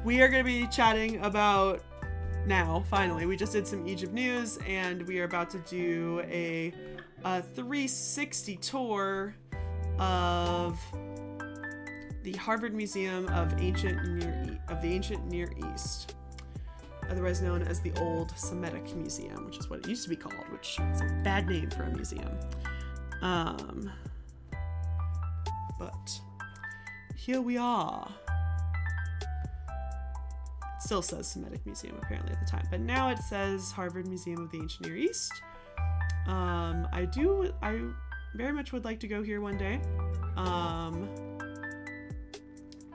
we are going to be chatting about now, finally. We just did some Egypt news, and we are about to do a 360 tour of the Harvard Museum of the Ancient Near East, otherwise known as the Old Semitic Museum, which is what it used to be called, which is a bad name for a museum. But here we are. It still says Semitic Museum apparently at the time, but now it says Harvard Museum of the Ancient Near East. I very much would like to go here one day.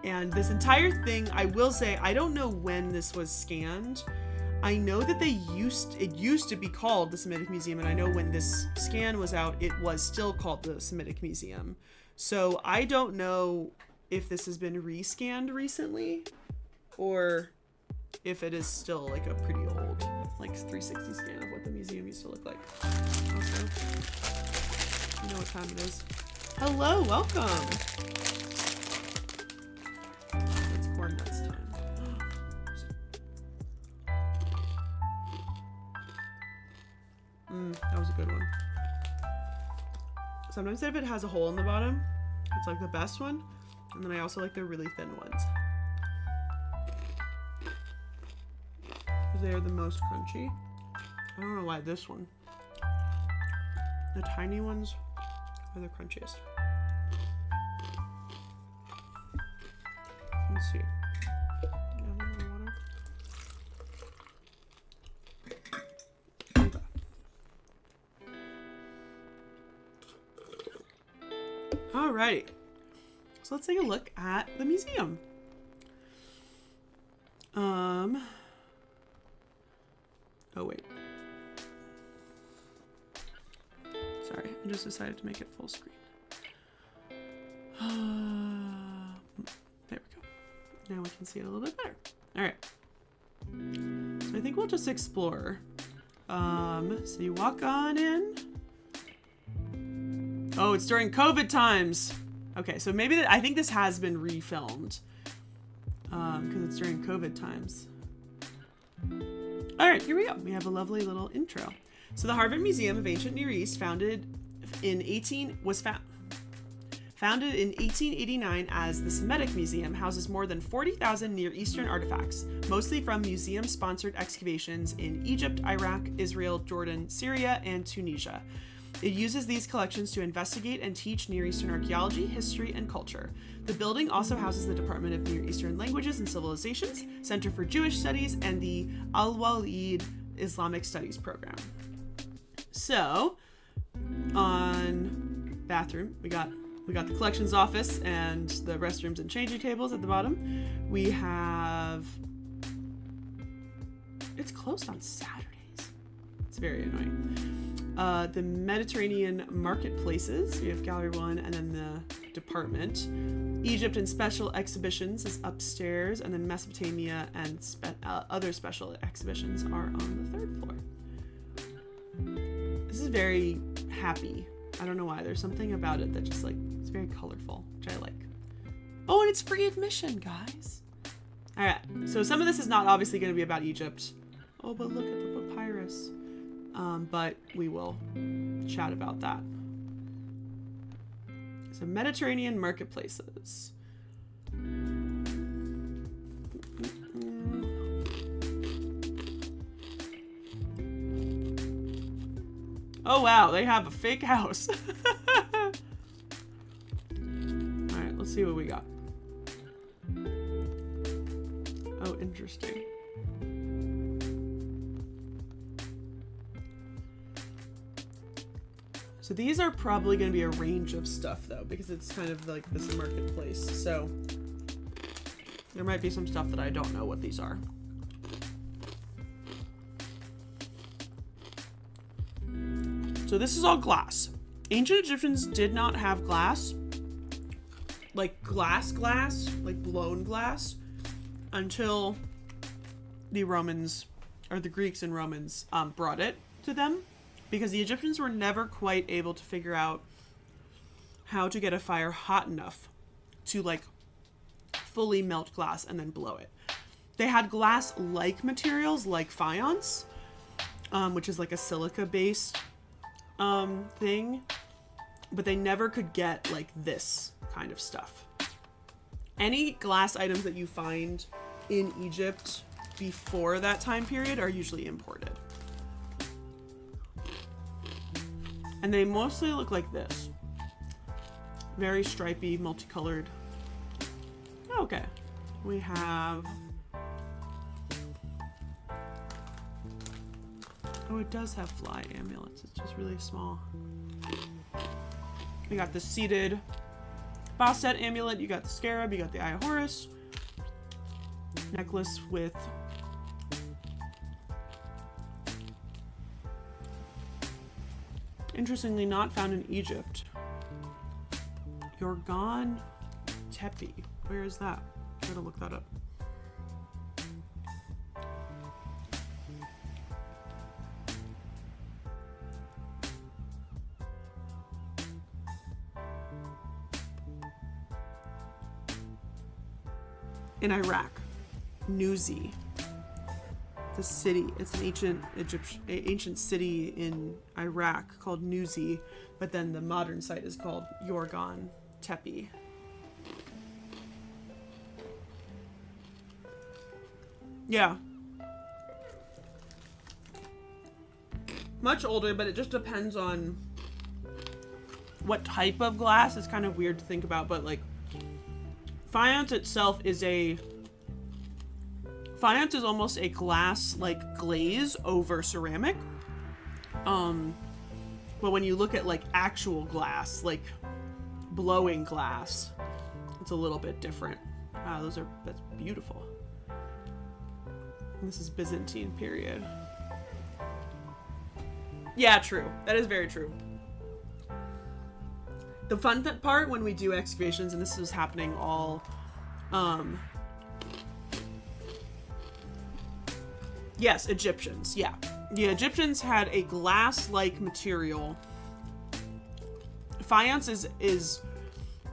And this entire thing, I will say, I don't know when this was scanned. I know that it used to be called the Semitic Museum, and I know when this scan was out, it was still called the Semitic Museum. So I don't know if this has been rescanned recently, or if it is still like a pretty old, like 360 scan of what the museum used to look like. Also, you know what time it is. Hello, welcome. It's corn nuts time. That was a good one. Sometimes if it has a hole in the bottom, it's like the best one. And then I also like the really thin ones, because they are the most crunchy. I don't know why this one. The tiny ones are the crunchiest. Let's see. Alrighty, so let's take a look at the museum. Oh wait. Sorry, I just decided to make it full screen. There we go. Now we can see it a little bit better. Alright. So I think we'll just explore. So you walk on in. Oh, it's during COVID times. Okay, so maybe I think this has been refilmed. Because it's during COVID times. All right, here we go. We have a lovely little intro. So the Harvard Museum of Ancient Near East, founded in 1889 as the Semitic Museum, houses more than 40,000 Near Eastern artifacts, mostly from museum-sponsored excavations in Egypt, Iraq, Israel, Jordan, Syria, and Tunisia. It uses these collections to investigate and teach Near Eastern archaeology, history, and culture. The building also houses the Department of Near Eastern Languages and Civilizations, Center for Jewish Studies, and the Al-Walid Islamic Studies program. So, on bathroom, we got the collections office and the restrooms and changing tables at the bottom. We have... It's closed on Saturdays. It's very annoying. The Mediterranean marketplaces, we have Gallery 1, and then the department. Egypt and special exhibitions is upstairs, and then Mesopotamia and other special exhibitions are on the third floor. This is very happy. I don't know why. There's something about it that just like, it's very colorful, which I like. Oh, and it's free admission, guys. All right, so some of this is not obviously going to be about Egypt. Oh, but look at the papyrus. But we will chat about that. So Mediterranean marketplaces. Oh wow, they have a fake house. Alright, let's see what we got. Oh, interesting. So these are probably going to be a range of stuff though, because it's kind of like this marketplace. So there might be some stuff that I don't know what these are. So this is all glass. Ancient Egyptians did not have glass, like glass, like blown glass, until the Romans, or the Greeks and Romans, brought it to them. Because the Egyptians were never quite able to figure out how to get a fire hot enough to like fully melt glass and then blow it. They had glass-like materials like faience, which is like a silica-based thing, but they never could get like this kind of stuff. Any glass items that you find in Egypt before that time period are usually imported. And they mostly look like this. Very stripy, multicolored. Okay. We have... Oh, it does have fly amulets. It's just really small. We got the seated Bastet amulet. You got the scarab. You got the Eye of Horus. Necklace with... Interestingly, not found in Egypt. Yorgan Tepe. Where is that? I gotta look that up. In Iraq, Nuzi. The city. It's an ancient city in Iraq called Nuzi, but then the modern site is called Yorgan Tepe. Yeah. Much older, but it just depends on what type of glass. It's kind of weird to think about, but like faience itself is faience is almost a glass like glaze over ceramic. But when you look at like actual glass, like blowing glass, it's a little bit different. Wow, that's beautiful. And this is Byzantine period. Yeah, true. That is very true. The fun part when we do excavations, and this is happening all, yes, Egyptians, yeah. The Egyptians had a glass-like material. Faience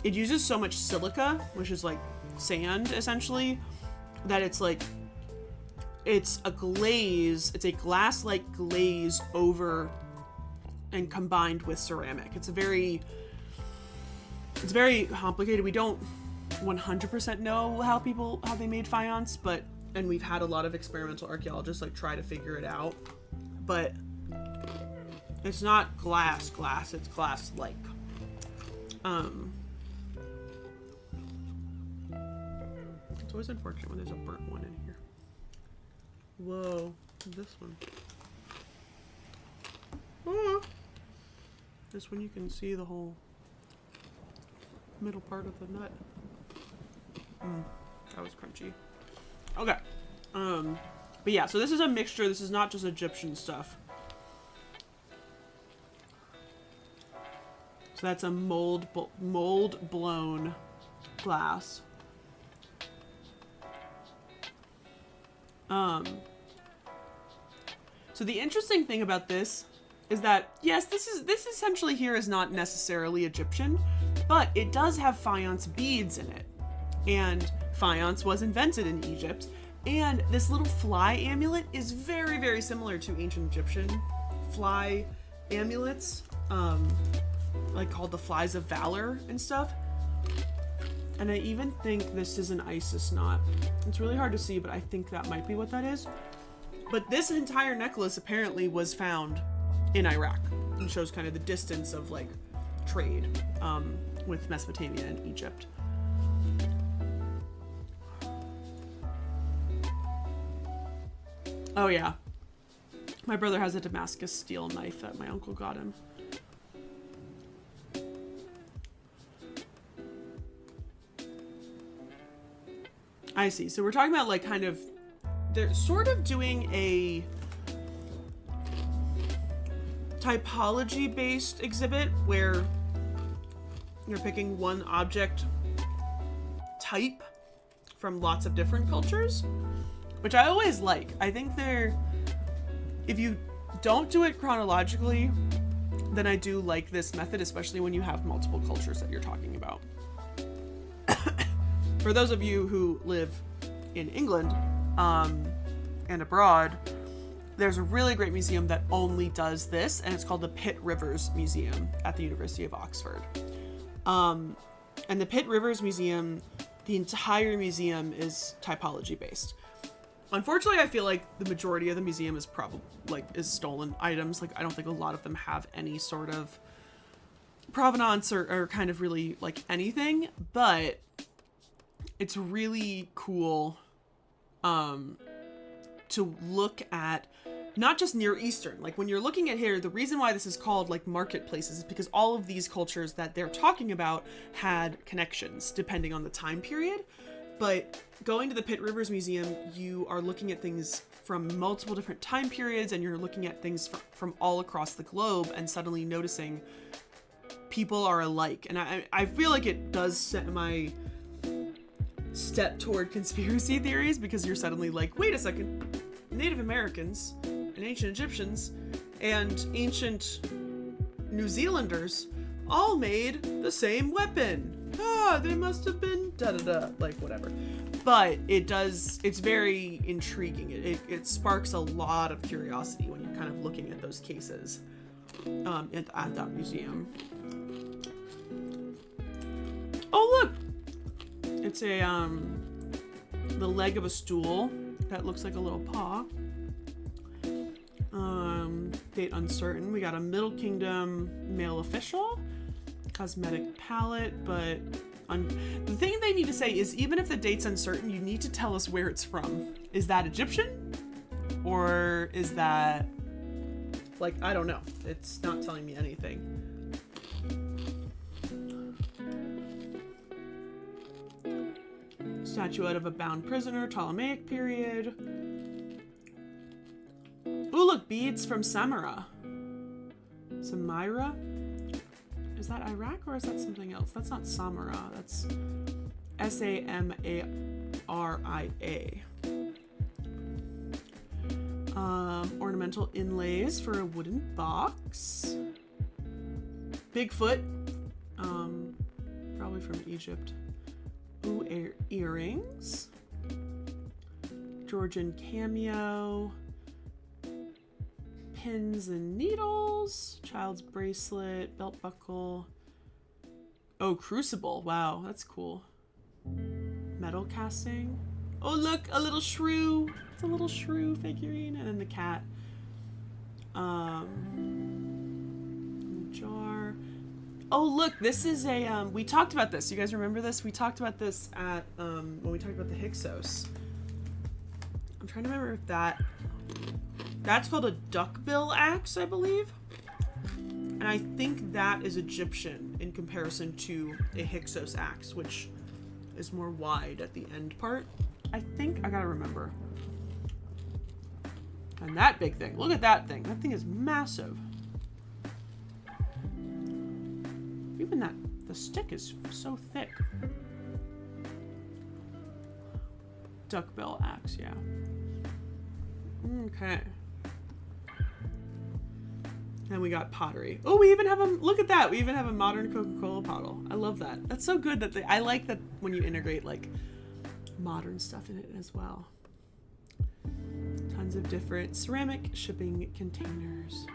it uses so much silica, which is like sand, essentially, that it's like, it's a glaze, it's a glass-like glaze over and combined with ceramic. It's very complicated. We don't 100% know how they made faience, and we've had a lot of experimental archaeologists like try to figure it out, but it's not glass, it's glass-like. It's always unfortunate when there's a burnt one in here. Whoa, this one. Oh. This one you can see the whole middle part of the nut. That was crunchy. Okay. But yeah, so this is a mixture. This is not just Egyptian stuff. So that's a mold blown glass. So the interesting thing about this is that, yes, this essentially here is not necessarily Egyptian, but it does have faience beads in it. And faience was invented in Egypt. And this little fly amulet is very, very similar to ancient Egyptian fly amulets, like called the Flies of Valor and stuff. And I even think this is an Isis knot. It's really hard to see, but I think that might be what that is. But this entire necklace apparently was found in Iraq, and shows kind of the distance of like trade with Mesopotamia and Egypt. Oh yeah, my brother has a Damascus steel knife that my uncle got him. I see. So we're talking about like kind of, they're sort of doing a typology based exhibit where you're picking one object type from lots of different cultures, which I always like. I think if you don't do it chronologically, then I do like this method, especially when you have multiple cultures that you're talking about. For those of you who live in England, and abroad, there's a really great museum that only does this, and it's called the Pitt Rivers Museum at the University of Oxford. And the Pitt Rivers Museum, the entire museum is typology based. Unfortunately, I feel like the majority of the museum is is stolen items. Like, I don't think a lot of them have any sort of provenance or kind of really like anything, but it's really cool to look at not just Near Eastern. Like, when you're looking at here, the reason why this is called like marketplaces is because all of these cultures that they're talking about had connections depending on the time period. But going to the Pitt Rivers Museum, you are looking at things from multiple different time periods, and you're looking at things from all across the globe, and suddenly noticing people are alike. And I feel like it does set my step toward conspiracy theories, because you're suddenly like, wait a second, Native Americans and ancient Egyptians and ancient New Zealanders all made the same weapon. They must have been da-da-da, like whatever. But it's very intriguing. It sparks a lot of curiosity when you're kind of looking at those cases at that museum. Oh, look! It's the leg of a stool that looks like a little paw. Date uncertain. We got a Middle Kingdom male official. Cosmetic palette, but the thing they need to say is, even if the date's uncertain, you need to tell us where it's from. Is that Egyptian? Or is that, like, I don't know. It's not telling me anything. Statuette of a bound prisoner, Ptolemaic period. Ooh, look, beads from Samarra. Samira? Is that Iraq or is that something else? That's not Samarra. That's Samaria. Ornamental inlays for a wooden box. Bigfoot. Probably from Egypt. Ooh, earrings. Georgian cameo. Pins and needles. Child's bracelet. Belt buckle. Oh, crucible. Wow, that's cool. Metal casting. Oh, look, a little shrew. It's a little shrew figurine. And then the cat. Jar. Oh, look, this is a, we talked about this. You guys remember this? We talked about this at, when we talked about the Hyksos. I'm trying to remember if that's called a duckbill axe, I believe. And I think that is Egyptian in comparison to a Hyksos axe, which is more wide at the end part. I think, I gotta remember. And that big thing. Look at that thing. That thing is massive. Even the stick is so thick. Duckbill axe, yeah. Okay. And we got pottery. Oh, we even have look at that. We even have a modern Coca-Cola bottle. I love that. That's so good that I like that when you integrate like modern stuff in it as well. Tons of different ceramic shipping containers.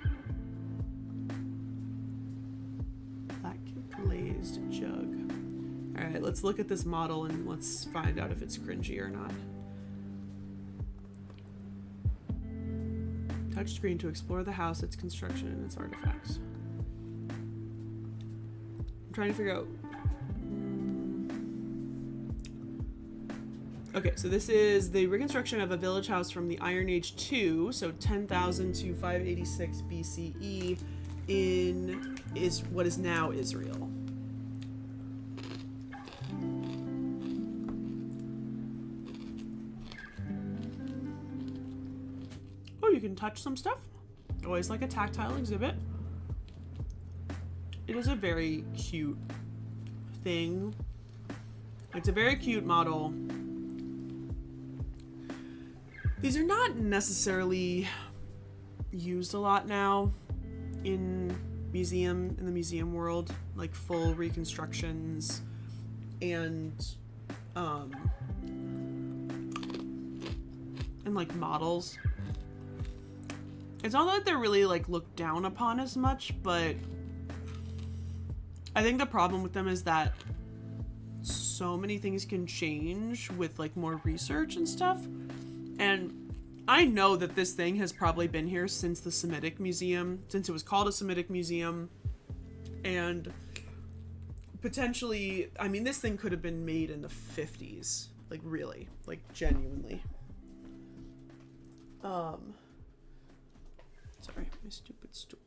Black glazed jug. All right, let's look at this model and let's find out if it's cringy or not. Touchscreen to explore the house, its construction, and its artifacts. I'm trying to figure out. Okay, so this is the reconstruction of a village house from the Iron Age 2, so 10,000 to 586 BCE in what is now Israel. Oh, you can touch some stuff. Always like a tactile exhibit. It is a very cute thing. It's a very cute model. These are not necessarily used a lot now in the museum world, like full reconstructions and like models. It's not that they're really like looked down upon as much, but I think the problem with them is that so many things can change with like more research and stuff. And I know that this thing has probably been here since the Semitic Museum, since it was called a Semitic Museum. And potentially, I mean, this thing could have been made in the 50s. Like really, like genuinely. Sorry, my stupid stool.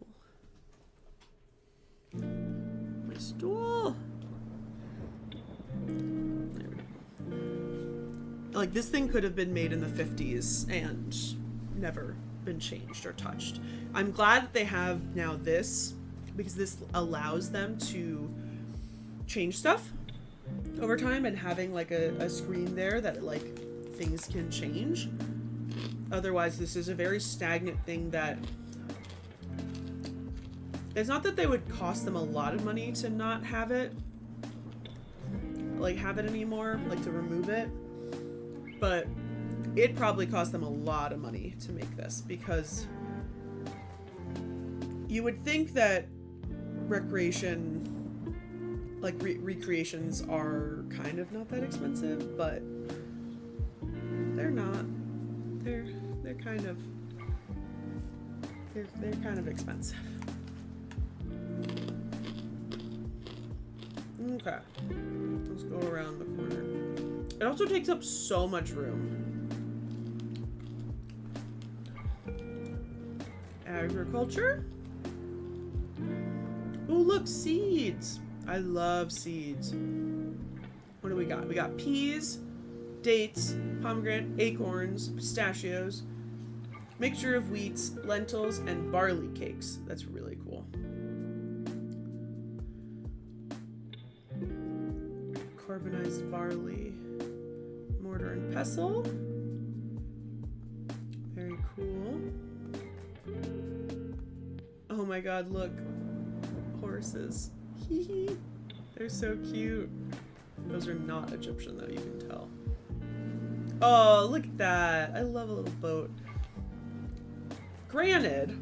My stool! There we go. Like, this thing could have been made in the 50s and never been changed or touched. I'm glad that they have now this, because this allows them to change stuff over time, and having like a screen there that like things can change. Otherwise, this is a very stagnant thing that it's not that they would cost them a lot of money to not have it, like have it anymore, like to remove it, but it probably cost them a lot of money to make this, because you would think that recreation, like recreations are kind of not that expensive, but they're not. They're kind of expensive. Okay, let's go around the corner. It also takes up so much room. Agriculture. Oh, look, seeds. I love seeds. What do we got? We got peas, dates, pomegranate, acorns, pistachios, mixture of wheats, lentils, and barley cakes. That's really cool. Carbonized barley, mortar and pestle. Very cool. Oh my god, look. Horses. Hee. They're so cute. Those are not Egyptian though, you can tell. Oh, look at that. I love a little boat. Granted,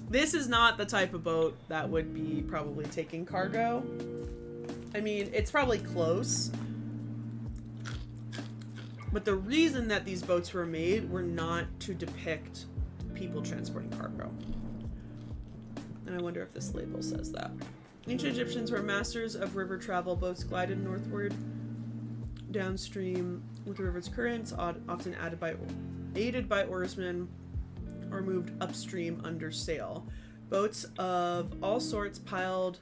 this is not the type of boat that would be probably taking cargo. I mean, it's probably close. But the reason that these boats were made were not to depict people transporting cargo. And I wonder if this label says that. Ancient Egyptians were masters of river travel. Boats glided northward downstream with the river's currents, often aided by oarsmen, or moved upstream under sail. Boats of all sorts piled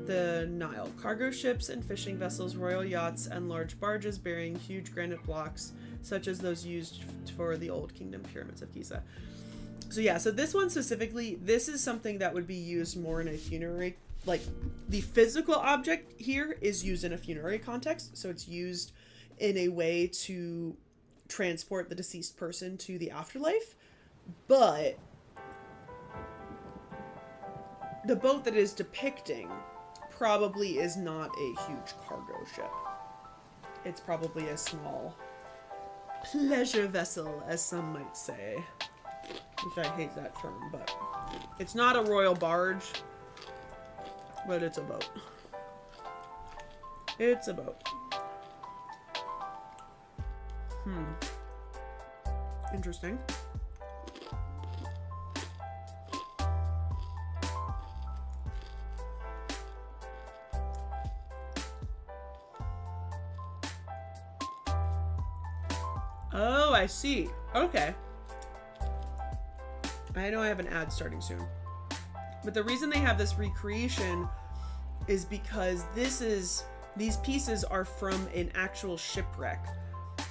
the Nile. Cargo ships and fishing vessels, royal yachts, and large barges bearing huge granite blocks, such as those used for the Old Kingdom pyramids of Giza. So yeah, so this one specifically, this is something that would be used more in a funerary, like the physical object here is used in a funerary context. So it's used in a way to transport the deceased person to the afterlife. But the boat that is depicting probably is not a huge cargo ship. It's probably a small pleasure vessel, as some might say. Which I hate that term, but it's not a royal barge, but it's a boat. It's a boat. Interesting. Oh, I see. Okay. I know I have an ad starting soon. But the reason they have this recreation is because these pieces are from an actual shipwreck.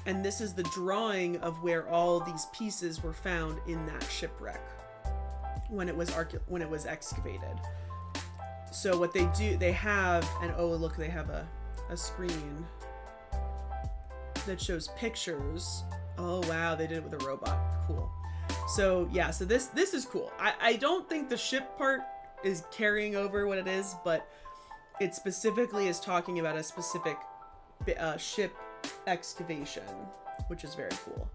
And this is the drawing of where all these pieces were found in that shipwreck when it was excavated. So what they do, they have, and oh look, they have a screen that shows pictures. Oh wow, they did it with a robot. Cool. So yeah, so this is cool. I don't think the ship part is carrying over what it is, but it specifically is talking about a specific ship excavation, which is very cool.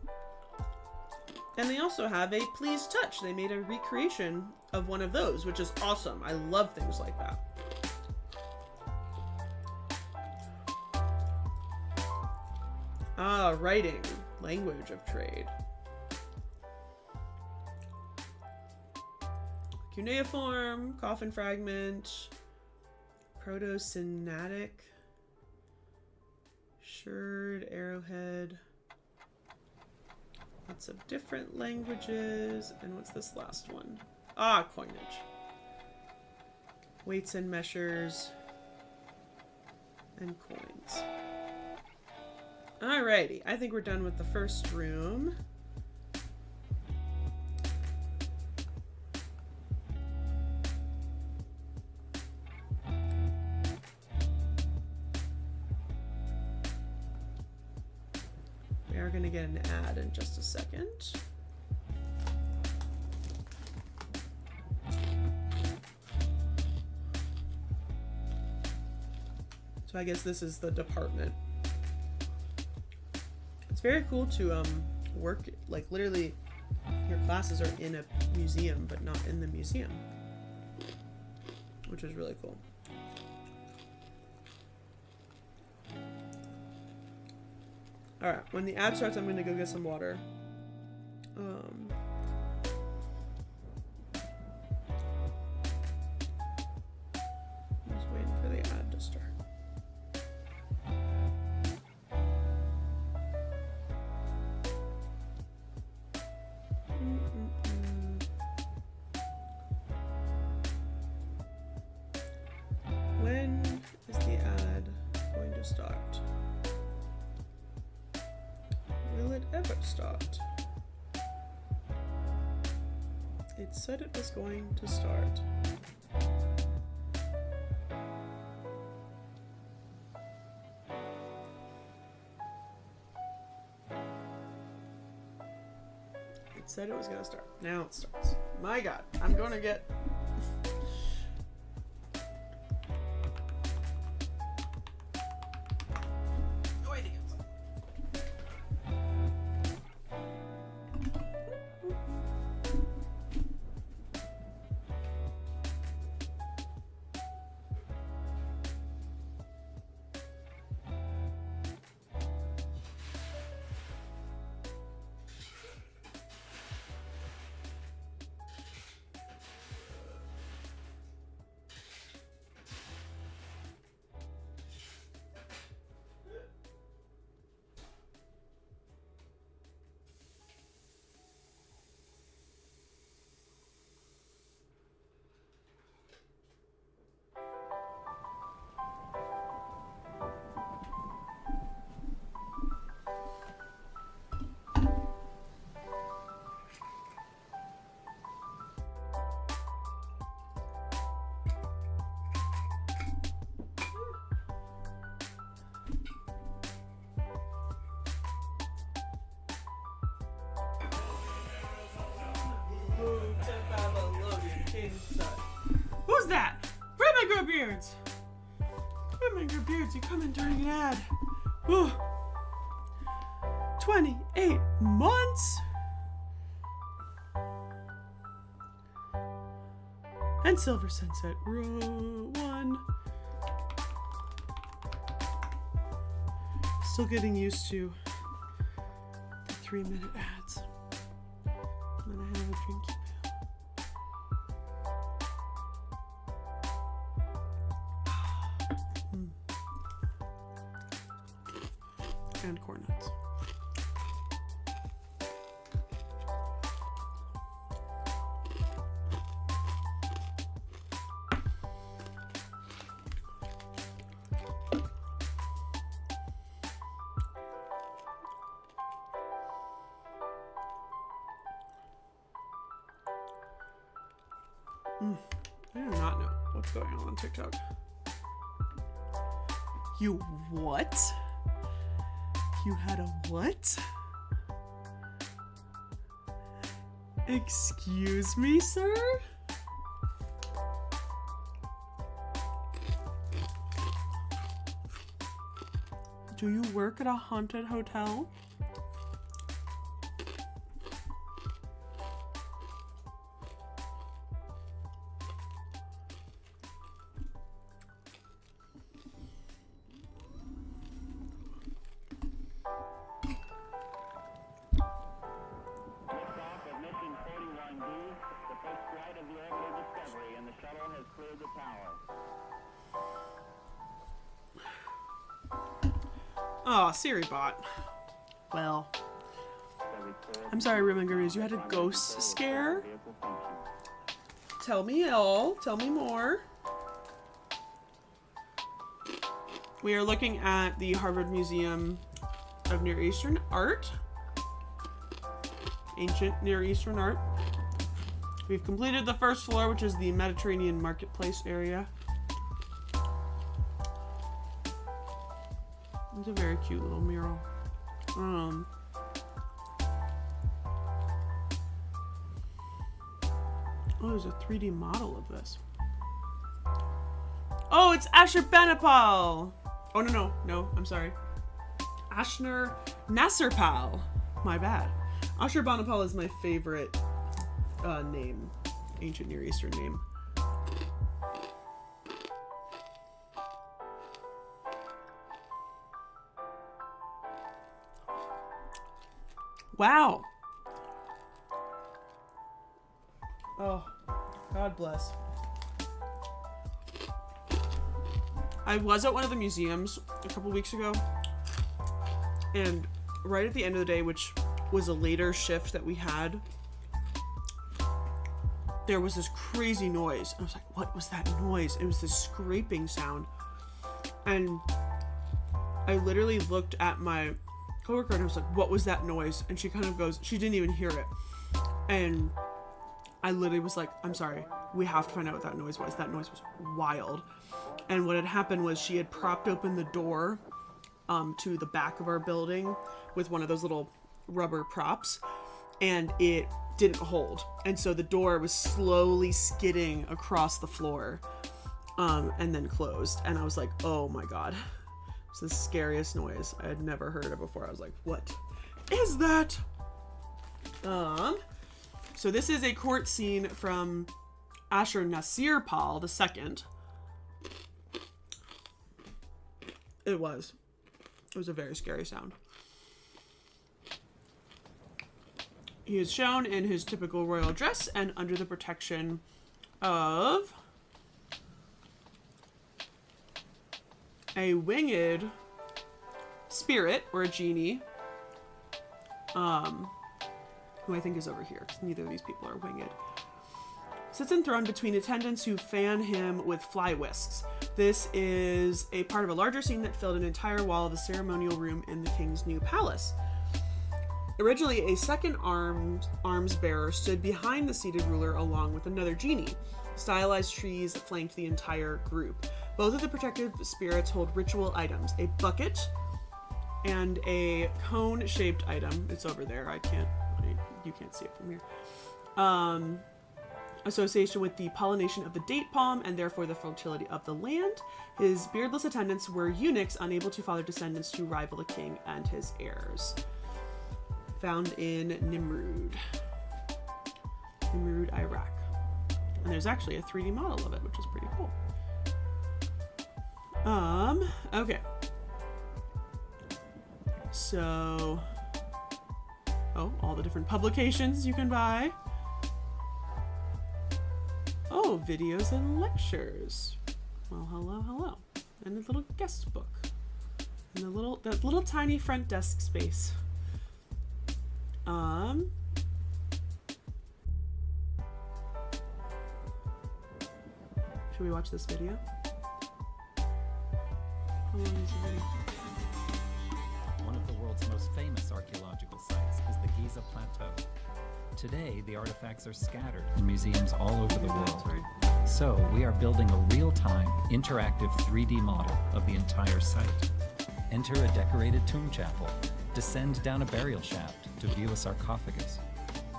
And they also have a Please Touch. They made a recreation of one of those, which is awesome. I love things like that. Ah, writing. Language of trade. Cuneiform, coffin fragment, proto-Sinaitic, sherd, arrowhead. Lots of different languages. And what's this last one? Ah, coinage. Weights and measures. And coins. Alrighty, I think we're done with the first room. We are going to get an ad in just a second. So I guess this is the department. It's very cool to work, like literally your classes are in a museum but not in the museum, which is really cool. Alright, when the ad starts, I'm going to go get some water. I'm just waiting for the ad to start. When is the ad going to start? Will it ever start? It said it was going to start. It said it was going to start. Now it starts. My God, I'm going to get... Who's that? Where are my grow beards? Where are my grow beards? You're coming during an ad. Ooh. 28 months? And Silver Sunset, row 1. Still getting used to the 3-minute ads. I'm gonna have a drinky pill. And corn nuts. I do not know what's going on TikTok. You what? You had a what? Excuse me, sir? Do you work at a haunted hotel? Oh, Siri bot. Well, I'm sorry, Rimmon Gurus. You had a ghost scare? Tell me all. Tell me more. We are looking at the Harvard Museum of Near Eastern Art. Ancient Near Eastern art. We've completed the first floor, which is the Mediterranean Marketplace area. It's a very cute little mural. Oh, there's a 3D model of this. Oh, it's Ashurbanipal. Oh, no, I'm sorry. Nasserpal. My bad. Ashurbanipal is my favorite name. Ancient Near Eastern name. Wow. Oh, God bless. I was at one of the museums a couple weeks ago, and right at the end of the day, which was a later shift that we had, there was this crazy noise. I was like, what was that noise? It was this scraping sound. And I literally looked at my coworker and I was like, what was that noise? And she kind of goes, she didn't even hear it. And I literally was like, I'm sorry, we have to find out what that noise was. That noise was wild. And what had happened was she had propped open the door to the back of our building with one of those little rubber props, and it didn't hold. And so the door was slowly skidding across the floor and then closed. And I was like, oh my God. It's the scariest noise. I had never heard it before. I was like, what is that? So this is a court scene from Ashurnasirpal II. It was a very scary sound. He is shown in his typical royal dress and under the protection of a winged spirit, or a genie, who I think is over here, because neither of these people are winged. Sits enthroned between attendants who fan him with fly whisks. This is a part of a larger scene that filled an entire wall of the ceremonial room in the king's new palace. Originally, a second arms bearer stood behind the seated ruler along with another genie. Stylized trees flanked the entire group. Both of the protective spirits hold ritual items, a bucket and a cone-shaped item. It's over there. You can't see it from here. Association with the pollination of the date palm and therefore the fertility of the land. His beardless attendants were eunuchs unable to father descendants to rival the king and his heirs. Found in Nimrud, Iraq. And there's actually a 3D model of it, which is pretty cool. Okay. So, all the different publications you can buy. Oh, videos and lectures. Well, hello. And a little guest book. And that little tiny front desk space. Should we watch this video? How long is the video? One of the world's most famous archaeological sites is the Giza Plateau. Today, the artifacts are scattered in museums all over the world. So, we are building a real-time, interactive 3D model of the entire site. Enter a decorated tomb chapel. Descend down a burial shaft to view a sarcophagus.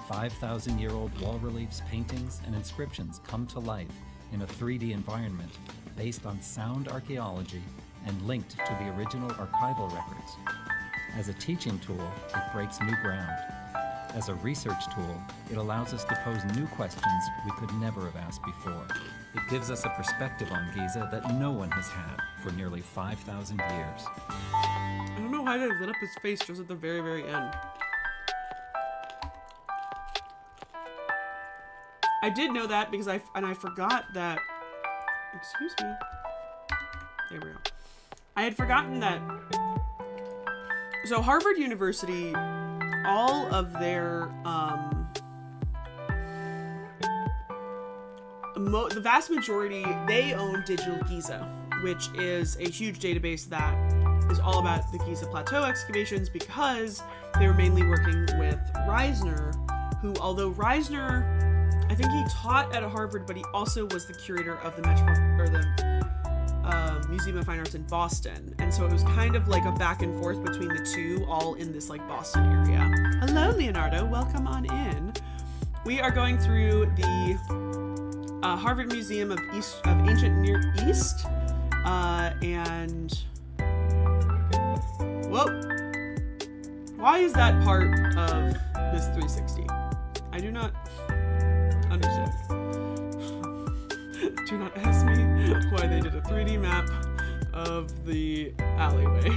5,000-year-old wall reliefs, paintings, and inscriptions come to life in a 3D environment based on sound archaeology and linked to the original archival records. As a teaching tool, it breaks new ground. As a research tool, it allows us to pose new questions we could never have asked before. It gives us a perspective on Giza that no one has had for nearly 5,000 years. I don't know why they lit up his face just at the very, very end. I did know that because I forgot that, excuse me. There we go. I had forgotten that, so Harvard University, all of their, the vast majority, they own Digital Giza, which is a huge database that is all about the Giza Plateau excavations, because they were mainly working with Reisner, who, although Reisner, I think he taught at Harvard, but he also was the curator of the Museum of Fine Arts in Boston, and so it was kind of like a back and forth between the two, all in this like Boston area. Hello, Leonardo. Welcome on in. We are going through the Harvard Museum of Ancient Near East, and whoa, why is that part of this 360? I do not understand. Do not ask me why they did a 3D map of the alleyway.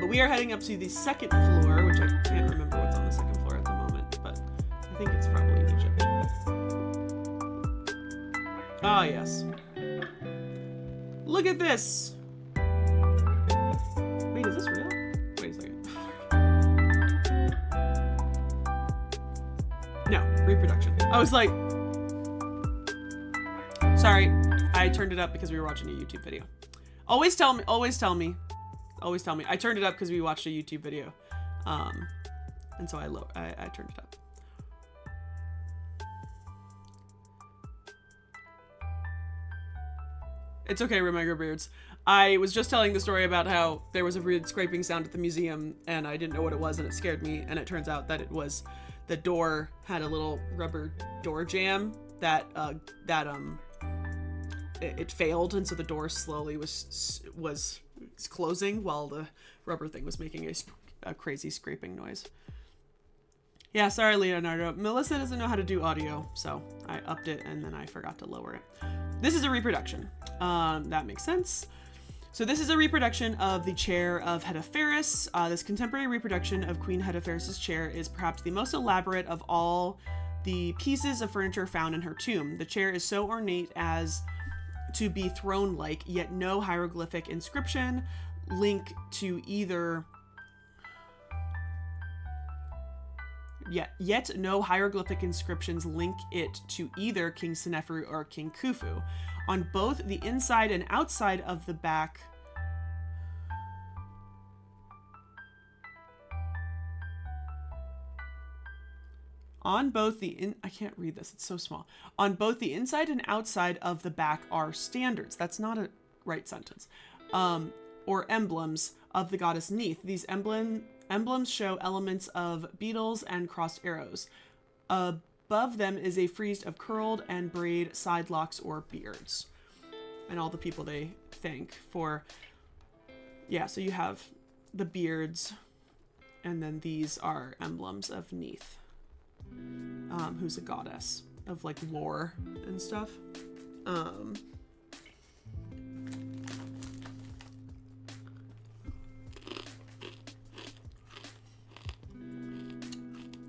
But we are heading up to the second floor, which I can't remember what's on the second floor at the moment, but I think it's probably Egypt. Ah, yes. Look at this! Wait, is this real? Wait a second. No, reproduction. I was like, sorry, I turned it up because we were watching a YouTube video. Always tell me. I turned it up because we watched a YouTube video. And so I turned it up. It's okay, Remember Beards. I was just telling the story about how there was a weird scraping sound at the museum and I didn't know what it was and it scared me, and it turns out that it was the door had a little rubber door jamb that it failed, and so the door slowly was closing while the rubber thing was making a crazy scraping noise. Yeah, sorry, Leonardo. Melissa doesn't know how to do audio, so I upped it and then I forgot to lower it. This is a reproduction. That makes sense. So this is a reproduction of the chair of Hetepheres. This contemporary reproduction of Queen Hetepheres' chair is perhaps the most elaborate of all the pieces of furniture found in her tomb. The chair is so ornate as to be throne-like, yet no hieroglyphic inscription link to either Yet no hieroglyphic inscriptions link it to either King Seneferu or King Khufu. On both the inside and outside of the back, I can't read this, it's so small. On both the inside and outside of the back are standards. That's not a right sentence. Or emblems of the goddess Neith. These emblems show elements of beetles and crossed arrows. Above them is a frieze of curled and braid side locks or beards. And all the people they thank for. Yeah, so you have the beards, and then these are emblems of Neith, who's a goddess of like lore and stuff.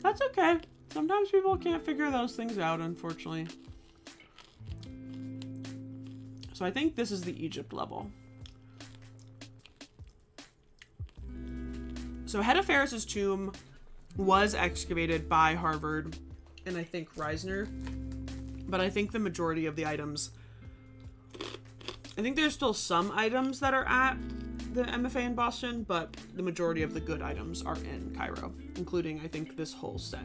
That's okay. Sometimes people can't figure those things out, unfortunately. So I think this is the Egypt level. So Hetepheres' tomb was excavated by Harvard and I think Reisner, but I think the majority of the items, I think there's still some items that are at the MFA in Boston, but the majority of the good items are in Cairo, including, I think, this whole set.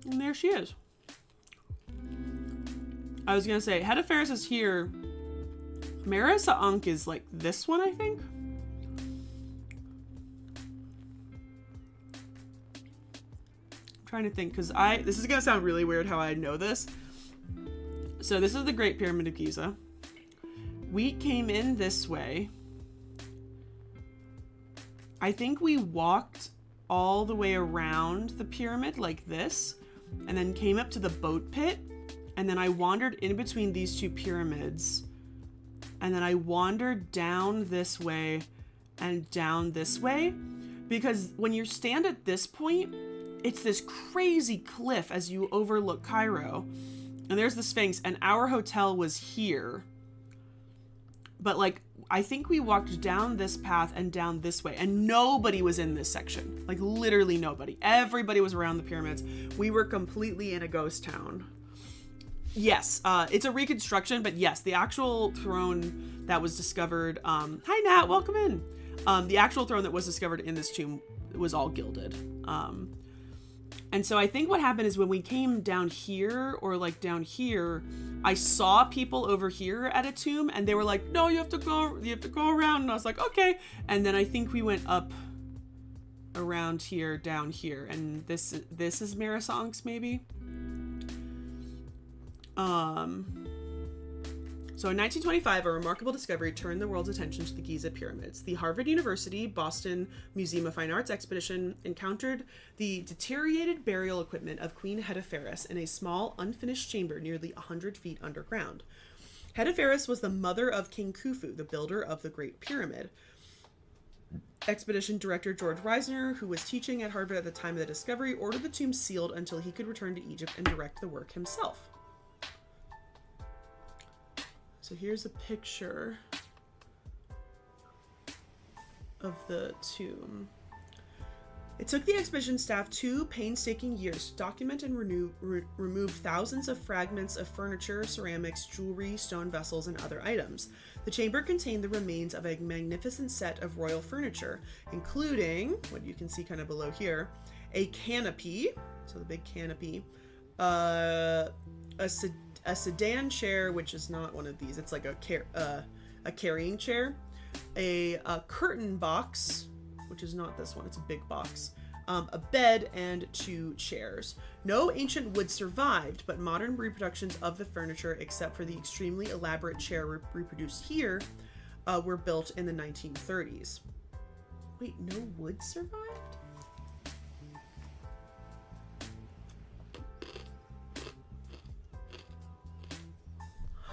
And there she is. I was gonna say, Hetepheres is here. Marissa Unk is like this one, I think. I'm trying to think, because this is gonna sound really weird how I know this. So this is the Great Pyramid of Giza. We came in this way. I think we walked all the way around the pyramid like this, and then came up to the boat pit, and then I wandered in between these two pyramids, and then I wandered down this way and down this way, because when you stand at this point, it's this crazy cliff as you overlook Cairo, and there's the Sphinx, and our hotel was here. But like, I think we walked down this path and down this way, and nobody was in this section. Like, literally nobody. Everybody was around the pyramids. We were completely in a ghost town. Yes, it's a reconstruction, but yes, the actual throne that was discovered, hi Nat, welcome in. The actual throne that was discovered in this tomb was all gilded. And so I think what happened is when we came down here, or like down here, I saw people over here at a tomb, and they were like, no, you have to go around. And I was like, okay. And then I think we went up around here, down here. And this is Melissain's maybe. So in 1925, a remarkable discovery turned the world's attention to the Giza pyramids. The Harvard University Boston Museum of Fine Arts expedition encountered the deteriorated burial equipment of Queen Hetepheres in a small, unfinished chamber nearly 100 feet underground. Hetepheres was the mother of King Khufu, the builder of the Great Pyramid. Expedition director George Reisner, who was teaching at Harvard at the time of the discovery, ordered the tomb sealed until he could return to Egypt and direct the work himself. So here's a picture of the tomb. It took the expedition staff 2 painstaking years to document and remove thousands of fragments of furniture, ceramics, jewelry, stone vessels, and other items. The chamber contained the remains of a magnificent set of royal furniture, including, what you can see kind of below here, a canopy, so the big canopy, a sedan chair, which is not one of these. It's like a carrying chair. A curtain box, which is not this one. It's a big box. A bed and 2 chairs. No ancient wood survived, but modern reproductions of the furniture, except for the extremely elaborate chair reproduced here, were built in the 1930s. Wait, no wood survived?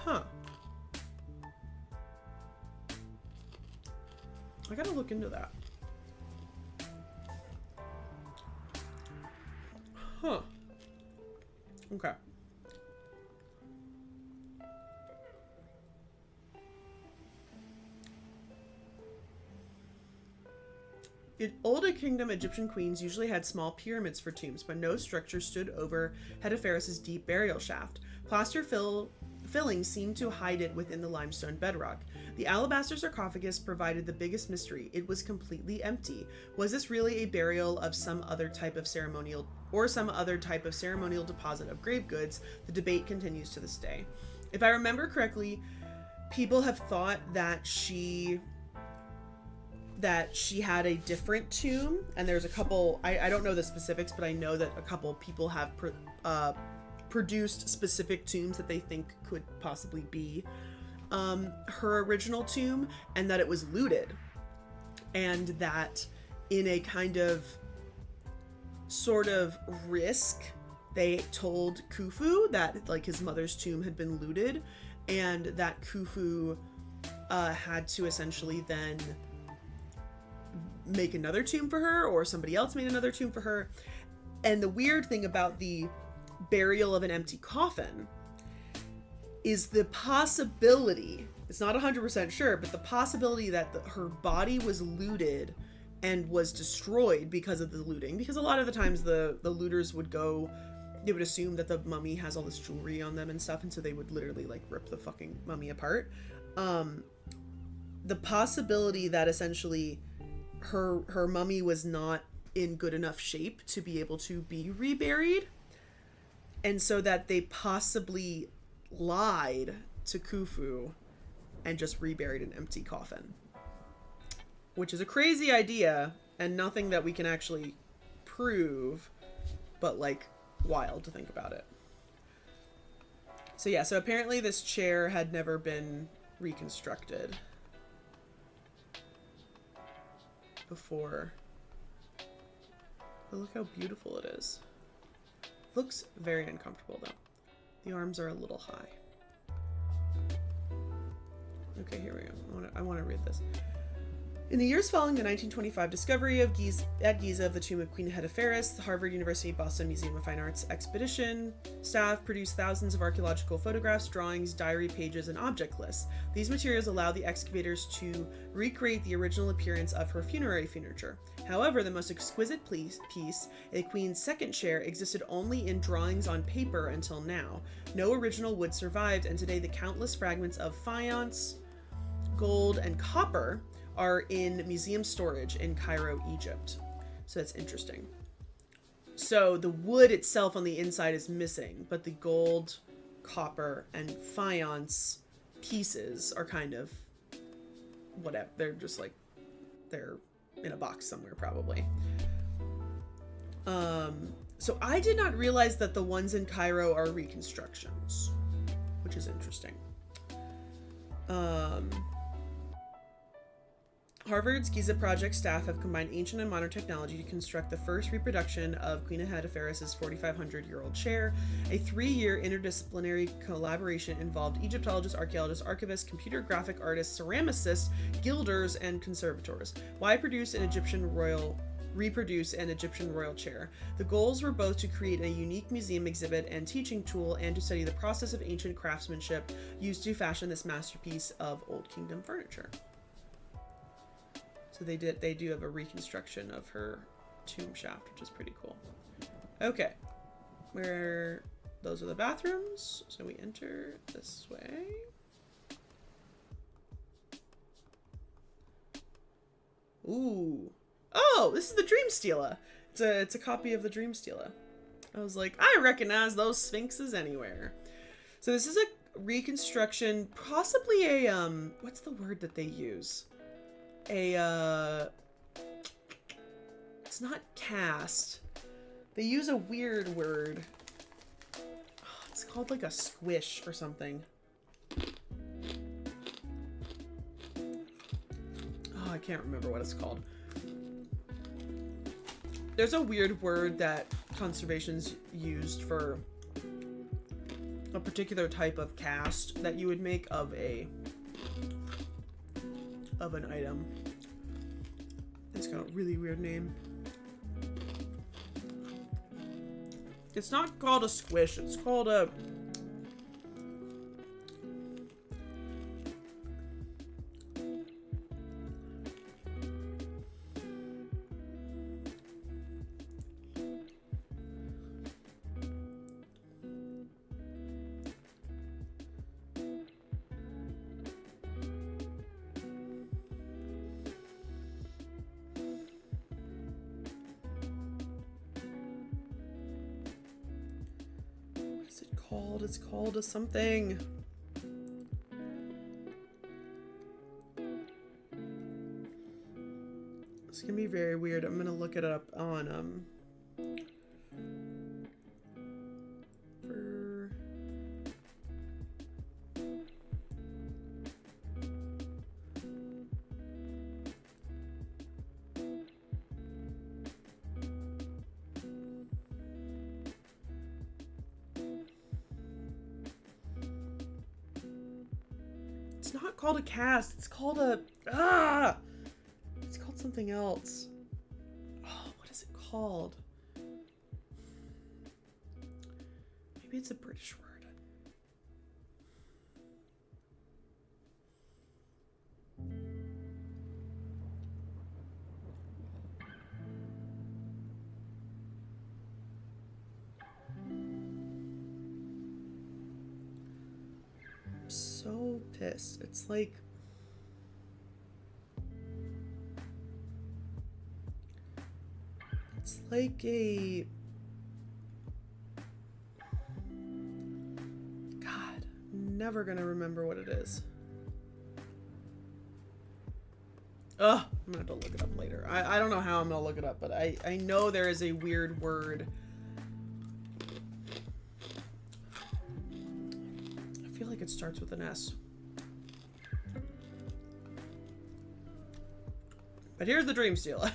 Huh. I gotta look into that. Huh. Okay. In older kingdom, Egyptian queens usually had small pyramids for tombs, but no structure stood over Hetepheres' deep burial shaft. Plaster fillings seemed to hide it within the limestone bedrock. The alabaster sarcophagus provided the biggest mystery. It was completely empty. Was this really a burial of some other type of ceremonial deposit of grave goods? The debate continues to this day. If I remember correctly, people have thought that she had a different tomb, and there's a couple, I don't know the specifics, but I know that a couple people have produced specific tombs that they think could possibly be her original tomb, and that it was looted, and that in a kind of sort of risk, they told Khufu that like his mother's tomb had been looted, and that Khufu had to essentially then make another tomb for her, or somebody else made another tomb for her. And the weird thing about the burial of an empty coffin is the possibility, it's not 100% sure, but the possibility that her body was looted and was destroyed because of the looting, because a lot of the times the looters would go, they would assume that the mummy has all this jewelry on them and stuff, and so they would literally like rip the fucking mummy apart. The possibility that essentially her mummy was not in good enough shape to be able to be reburied, and so that they possibly lied to Khufu and just reburied an empty coffin, which is a crazy idea and nothing that we can actually prove, but like wild to think about it. So yeah, so apparently this chair had never been reconstructed before. But look how beautiful it is. Looks very uncomfortable though. The arms are a little high. Okay, here we go. I want to read this. In the years following the 1925 discovery of Giza of the tomb of Queen Hetepheres, the Harvard University Boston Museum of Fine Arts expedition staff produced thousands of archaeological photographs, drawings, diary pages, and object lists. These materials allow the excavators to recreate the original appearance of her funerary furniture. However, the most exquisite piece, a queen's second chair, existed only in drawings on paper until now. No original wood survived, and today the countless fragments of faience, gold, and copper are in museum storage in Cairo, Egypt. So that's interesting. So the wood itself on the inside is missing, but the gold, copper, and faience pieces are kind of whatever. They're just like, they're in a box somewhere probably. So I did not realize that the ones in Cairo are reconstructions, which is interesting. Harvard's Giza project staff have combined ancient and modern technology to construct the first reproduction of Queen Hetepheres' 4,500-year-old chair. A 3-year interdisciplinary collaboration involved Egyptologists, archaeologists, archivists, computer graphic artists, ceramicists, gilders, and conservators. Why reproduce an Egyptian royal chair? The goals were both to create a unique museum exhibit and teaching tool and to study the process of ancient craftsmanship used to fashion this masterpiece of Old Kingdom furniture. So they do have a reconstruction of her tomb shaft, which is pretty cool. Okay. Those are the bathrooms. So we enter this way. Ooh. Oh, this is the Dream Stela. It's a copy of the Dream Stela. I was like, I recognize those sphinxes anywhere. So this is a reconstruction, possibly a what's the word that they use? It's not cast. They use a weird word. Oh, it's called like a squish or something. Oh, I can't remember what it's called. There's a weird word that conservation's used for a particular type of cast that you would make of an item. It's got a really weird name. It's not called a squish, it's called a... It's called a something. It's gonna be very weird. I'm gonna look it up on It's not called a cast. It's called a... It's called something else. Oh, what is it called? Maybe it's a British word. So pissed. It's like a God, never gonna remember what it is. Ugh, I'm gonna have to look it up later. I don't know how I'm gonna look it up, but I know there is a weird word. like it starts with an S. But here's the dream stealer.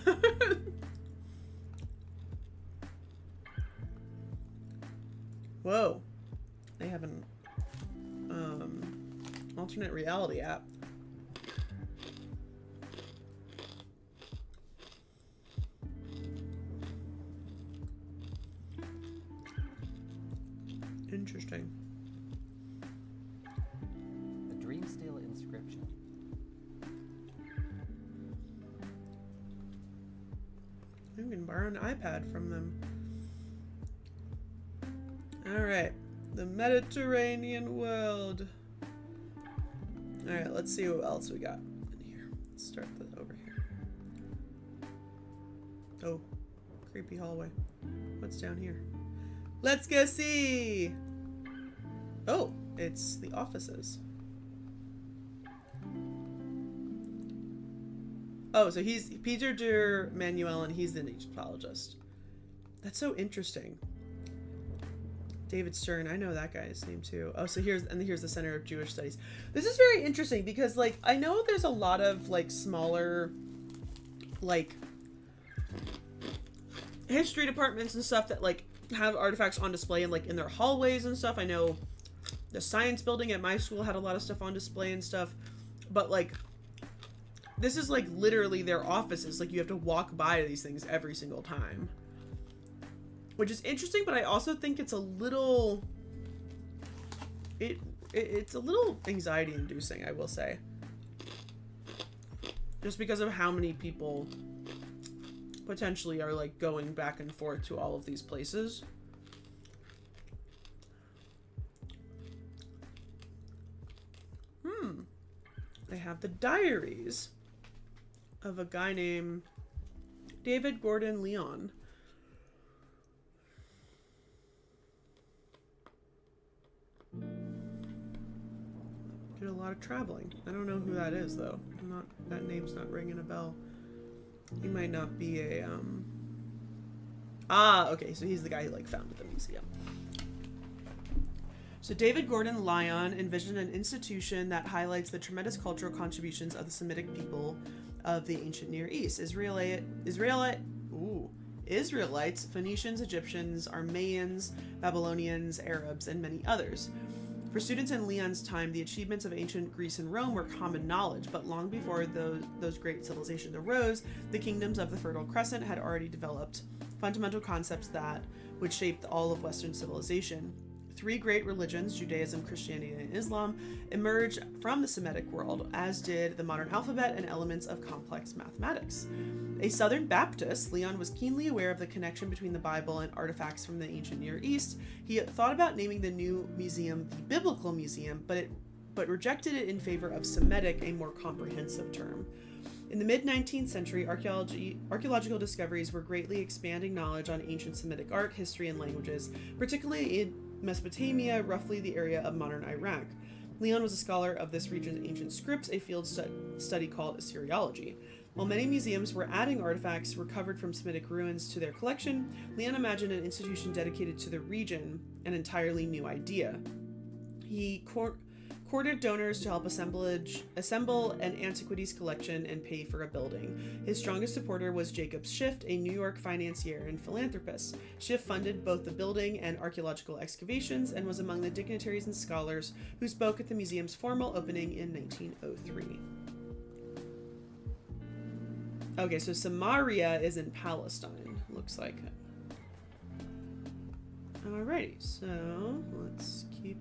Whoa. They have an alternate reality app. Interesting. The Dreamsteel inscription. You can borrow an iPad from them. Alright. The Mediterranean world. Alright, let's see what else we got in here. Let's start over here. Oh, creepy hallway. What's down here? Let's go see! Oh, it's the offices. Oh, so he's Peter de Manuel and he's an Egyptologist. That's so interesting. David Stern, I know that guy's name too. Oh, so here's the Center of Jewish Studies. This is very interesting because, like, I know there's a lot of, like, smaller, like, history departments and stuff that, like, have artifacts on display and, like, in their hallways and stuff. I know the science building at my school had a lot of stuff on display and stuff, but, like, this is, like, literally their offices. Like, you have to walk by these things every single time. Which is interesting, but I also think it's a little... It's a little anxiety-inducing, I will say. Just because of how many people potentially are, like, going back and forth to all of these places. They have the diaries of a guy named David Gordon Leon. Did a lot of traveling. I don't know who that is though. That name's not ringing a bell. He might not be a okay, so he's the guy who, like, founded the museum. So David Gordon Lyon envisioned an institution that highlights the tremendous cultural contributions of the Semitic people of the ancient Near East. Israelites, Phoenicians, Egyptians, Armenians, Babylonians, Arabs, and many others. For students in Leon's time, the achievements of ancient Greece and Rome were common knowledge, but long before those great civilizations arose, the kingdoms of the Fertile Crescent had already developed fundamental concepts that would shape all of Western civilization. Three great religions, Judaism, Christianity, and Islam, emerged from the Semitic world, as did the modern alphabet and elements of complex mathematics. A Southern Baptist, Leon was keenly aware of the connection between the Bible and artifacts from the ancient Near East. He thought about naming the new museum the Biblical Museum, but rejected it in favor of Semitic, a more comprehensive term. In the mid-19th century, archaeological discoveries were greatly expanding knowledge on ancient Semitic art, history, and languages, particularly in Mesopotamia, roughly the area of modern Iraq. Leon was a scholar of this region's ancient scripts, a field study called Assyriology. While many museums were adding artifacts recovered from Semitic ruins to their collection, Leon imagined an institution dedicated to the region, an entirely new idea. He courted donors to help assemble an antiquities collection and pay for a building. His strongest supporter was Jacob Schiff, a New York financier and philanthropist. Schiff funded both the building and archaeological excavations and was among the dignitaries and scholars who spoke at the museum's formal opening in 1903. Okay, so Samaria is in Palestine, looks like. Alrighty, so let's keep...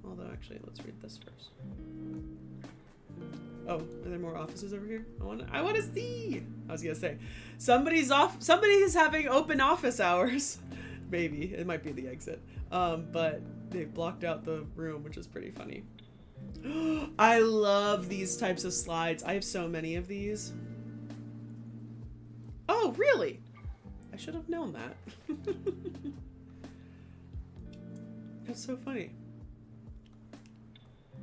Although, actually, let's read this first. Oh, are there more offices over here? I want to see! I was gonna say, somebody is having open office hours. Maybe. It might be the exit. But they've blocked out the room, which is pretty funny. I love these types of slides. I have so many of these. Oh, really? I should have known that. That's so funny.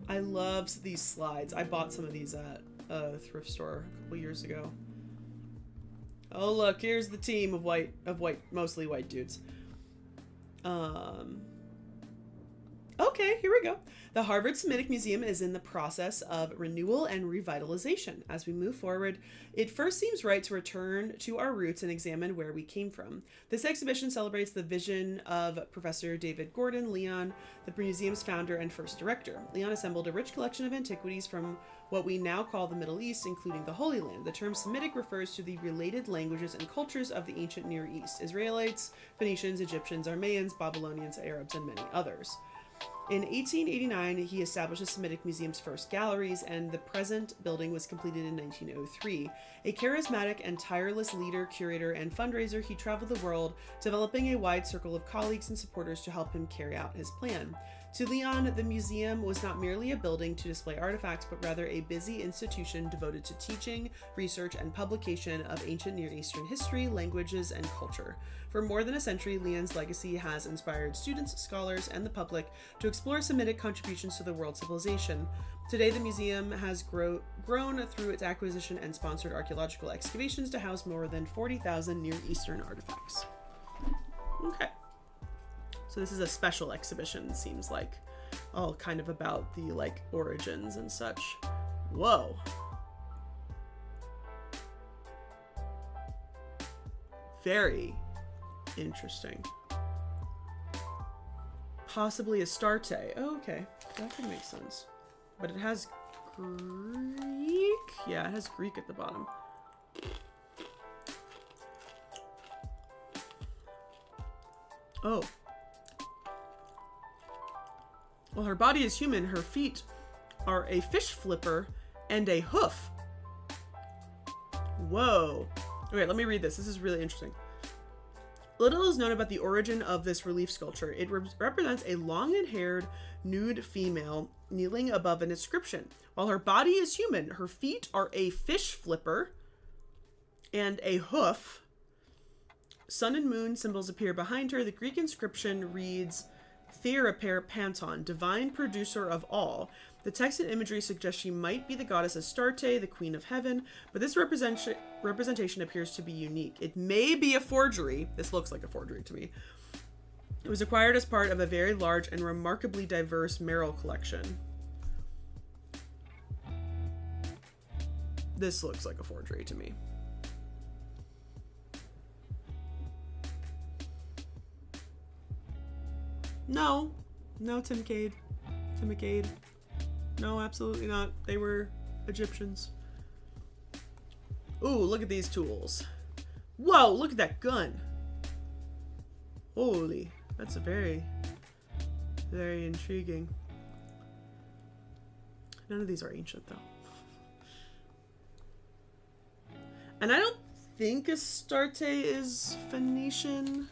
I love these slides. I bought some of these at a thrift store a couple years ago. Oh, look, here's the team of mostly white dudes. Okay, here we go. The Harvard Semitic Museum is in the process of renewal and revitalization. As we move forward, it first seems right to return to our roots and examine where we came from. This exhibition celebrates the vision of Professor David Gordon Leon, the museum's founder and first director. Leon assembled a rich collection of antiquities from what we now call the Middle East, including the Holy Land. The term Semitic refers to the related languages and cultures of the ancient Near East: Israelites, Phoenicians, Egyptians, Armenians, Babylonians, Arabs, and many others. In 1889, he established the Semitic Museum's first galleries, and the present building was completed in 1903. A charismatic and tireless leader, curator, and fundraiser, he traveled the world, developing a wide circle of colleagues and supporters to help him carry out his plan. To Leon, the museum was not merely a building to display artifacts, but rather a busy institution devoted to teaching, research, and publication of ancient Near Eastern history, languages, and culture. For more than a century, Leon's legacy has inspired students, scholars, and the public to explore Semitic contributions to the world civilization. Today, the museum has grown through its acquisition and sponsored archaeological excavations to house more than 40,000 Near Eastern artifacts. Okay. So this is a special exhibition, seems like. All kind of about the, like, origins and such. Whoa. Very interesting. Possibly Astarte. Oh, okay. That could make sense. But it has Greek? Yeah, it has Greek at the bottom. Oh. Well, her body is human. Her feet are a fish flipper and a hoof. Whoa. Okay, let me read this. This is really interesting. Little is known about the origin of this relief sculpture. It represents a long-haired, nude female kneeling above an inscription. While her body is human, her feet are a fish flipper and a hoof. Sun and moon symbols appear behind her. The Greek inscription reads, Theraper Panton, divine producer of all. The text and imagery suggest she might be the goddess Astarte, the queen of heaven, but this representation appears to be unique. It may be a forgery. This looks like a forgery to me. It was acquired as part of a very large and remarkably diverse Merrill collection. This looks like a forgery to me. No, Timcade. No, absolutely not. They were Egyptians. Ooh, look at these tools. Whoa, look at that gun. Holy, that's a very, very intriguing. None of these are ancient, though. And I don't think Astarte is Phoenician.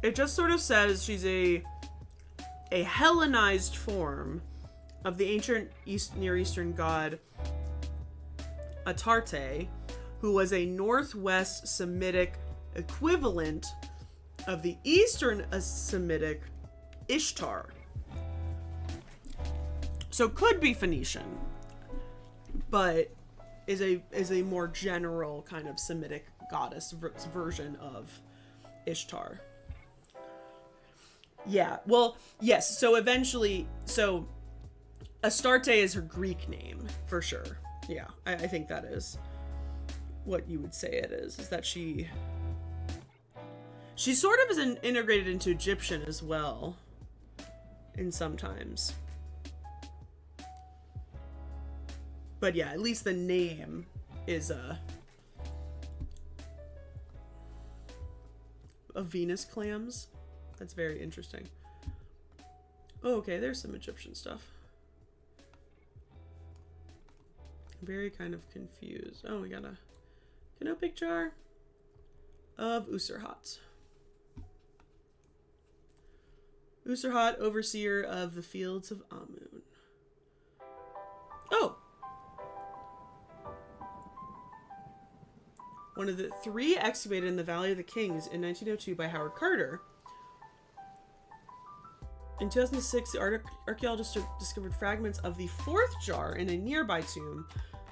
It just sort of says she's a Hellenized form of the ancient Near Eastern god Atarte, who was a Northwest Semitic equivalent of the Eastern Semitic Ishtar. So could be Phoenician, but is a more general kind of Semitic goddess version of Ishtar. Yeah, well, yes, so eventually, Astarte is her Greek name, for sure. Yeah, I think that is what you would say it is that she sort of is integrated into Egyptian as well, in sometimes. But yeah, at least the name is of Venus clams. That's very interesting. Oh, okay, there's some Egyptian stuff. I'm very kind of confused. Oh, we got a canopic jar of Userhat. Userhat, overseer of the fields of Amun. Oh! One of the 3 excavated in the Valley of the Kings in 1902 by Howard Carter. In 2006, the archaeologists discovered fragments of the fourth jar in a nearby tomb.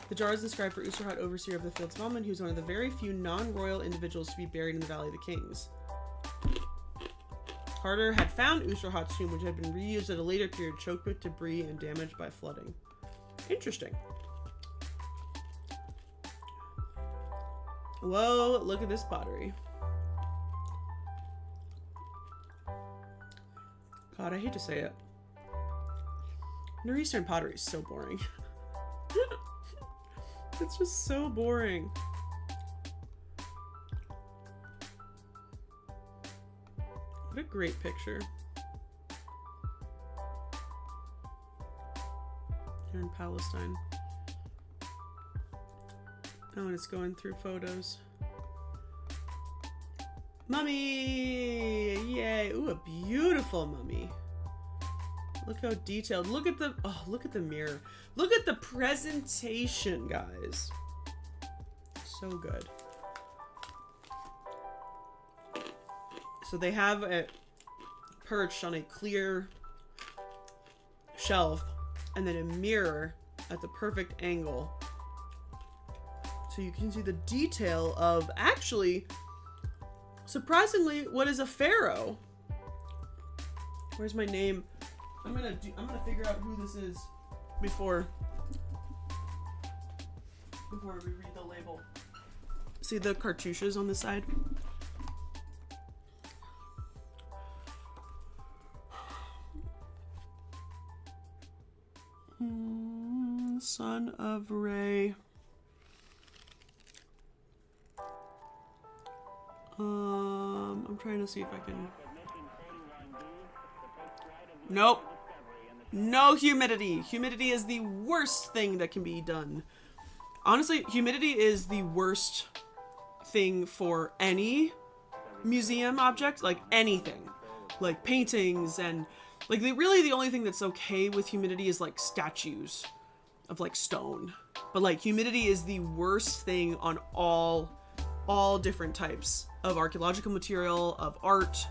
The jar is inscribed for Usarhat, overseer of the Fields of Amun, who's one of the very few non-royal individuals to be buried in the Valley of the Kings. Carter had found Usarhat's tomb, which had been reused at a later period, choked with debris and damaged by flooding. Interesting. Whoa, look at this pottery. God, I hate to say it. Near Eastern pottery is so boring. It's just so boring. What a great picture. Here in Palestine. Oh, and it's going through photos. Mummy! Yay! Ooh, a beautiful mummy. Look how detailed. Look at the mirror. Look at the presentation, guys. So good. So they have it perched on a clear shelf and then a mirror at the perfect angle. So you can see the detail of actually, surprisingly, what is a pharaoh. Where's my name? I'm gonna figure out who this is before we read the label. See the cartouches on the side? Son of Ray. I'm trying to see if I can. Nope. No humidity. Humidity is the worst thing that can be done. Honestly, humidity is the worst thing for any museum object, like anything. Like paintings and like really the only thing that's okay with humidity is like statues of like stone. But like humidity is the worst thing on all different types of archaeological material, of art,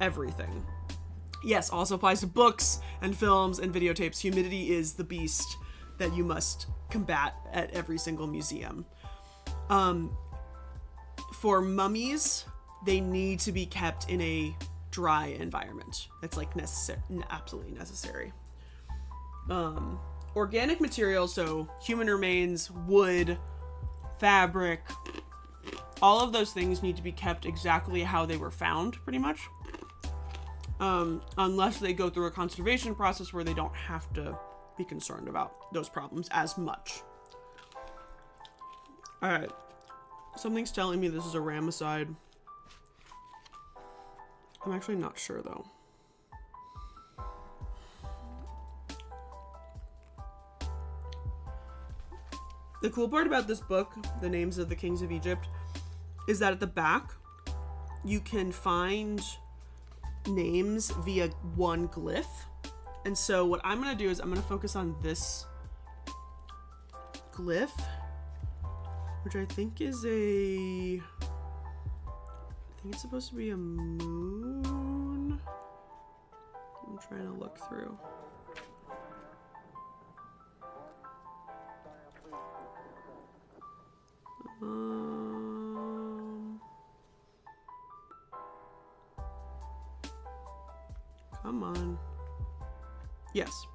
everything. Yes, also applies to books and films and videotapes. Humidity is the beast that you must combat at every single museum. For mummies, they need to be kept in a dry environment. It's like absolutely necessary. Organic materials, so human remains, wood, fabric, all of those things need to be kept exactly how they were found, pretty much. Unless they go through a conservation process where they don't have to be concerned about those problems as much. Alright. Something's telling me this is a ramicide. I'm actually not sure, though. The cool part about this book, The Names of the Kings of Egypt, is that at the back, you can find names via one glyph. And so what I'm going to do is I'm going to focus on this glyph, which I think is I think it's supposed to be a moon. I'm trying to look through. Come on. Yes.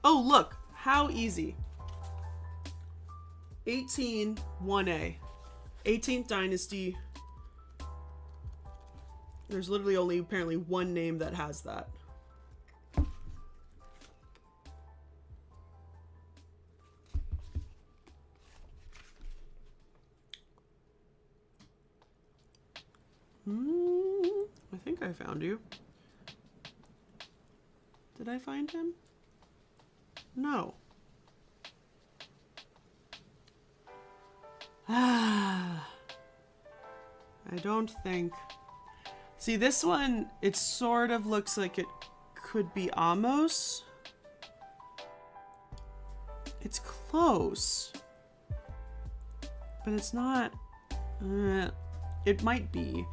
Oh, look. How easy. 1A. 18th dynasty. There's literally only apparently one name that has that. I think I found you. Did I find him? No. I don't think. See, this one, it sort of looks like it could be Amos. It's close. But it's not. It might be.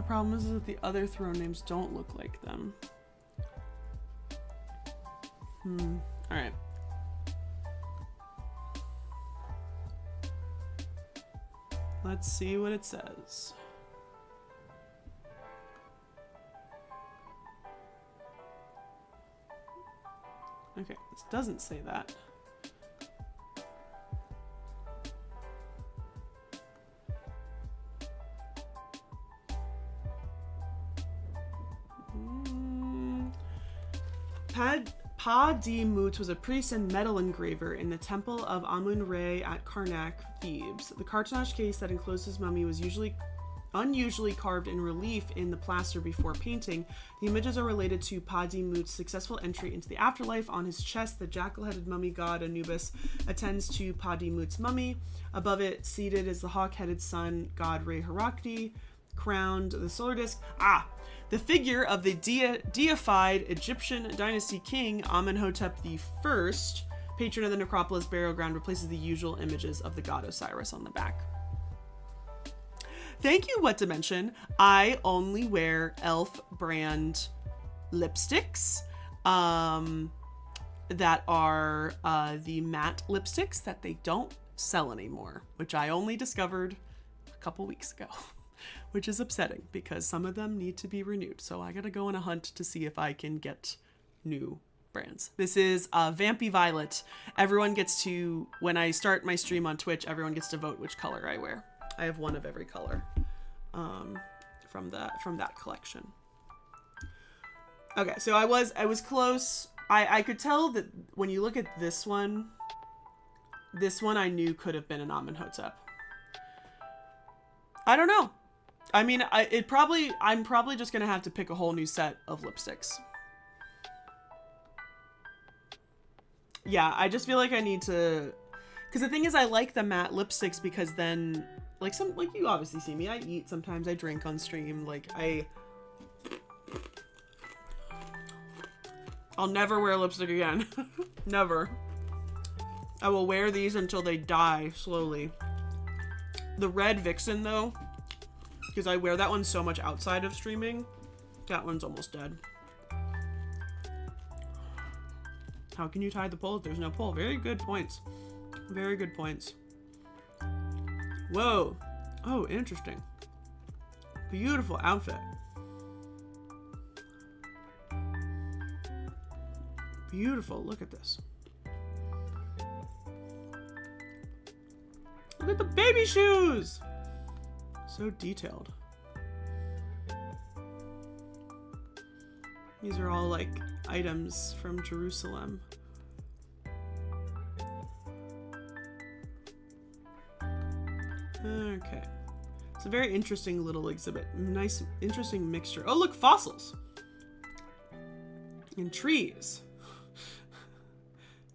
problem is that the other throne names don't look like them. Alright. Let's see what it says. Okay, this doesn't say that. Pa-di-Mut was a priest and metal engraver in the temple of Amun-Re at Karnak, Thebes. The cartonnage case that enclosed his mummy was unusually carved in relief in the plaster before painting. The images are related to Pa-di-Mut's successful entry into the afterlife. On his chest, the jackal-headed mummy god Anubis attends to Pa-di-Mut's mummy. Above it, seated, is the hawk-headed sun god Re-Herakti, crowned the solar disk. The figure of the deified Egyptian dynasty king Amenhotep I, patron of the necropolis burial ground, replaces the usual images of the god Osiris on the back. Thank you, What Dimension. I only wear e.l.f. brand lipsticks that are the matte lipsticks that they don't sell anymore, which I only discovered a couple weeks ago. Which is upsetting because some of them need to be renewed. So I gotta go on a hunt to see if I can get new brands. This is Vampy Violet. Everyone gets to, when I start my stream on Twitch, everyone gets to vote which color I wear. I have one of every color from that collection. Okay, so I was close. I could tell that when you look at this one I knew could have been an Amenhotep. I don't know. I mean, I'm probably just gonna have to pick a whole new set of lipsticks. Yeah, I just feel like I need to, because the thing is, I like the matte lipsticks because then, like you obviously see me, I eat sometimes, I drink on stream, I'll never wear lipstick again. Never. I will wear these until they die slowly. The red Vixen though, because I wear that one so much outside of streaming, that one's almost dead. How can you tie the pole if there's no pole? Very good points. Very good points. Whoa. Oh, interesting. Beautiful outfit. Beautiful. Look at this. Look at the baby shoes. So detailed. These are all like items from Jerusalem. Okay. It's a very interesting little exhibit. Nice, interesting mixture. Oh, look, fossils. And trees.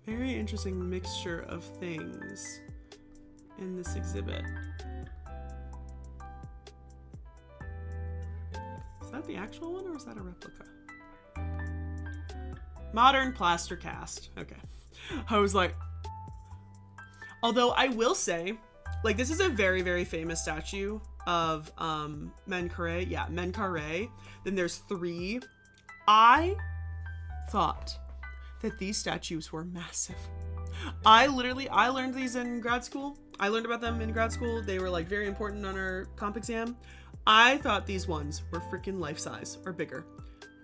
Very interesting mixture of things in this exhibit. Is that the actual one or is that a replica? Modern plaster cast. Okay. I was like, although I will say, like, this is a very, very famous statue of Menkaure. Yeah, Menkaure. Then there's 3. I thought that these statues were massive. I learned these in grad school. I learned about them in grad school. They were like very important on our comp exam. I thought these ones were freaking life size or bigger.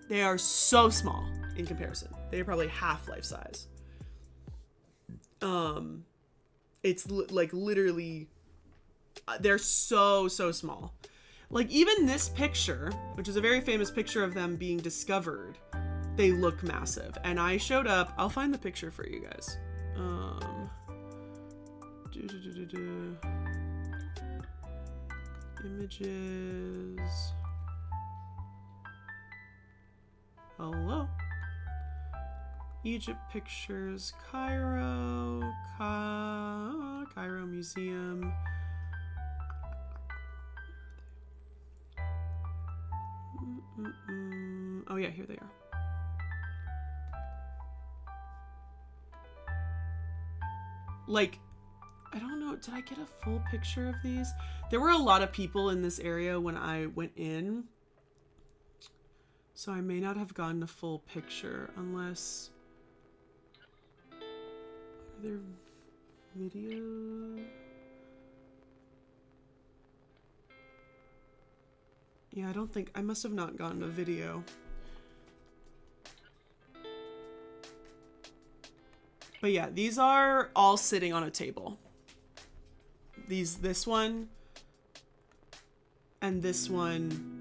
They are so small in comparison. They're probably half life size. It's like literally, they're so small. Like even this picture, which is a very famous picture of them being discovered, they look massive. And I showed up, I'll find the picture for you guys. Images. Hello. Egypt pictures, Cairo, Cairo Museum. Oh yeah, here they are. Like, I don't know, did I get a full picture of these? There were a lot of people in this area when I went in, So I may not have gotten a full picture unless... Are there video? Yeah, I don't think... I must have not gotten a video. But yeah, these are all sitting on a table. This one and this one.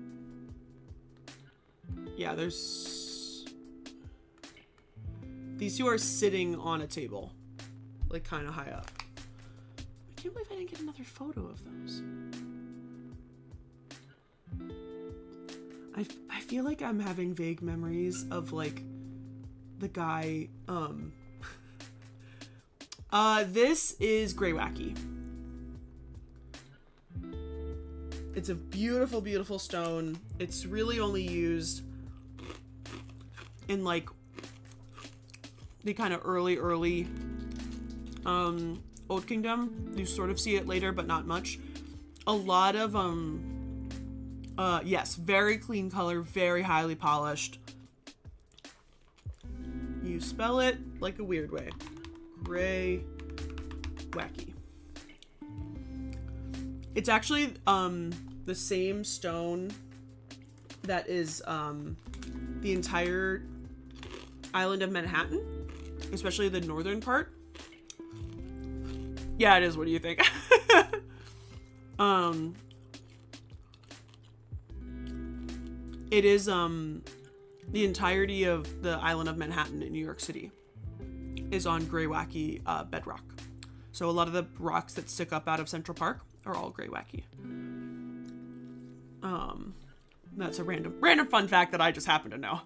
Yeah, there's... These two are sitting on a table, like kind of high up. I can't believe I didn't get another photo of those. I feel like I'm having vague memories of like the guy, this is Grey Wacky. It's a beautiful, beautiful stone. It's really only used in like the kind of early Old Kingdom. You sort of see it later, but not much. A lot of yes, very clean color, very highly polished. You spell it like a weird way. Grey Wacky. It's actually the same stone that is the entire island of Manhattan, especially the northern part. Yeah, it is. What do you think? It is the entirety of the island of Manhattan in New York City is on Grey Wacky bedrock. So a lot of the rocks that stick up out of Central Park are all Grey Wacky. That's a random fun fact that I just happen to know.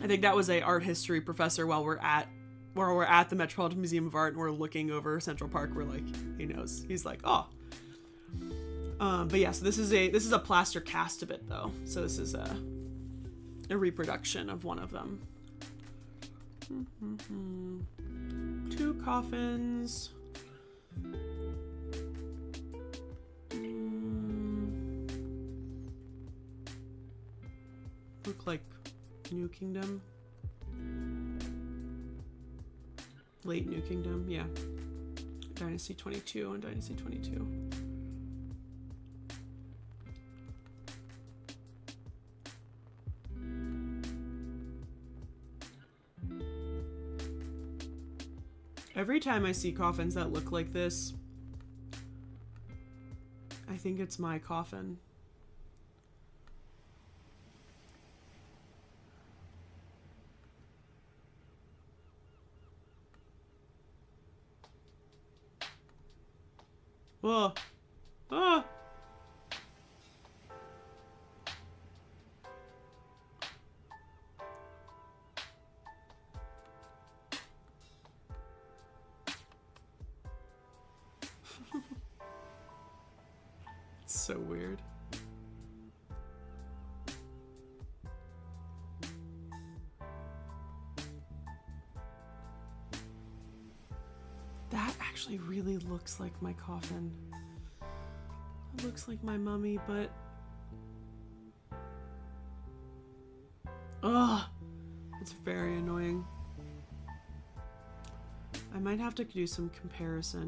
I think that was a art history professor while we're at the Metropolitan Museum of Art and we're looking over Central Park. We're like, he knows. He's like, oh. But yeah, so this is a plaster cast of it though. So this is a reproduction of one of them. Two coffins. Look like New Kingdom. Late New Kingdom, yeah. Dynasty 22 and Dynasty 22. Every time I see coffins that look like this, I think it's my coffin. Whoa. Ah. It's so weird. That actually really looks like my coffin. It looks like my mummy, but... Ugh! It's very annoying. I might have to do some comparison.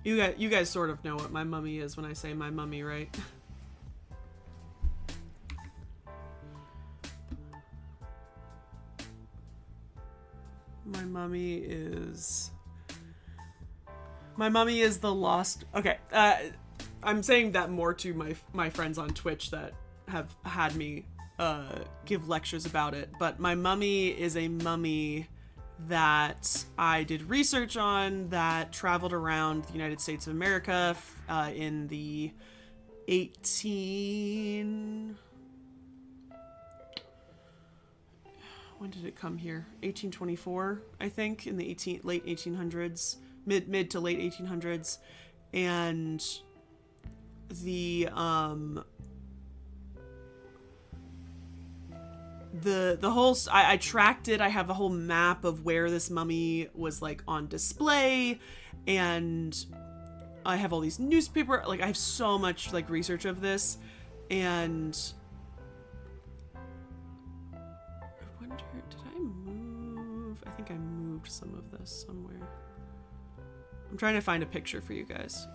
You guys sort of know what my mummy is when I say my mummy, right? My mummy is the lost... Okay, I'm saying that more to my friends on Twitch that have had me give lectures about it, but my mummy is a mummy that I did research on that traveled around the United States of America in the 18... When did it come here? 1824, I think, in the late 1800s, mid to late 1800s, and the whole, I tracked it. I have a whole map of where this mummy was like on display, and I have all these newspaper, like I have so much like research of this, and I wonder, did I move? I think I moved some of this somewhere. I'm trying to find a picture for you guys.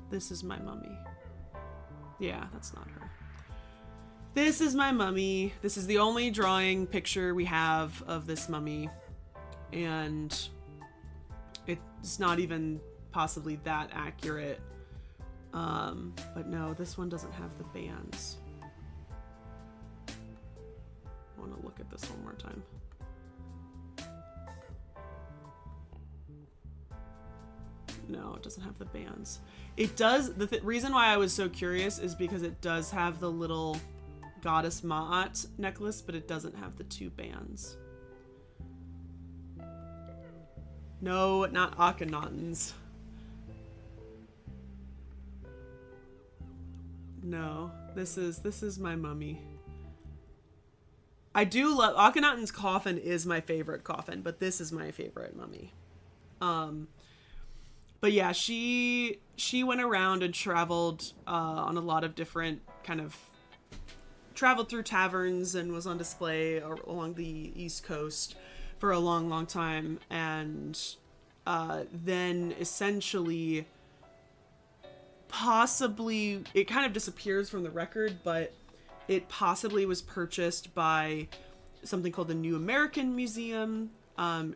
This is my mummy. Yeah, that's not her. This is my mummy. This is the only drawing picture we have of this mummy. And it's not even possibly that accurate. But no, this one doesn't have the bands. I want to look at this one more time. No, it doesn't have the bands. It does. The reason why I was so curious is because it does have the little goddess Ma'at necklace, but it doesn't have the 2 bands. No, not Akhenaten's. No, this is my mummy. I do love Akhenaten's coffin is my favorite coffin, but this is my favorite mummy. But yeah, she went around and traveled on a lot of different traveled through taverns and was on display along the East Coast for a long, long time. And then essentially, possibly, it kind of disappears from the record, but it possibly was purchased by something called the New American Museum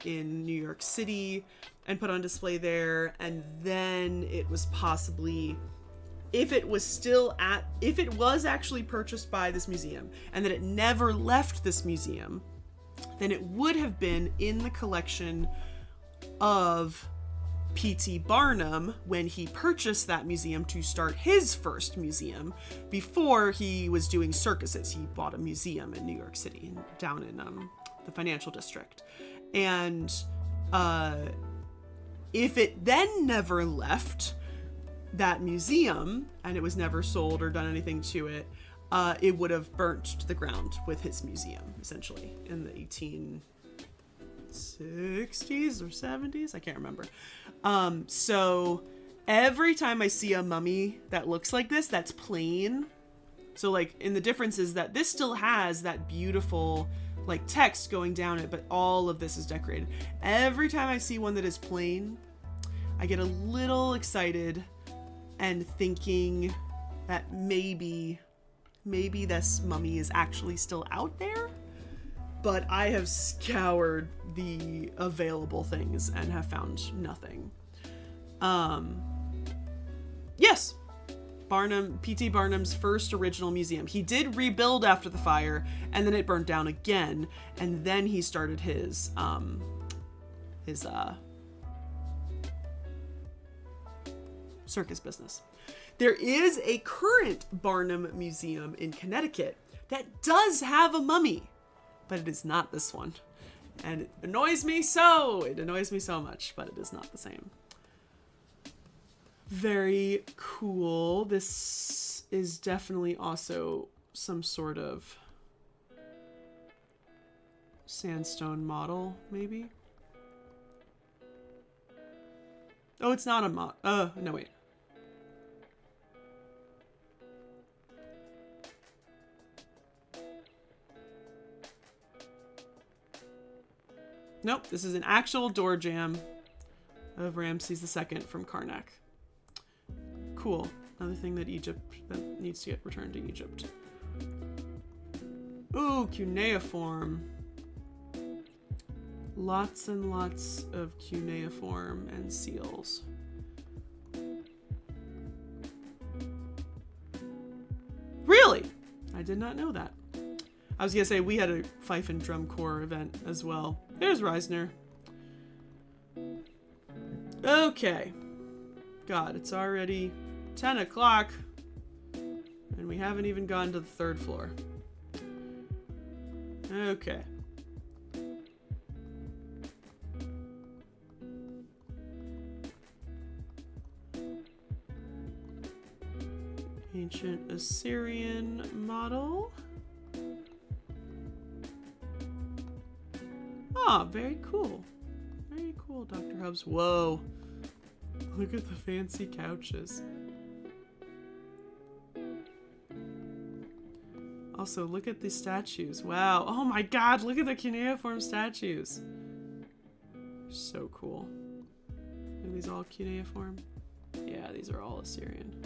in New York City and put on display there. And then it was possibly, if it was actually purchased by this museum and that it never left this museum, then it would have been in the collection of P.T. Barnum when he purchased that museum to start his first museum before he was doing circuses. He bought a museum in New York City, down in the financial district. And if it then never left that museum and it was never sold or done anything to it, it would have burnt to the ground with his museum, essentially, in the 1860s or 70s. I can't remember. So every time I see a mummy that looks like this, that's plain. So like, in the difference is that this still has that beautiful like text going down it, but all of this is decorated. Every time I see one that is plain, I get a little excited and thinking that maybe this mummy is actually still out there. But I have scoured the available things and have found nothing. Yes, P.T. Barnum's first original museum. He did rebuild after the fire, and then it burned down again, and then he started his circus business. There is a current Barnum Museum in Connecticut that does have a mummy, but it is not this one. And it annoys me so. It annoys me so much, but it is not the same. Very cool. This is definitely also some sort of sandstone model, maybe. Oh, it's not a no, wait. Nope, this is an actual door jamb of Ramses II from Karnak. Cool. Another thing that needs to get returned to Egypt. Ooh, cuneiform. Lots and lots of cuneiform and seals. Really? I did not know that. I was gonna say we had a fife and drum corps event as well. There's Reisner. Okay. God, it's already 10 o'clock and we haven't even gone to the 3rd floor. Okay. Ancient Assyrian model. Huh, very cool. Very cool, Dr. Hubs. Whoa. Look at the fancy couches. Also, look at the statues. Wow. Oh my god, look at the cuneiform statues. So cool. Are these all cuneiform? Yeah, these are all Assyrian.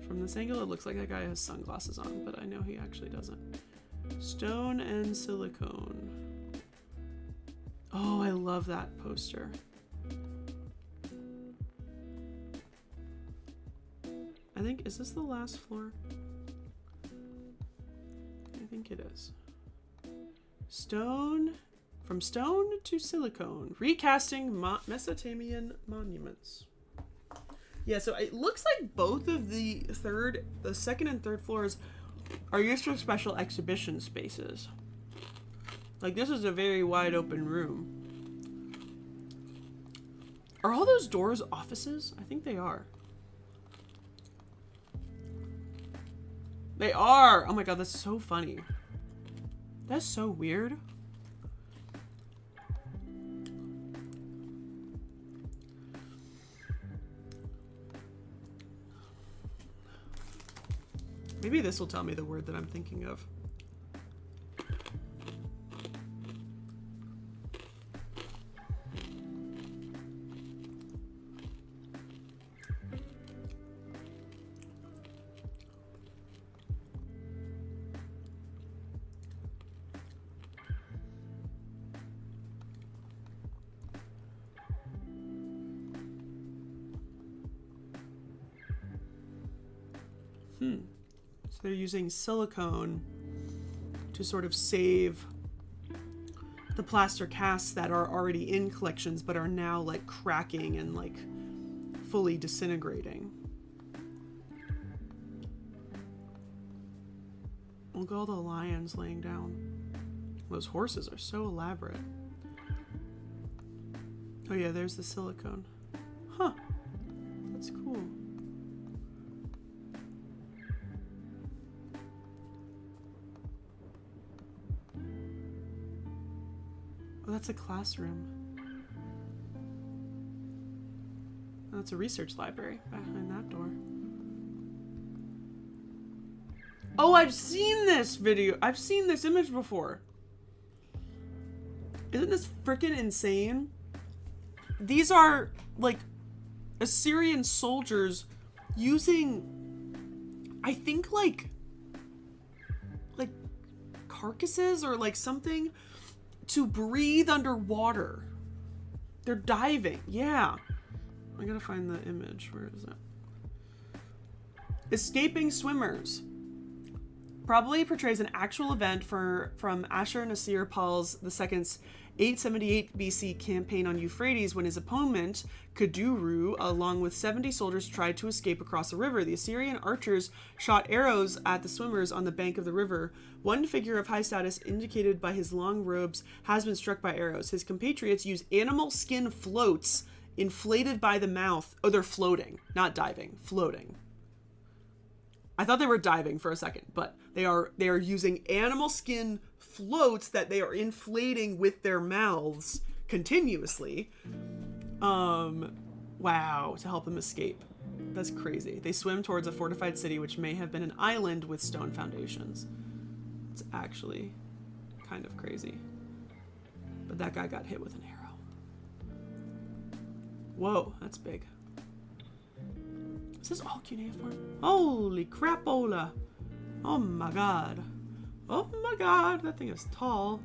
From this angle, it looks like that guy has sunglasses on, but I know he actually doesn't. Stone and silicone. Oh, I love that poster. I think, is this the last floor? I think it is. Stone, from stone to silicone, recasting Mesopotamian monuments. Yeah, so it looks like both of the second and third floors are used for special exhibition spaces. Like, this is a very wide open room. Are all those doors offices? I think they are. They are! Oh my god, that's so funny. That's so weird. Maybe this will tell me the word that I'm thinking of. So they're using silicone to sort of save the plaster casts that are already in collections but are now like cracking and like fully disintegrating. Look at all the lions laying down. Those horses are so elaborate. Oh yeah, there's the silicone. Huh. That's cool. Oh, that's a classroom. Oh, that's a research library behind that door. Oh, I've seen this video. I've seen this image before. Isn't this freaking insane? These are like Assyrian soldiers using, I think like carcasses or like something to breathe underwater. They're diving. Yeah. I gotta find the image. Where is it? Escaping swimmers. Probably portrays an actual event from Ashur-nasir-pal's II's 878 BC campaign on Euphrates, when his opponent, Kaduru, along with 70 soldiers, tried to escape across the river. The Assyrian archers shot arrows at the swimmers on the bank of the river. One figure of high status, indicated by his long robes, has been struck by arrows. His compatriots use animal skin floats inflated by the mouth. Oh, they're floating, not diving, floating. I thought they were diving for a second, but they are using animal skin floats that they are inflating with their mouths continuously. Wow, to help them escape. That's crazy. They swim towards a fortified city, which may have been an island with stone foundations. It's actually kind of crazy. But that guy got hit with an arrow. Whoa, that's big. Is this all cuneiform? Holy crapola! Oh my god. Oh my god, that thing is tall.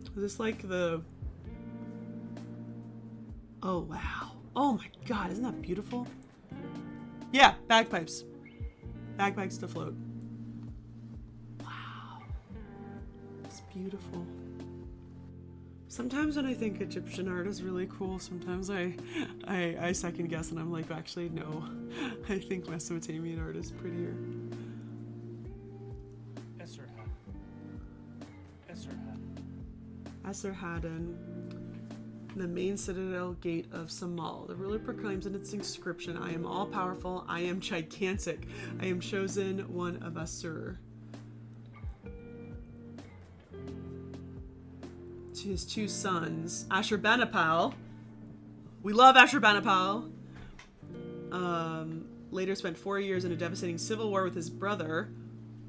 Is this like the... Oh wow. Oh my god, isn't that beautiful? Yeah, bagpipes. Bagpipes to float. Wow. It's beautiful. Sometimes when I think Egyptian art is really cool, sometimes I second guess and I'm like, actually, no. I think Mesopotamian art is prettier. Esarhaddon, the main citadel gate of Samal. The ruler proclaims in its inscription, I am all-powerful, I am gigantic, I am chosen one of Assur. his two sons, Ashurbanipal. We love Ashurbanipal. Later spent 4 years in a devastating civil war with his brother,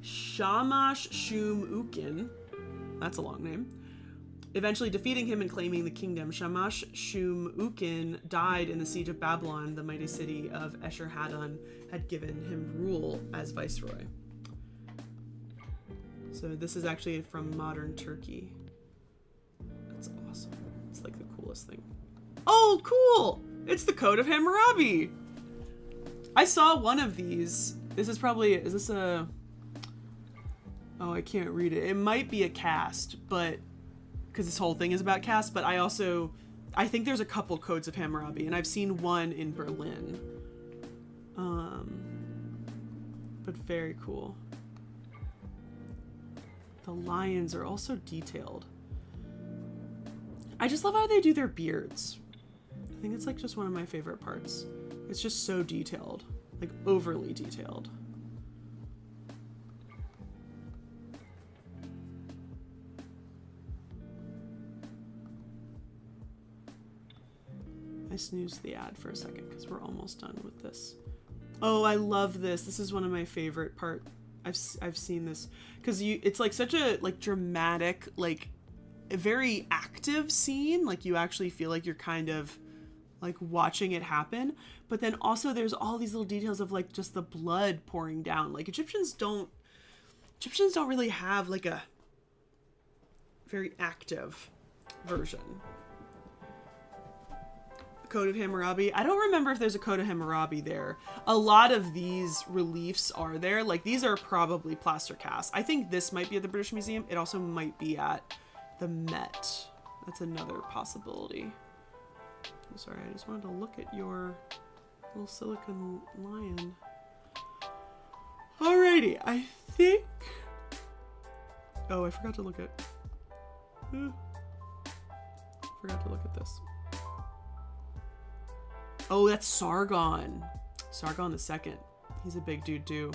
Shamash Shum Ukin. That's a long name. Eventually defeating him and claiming the kingdom, Shamash Shum Ukin died in the siege of Babylon. The mighty city of Esarhaddon had given him rule as viceroy. So this is actually from modern Turkey. That's awesome. It's like the coolest thing. Oh, cool! It's the Code of Hammurabi! I saw one of these. This is probably, is this a... Oh, I can't read it. It might be a cast, but... Because this whole thing is about cast, but I think there's a couple Codes of Hammurabi, and I've seen one in Berlin. But very cool. The lions are also detailed. I just love how they do their beards. I think it's like just one of my favorite parts. It's just so detailed, like overly detailed. I snoozed the ad for a second because we're almost done with this. Oh, I love this. This is one of my favorite part. I've seen this because it's like such a like dramatic, like a very active scene. Like you actually feel like you're kind of like watching it happen, but then also there's all these little details of like just the blood pouring down. Like Egyptians don't really have like a very active version. Code of Hammurabi. I don't remember if there's a Code of Hammurabi there. A lot of these reliefs are there. Like these are probably plaster casts. I think this might be at the British Museum. It also might be at the Met. That's another possibility. I'm sorry, I just wanted to look at your little silicon lion. Alrighty, I think... Oh, I forgot to look at... Forgot to look at this. Oh, that's Sargon. Sargon the Second. He's a big dude too.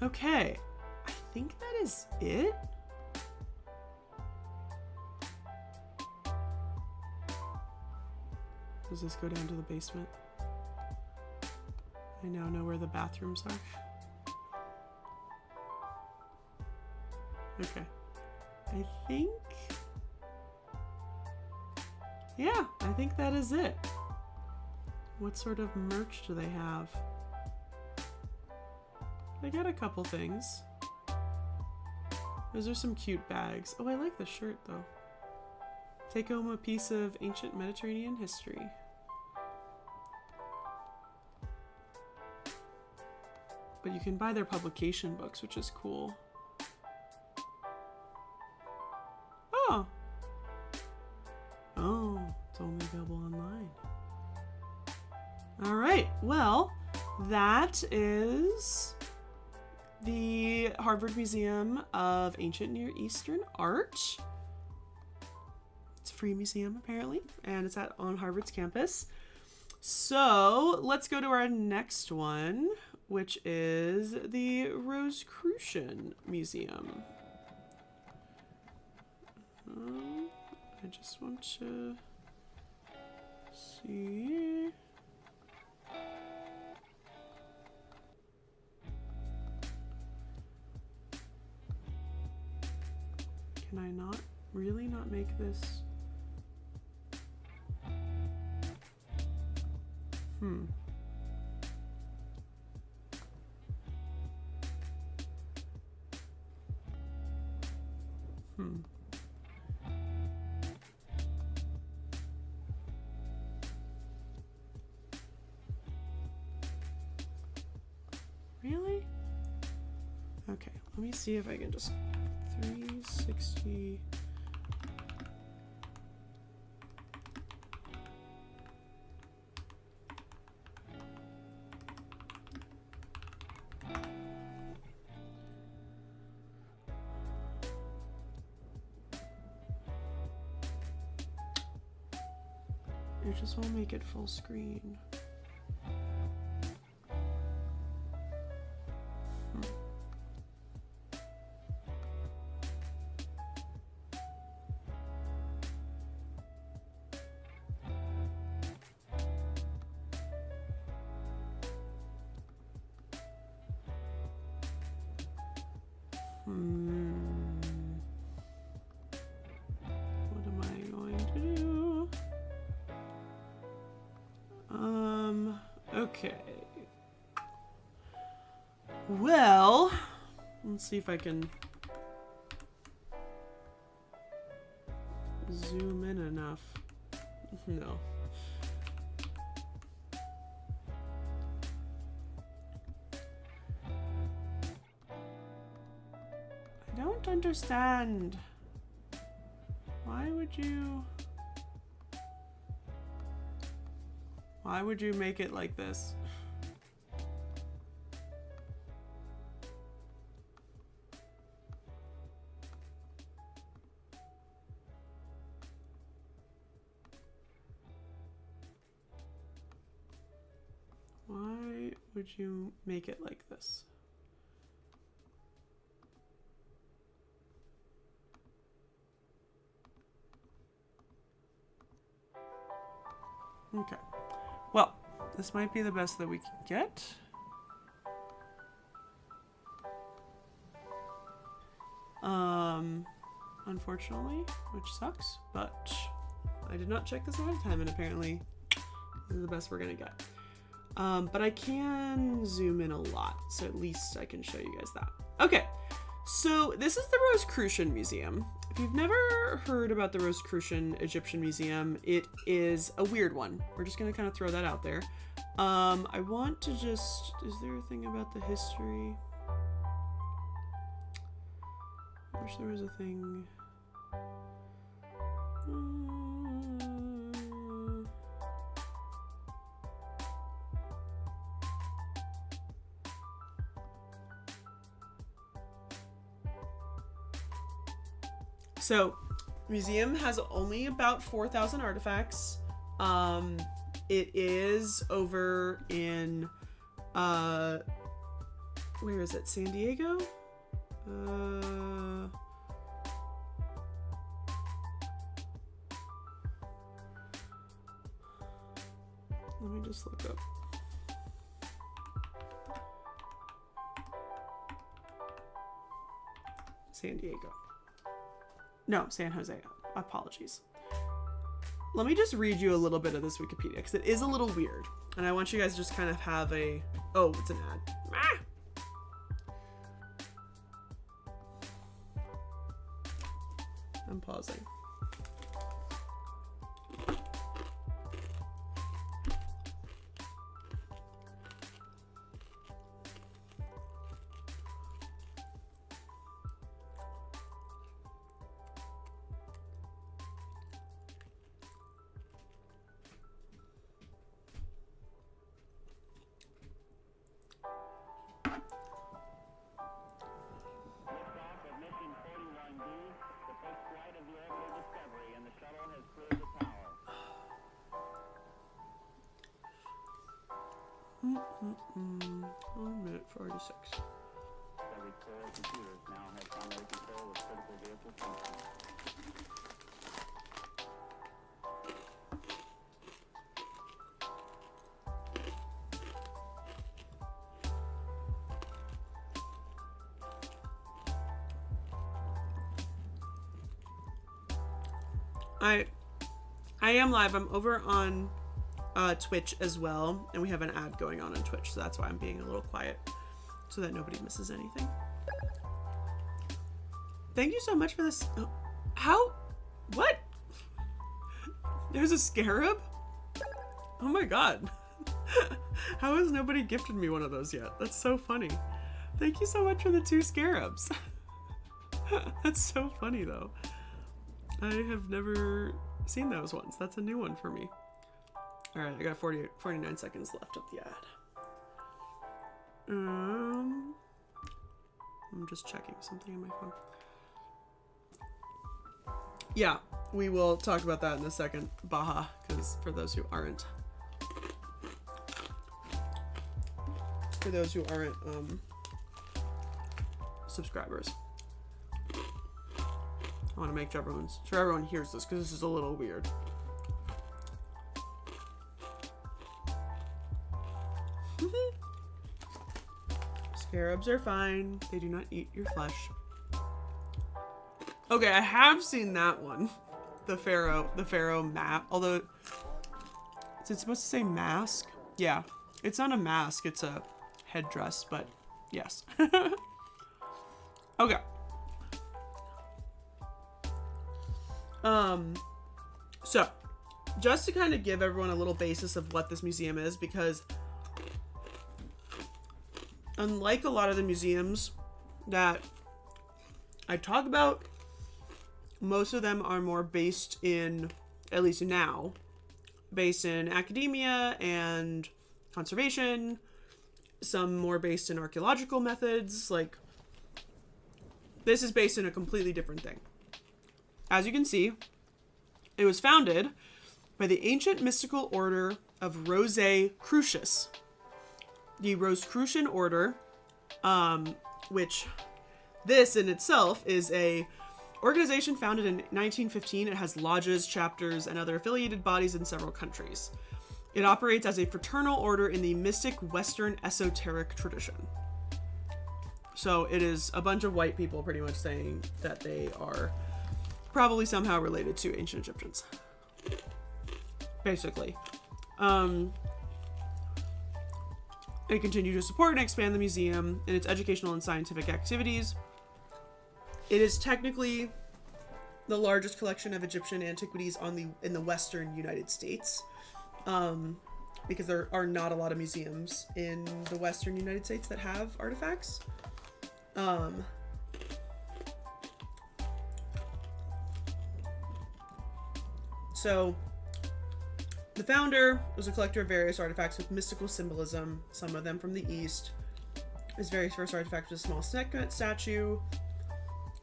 Okay, I think that is it. Does this go down to the basement? I now know where the bathrooms are. Okay. I think... Yeah, I think that is it. What sort of merch do they have? They got a couple things. Those are some cute bags. Oh, I like the shirt though. Take home a piece of ancient Mediterranean history. But you can buy their publication books, which is cool. Oh. Oh, it's only available online. All right, well, that is the Harvard Museum of Ancient Near Eastern Art. It's a free museum, apparently, and it's on Harvard's campus. So let's go to our next one, which is the Rosicrucian Museum. I just want to see. Can I really not make this? Hmm. Really? Okay, let me see if I can just 360. It just won't make it full screen. What am I going to do? Okay. Well, let's see if I can zoom in enough. No. I don't understand. Why would you make it like this? Why would you make it like this? Okay. Well, this might be the best that we can get. Unfortunately, which sucks, but I did not check this ahead of time, and apparently this is the best we're gonna get. But I can zoom in a lot, so at least I can show you guys that. Okay, so this is the Rosicrucian Museum. If you've never heard about the Rosicrucian Egyptian Museum, it is a weird one. We're just gonna kind of throw that out there. I want to just, is there a thing about the history? I wish there was a thing. So, museum has only about 4,000 artifacts. It is over in, where is it? San Diego? Let me just look up. San Diego. No, San Jose. Apologies. Let me just read you a little bit of this Wikipedia because it is a little weird. And I want you guys to just kind of have a... Oh, it's an ad. Ah! I'm pausing. One minute 46. Every core computers now have primary control of critical vehicle functions. I am live. I'm over on Twitch as well, and we have an ad going on Twitch, so that's why I'm being a little quiet, so that nobody misses anything. Thank you so much for this. How? What? There's a scarab? Oh my god. How has nobody gifted me one of those yet? That's so funny. Thank you so much for the 2 scarabs. That's so funny though. I have never seen those ones. That's a new one for me. All right, I got 49 seconds left of the ad. I'm just checking something on my phone. Yeah, we will talk about that in a second, Baha, because for those who aren't subscribers. I want to make sure everyone hears this because this is a little weird. Scarabs are fine. They do not eat your flesh. Okay, I have seen that one. The pharaoh map. Although, is it supposed to say mask? Yeah, it's not a mask. It's a headdress, but yes. Okay. So, just to kind of give everyone a little basis of what this museum is, because unlike a lot of the museums that I talk about, most of them are more based in, at least now, based in academia and conservation, some more based in archaeological methods. Like, this is based in a completely different thing. As you can see, it was founded by the ancient mystical order of Rosicrucians. The Rosicrucian order, which this in itself is a organization founded in 1915. It has lodges, chapters, and other affiliated bodies in several countries. It operates as a fraternal order in the mystic Western esoteric tradition. So it is a bunch of white people pretty much saying that they are probably somehow related to ancient Egyptians. Basically. They continue to support and expand the museum in its educational and scientific activities. It is technically the largest collection of Egyptian antiquities in the Western United States, because there are not a lot of museums in the Western United States that have artifacts. So, the founder was a collector of various artifacts with mystical symbolism, some of them from the East. His very first artifact was a small snake statue.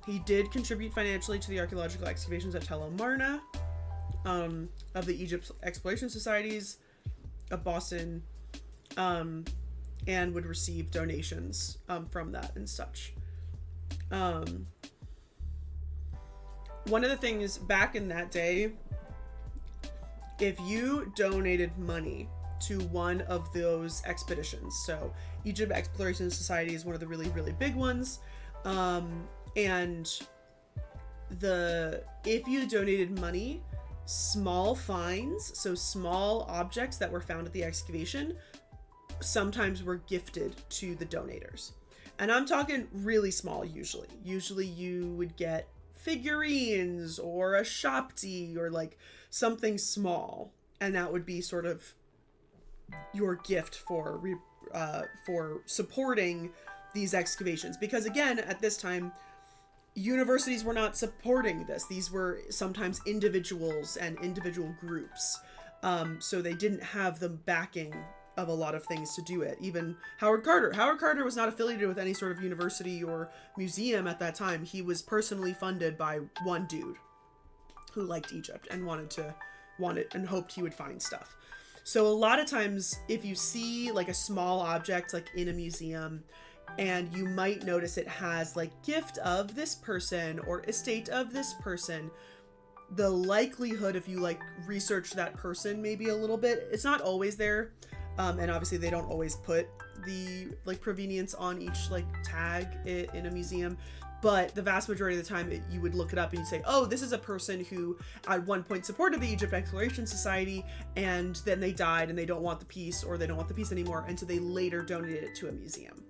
He did contribute financially to the archaeological excavations at Tel Amarna, of the Egypt Exploration Societies of Boston, and would receive donations from that and such. One of the things back in that day, if you donated money to one of those expeditions, so Egypt Exploration Society is one of the really, really big ones, and if you donated money, small finds, so small objects that were found at the excavation, sometimes were gifted to the donators. And I'm talking really small usually. Usually you would get figurines or a shopti or like something small, and that would be sort of your gift for supporting these excavations. Because again, at this time, universities were not supporting this. These were sometimes individuals and individual groups. So they didn't have the backing of a lot of things to do it. Even Howard Carter. Howard Carter was not affiliated with any sort of university or museum at that time. He was personally funded by one dude who liked Egypt and wanted and hoped he would find stuff. So a lot of times, if you see like a small object like in a museum, and you might notice it has like gift of this person or estate of this person, the likelihood, if you like research that person maybe a little bit, it's not always there. And obviously they don't always put the like provenience on each like tag in a museum, but the vast majority of the time you would look it up and you'd say, oh, this is a person who at one point supported the Egypt Exploration Society, and then they died and they don't want the piece, or they don't want the piece anymore, and so they later donated it to a museum.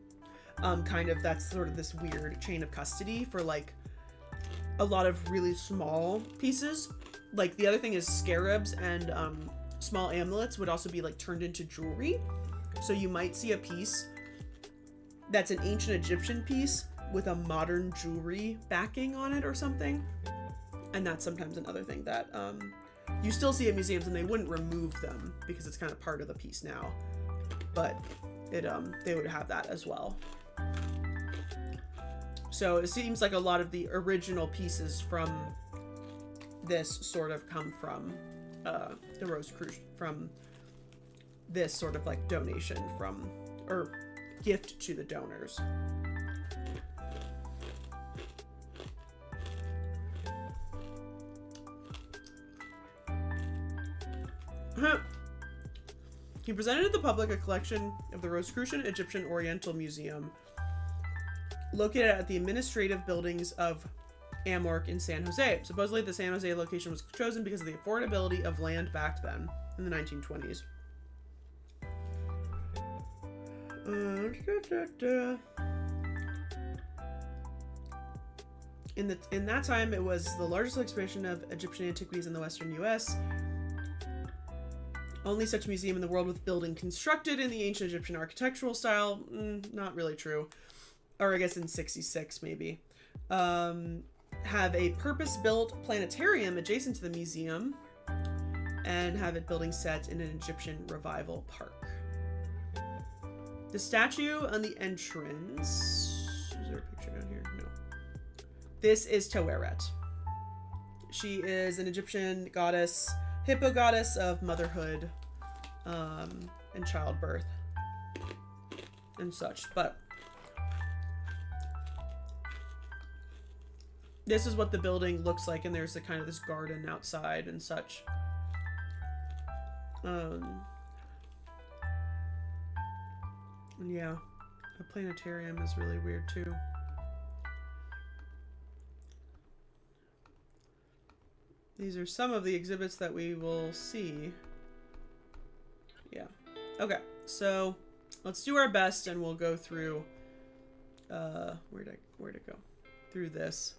Kind of, that's sort of this weird chain of custody for like a lot of really small pieces. Like the other thing is scarabs and small amulets would also be like turned into jewelry. So you might see a piece that's an ancient Egyptian piece with a modern jewelry backing on it or something. And that's sometimes another thing that you still see at museums, and they wouldn't remove them because it's kind of part of the piece now. But they would have that as well. So it seems like a lot of the original pieces from this sort of come from the Rosicrucian, from this sort of like donation from, or gift to the donors. He presented to the public a collection of the Rosicrucian Egyptian Oriental Museum, located at the administrative buildings of Amorc in San Jose. Supposedly, the San Jose location was chosen because of the affordability of land back then in the 1920s. In that time, it was the largest exhibition of Egyptian antiquities in the Western U.S. Only such museum in the world with building constructed in the ancient Egyptian architectural style. Not really true. Or I guess in 66, maybe. Have a purpose-built planetarium adjacent to the museum. And have it building set in an Egyptian revival park. The statue on the entrance... Is there a picture down here? No. This is Taweret. She is an Egyptian goddess... Hippo goddess of motherhood and childbirth and such. But this is what the building looks like, and there's a kind of this garden outside and such. And yeah, the planetarium is really weird too. These are some of the exhibits that we will see. Yeah. Okay, so let's do our best and we'll go through, where'd it go? Through this.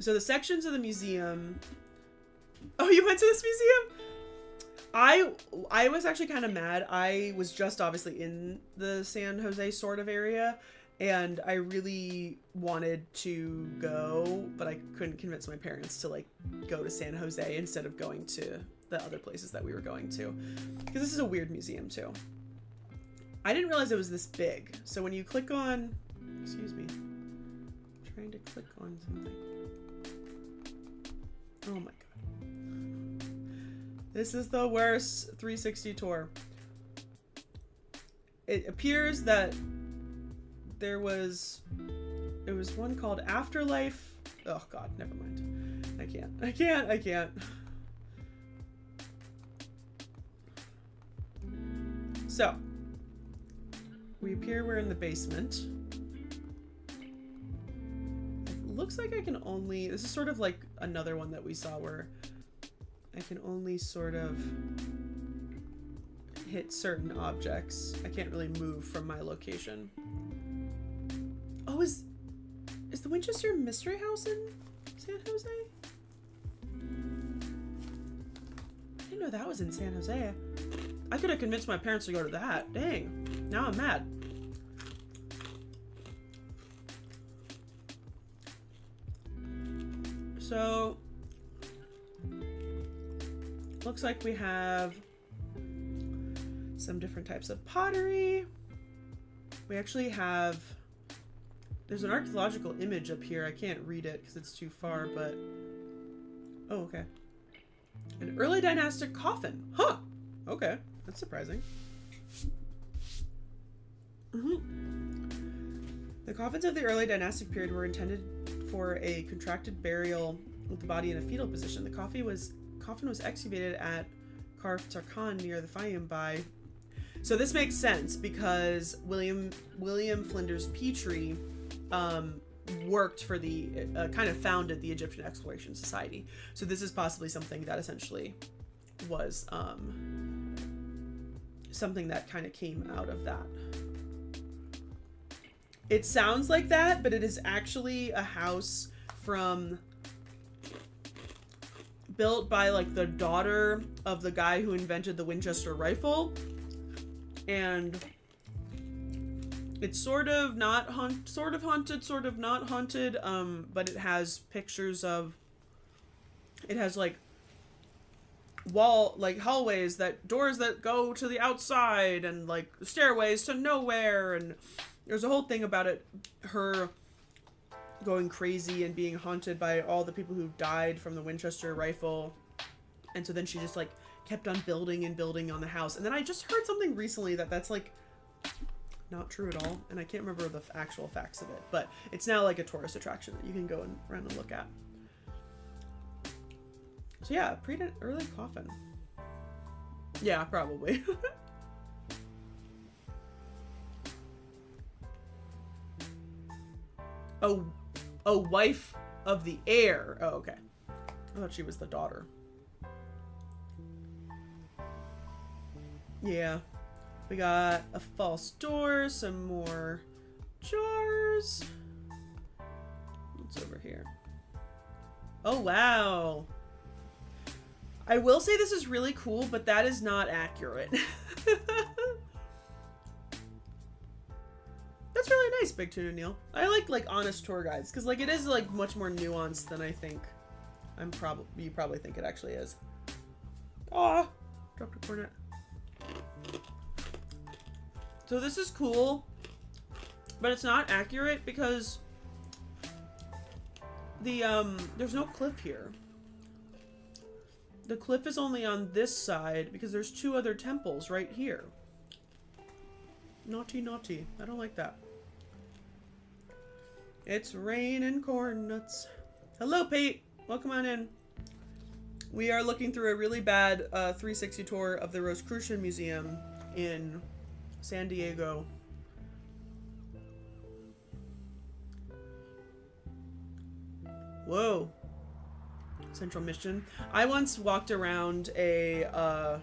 So the sections of the museum. Oh, you went to this museum? I was actually kind of mad. I was just obviously in the San Jose sort of area. And I really wanted to go, but I couldn't convince my parents to like go to San Jose instead of going to the other places that we were going to. Because this is a weird museum too. I didn't realize it was this big. So when you click on, excuse me, I'm trying to click on something. Oh my God. This is the worst 360 tour. It appears that there was one called Afterlife. Oh God, never mind. I can't. So, we're in the basement. It looks like I can only, this is sort of like another one that we saw where I can only sort of hit certain objects. I can't really move from my location. Oh, is the Winchester Mystery House in San Jose? I didn't know that was in San Jose. I could have convinced my parents to go to that. Dang. Now I'm mad. So, looks like we have some different types of pottery. We actually have... There's an archaeological image up here. I can't read it because it's too far, but... Oh, okay. An early dynastic coffin. Huh! Okay. That's surprising. The coffins of the early dynastic period were intended for a contracted burial with the body in a fetal position. The coffin was excavated at Karf Tarkhan near the Fayum by... So this makes sense because William Flinders Petrie worked for the kind of founded the Egyptian Exploration Society. So this is possibly something that essentially was something that kind of came out of that. It sounds like that, but it is actually a house built by like the daughter of the guy who invented the Winchester rifle. And it's sort of not haunted, sort of not haunted, but it has pictures of, it has like hallways, doors that go to the outside, and like stairways to nowhere, and there's a whole thing about it, her going crazy and being haunted by all the people who died from the Winchester rifle. And so then she just like kept on building and building on the house. And then I just heard something recently that's like not true at all, and I can't remember the actual facts of it, but it's now like a tourist attraction that you can go and around and look at. So yeah, early coffin. Yeah, probably. A wife of the heir. Oh, okay. I thought she was the daughter. Yeah. We got a false door, some more jars. What's over here? Oh, wow. I will say this is really cool, but that is not accurate. That's really nice, Big Tuna Neil. I like honest tour guides, because like it is like much more nuanced than I think you probably think it actually is. Aw, dropped a cornet. So this is cool, but it's not accurate because the there's no cliff here. The cliff is only on this side because there's two other temples right here. Naughty, naughty. I don't like that. It's raining corn nuts. Hello, Pete. Welcome on in. We are looking through a really bad 360 tour of the Rosicrucian Museum in San Diego. Whoa. Central Mission. I once walked around a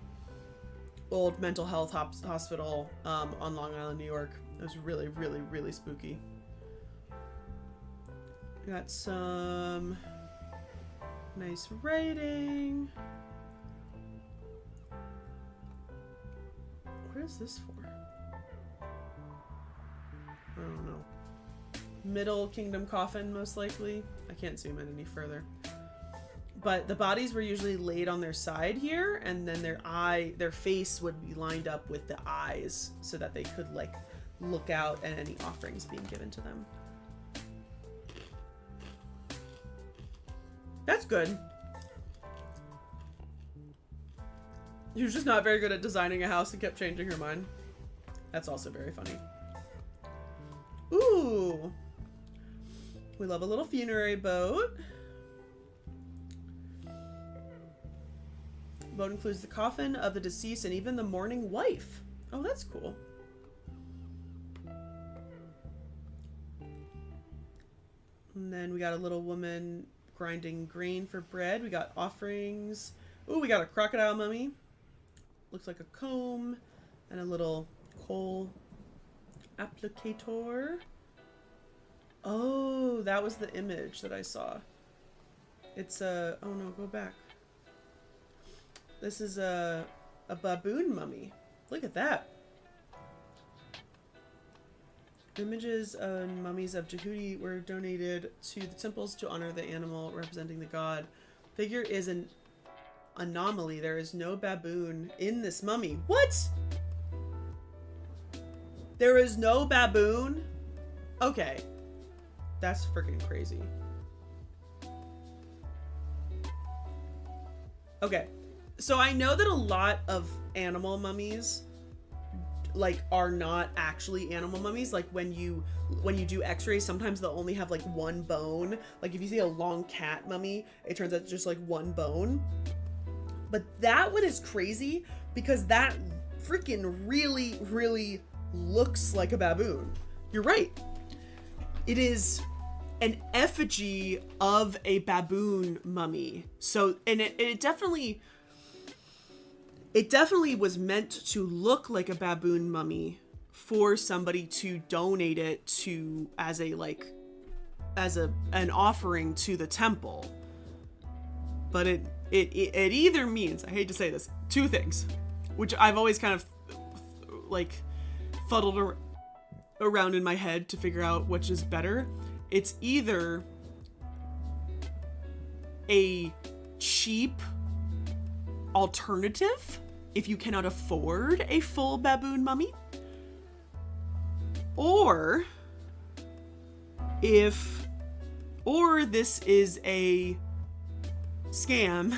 old mental health hospital on Long Island, New York. It was really, really, really spooky. Got some nice writing. What is this for? I don't know. Middle Kingdom coffin, most likely. I can't zoom in any further. But the bodies were usually laid on their side here, and then their face would be lined up with the eyes so that they could like look out at any offerings being given to them. That's good. She was just not very good at designing a house and kept changing her mind. That's also very funny. Ooh. We love a little funerary boat. The boat includes the coffin of the deceased and even the mourning wife. Oh, that's cool. And then we got a little woman grinding grain for bread. We got offerings. Ooh, we got a crocodile mummy. Looks like a comb and a little coal applicator. Oh, that was the image that I saw. It's a... Oh no, go back. This is a baboon mummy. Look at that. Images and mummies of Jehudi were donated to the temples to honor the animal representing the god. Figure is an anomaly. There is no baboon in this mummy. What? There is no baboon? Okay. That's freaking crazy. Okay. So I know that a lot of animal mummies like are not actually animal mummies. Like when you do x-rays, sometimes they'll only have like one bone. Like if you see a long cat mummy, it turns out it's just like one bone. But that one is crazy because that freaking really, really looks like a baboon. You're right. It is an effigy of a baboon mummy. So, and it definitely was meant to look like a baboon mummy for somebody to donate it to as an offering to the temple. But it either means, I hate to say this, two things, which I've always kind of like fuddled around in my head to figure out which is better. It's either a cheap alternative if you cannot afford a full baboon mummy, or this is a scam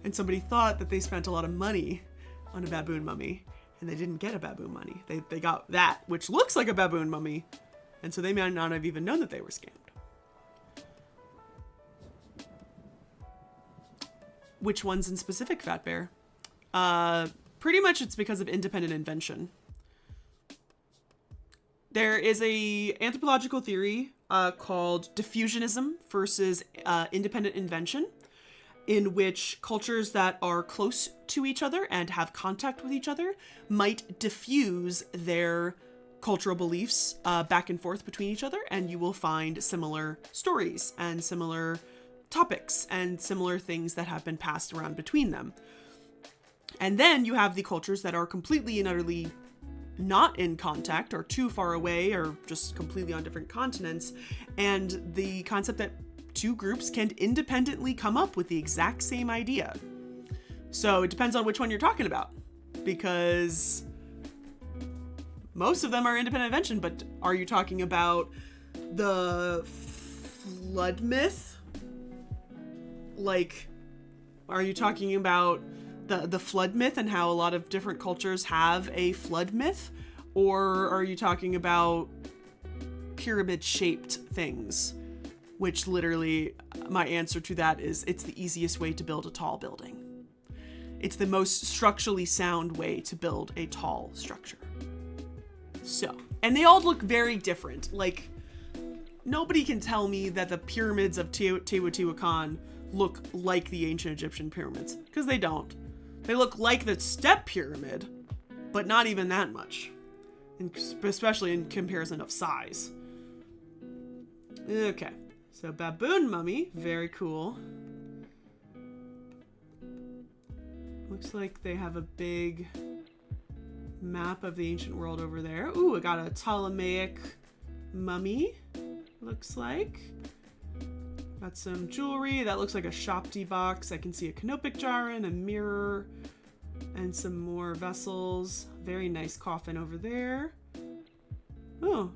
and somebody thought that they spent a lot of money on a baboon mummy and they didn't get a baboon mummy. They got that, which looks like a baboon mummy, and so they might not have even known that they were scammed. Which ones in specific, Fat Bear? Pretty much it's because of independent invention. There is a anthropological theory called diffusionism versus independent invention, in which cultures that are close to each other and have contact with each other might diffuse their cultural beliefs back and forth between each other, and you will find similar stories and similar topics and similar things that have been passed around between them. And then you have the cultures that are completely and utterly not in contact or too far away or just completely on different continents, and the concept that two groups can independently come up with the exact same idea. So it depends on which one you're talking about, because most of them are independent invention, but are you talking about the flood myth? Like, are you talking about the flood myth and how a lot of different cultures have a flood myth? Or are you talking about pyramid-shaped things? Which literally, my answer to that is it's the easiest way to build a tall building. It's the most structurally sound way to build a tall structure. So, and they all look very different. Like, nobody can tell me that the pyramids of Teotihuacan look like the ancient Egyptian pyramids, because they don't. They look like the step pyramid, but not even that much, especially in comparison of size. Okay, so baboon mummy, very cool. Looks like they have a big map of the ancient world over there. Ooh, I got a Ptolemaic mummy, looks like. Got some jewelry. That looks like a Shopti box. I can see a canopic jar and a mirror and some more vessels. Very nice coffin over there. Oh,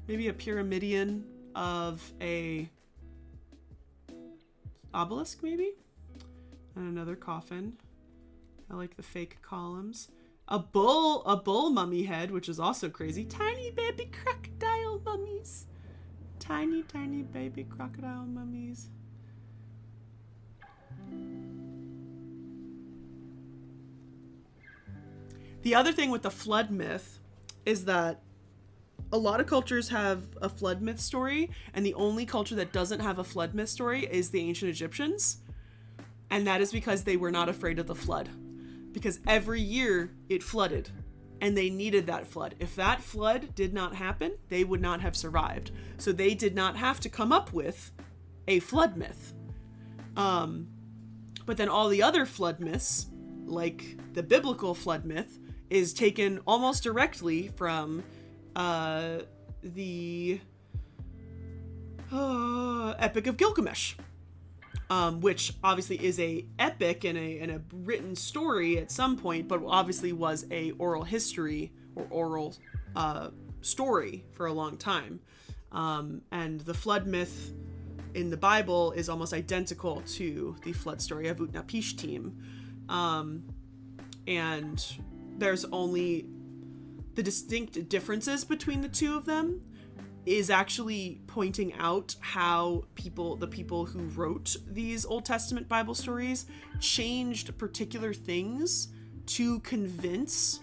maybe a pyramidion of a obelisk, maybe? And another coffin. I like the fake columns. A bull mummy head, which is also crazy. Tiny baby crocodile mummies. Tiny, tiny baby crocodile mummies. The other thing with the flood myth is that a lot of cultures have a flood myth story, and the only culture that doesn't have a flood myth story is the ancient Egyptians. And that is because they were not afraid of the flood. Because every year it flooded. And they needed that flood. If that flood did not happen, they would not have survived. So they did not have to come up with a flood myth. But then all the other flood myths, like the biblical flood myth, is taken almost directly from the Epic of Gilgamesh. Which obviously is a epic and a written story at some point, but obviously was a oral history or oral story for a long time. And the flood myth in the Bible is almost identical to the flood story of Utnapishtim. And there's only the distinct differences between the two of them is actually pointing out how the people who wrote these Old Testament Bible stories changed particular things to convince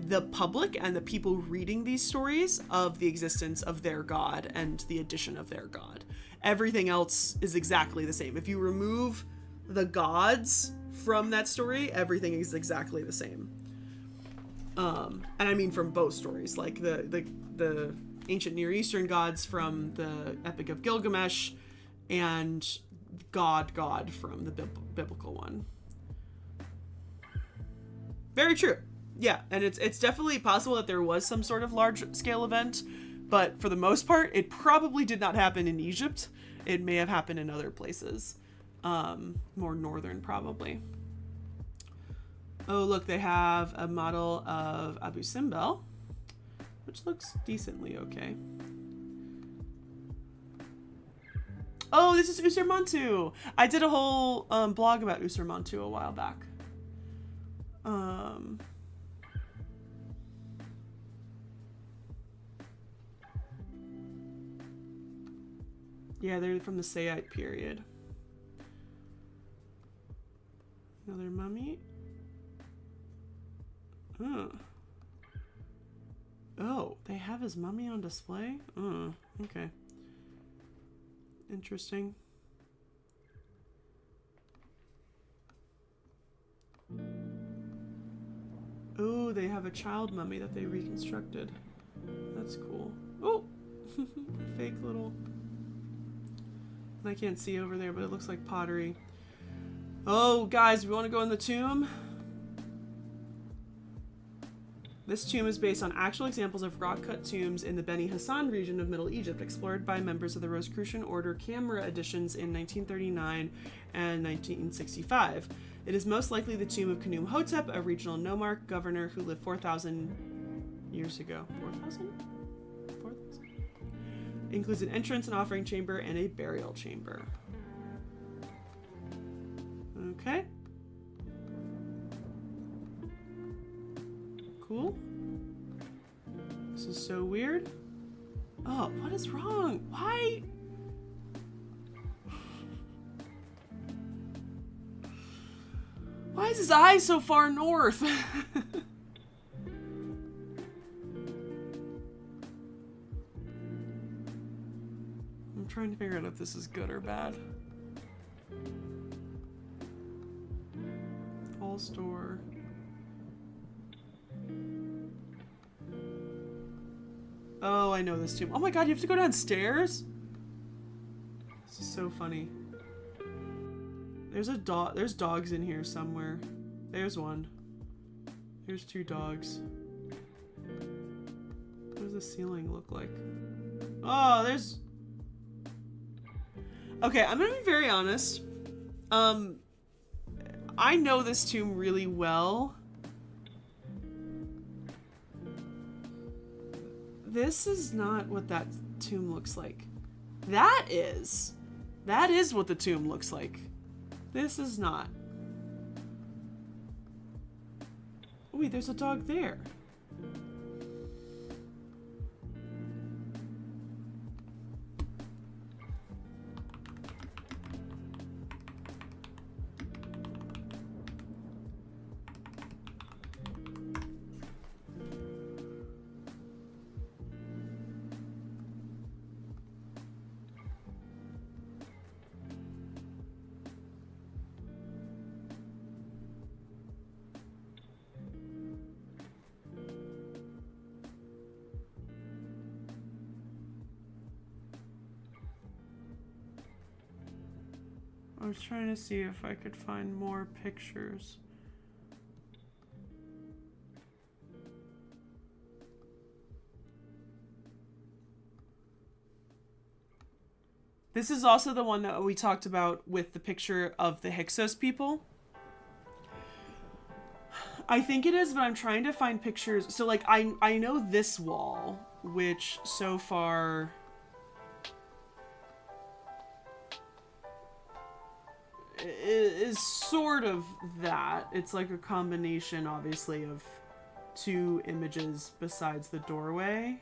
the public and the people reading these stories of the existence of their God and the addition of their God. Everything else is exactly the same. If you remove the gods from that story, everything is exactly the same. And I mean from both stories, like the ancient Near Eastern gods from the Epic of Gilgamesh and God from the biblical one. Very true. Yeah, and it's definitely possible that there was some sort of large-scale event, but for the most part, it probably did not happen in Egypt. It may have happened in other places, more northern probably. Oh, look, they have a model of Abu Simbel, which looks decently okay. Oh, this is Usermontu. I did a whole blog about Usermontu a while back. Yeah, they're from the Saite period. Another mummy. Oh, they have his mummy on display? Okay. Interesting. Oh, they have a child mummy that they reconstructed. That's cool. Oh! Fake little... I can't see over there, but it looks like pottery. Oh, guys, we want to go in the tomb? This tomb is based on actual examples of rock-cut tombs in the Beni Hassan region of Middle Egypt, explored by members of the Rosicrucian Order camera editions in 1939 and 1965. It is most likely the tomb of Khnum-Hotep, a regional nomarch governor who lived 4,000 years ago. 4,000? 4,000? Includes an entrance, an offering chamber, and a burial chamber. Okay. Cool. This is so weird. Oh, what is wrong? Why? Why is his eye so far north? I'm trying to figure out if this is good or bad. All store. Oh, I know this tomb. Oh my god, you have to go downstairs? This is so funny. There's a dog. There's dogs in here somewhere. There's one. There's two dogs. What does the ceiling look like? Oh, there's... Okay, I'm gonna be very honest. I know this tomb really well. This is not what that tomb looks like. That is what the tomb looks like. This is not. Wait, there's a dog there. I was trying to see if I could find more pictures. This is also the one that we talked about with the picture of the Hyksos people. I think it is, but I'm trying to find pictures. So, like, I know this wall, which so far... is sort of that. It's like a combination, obviously, of two images besides the doorway.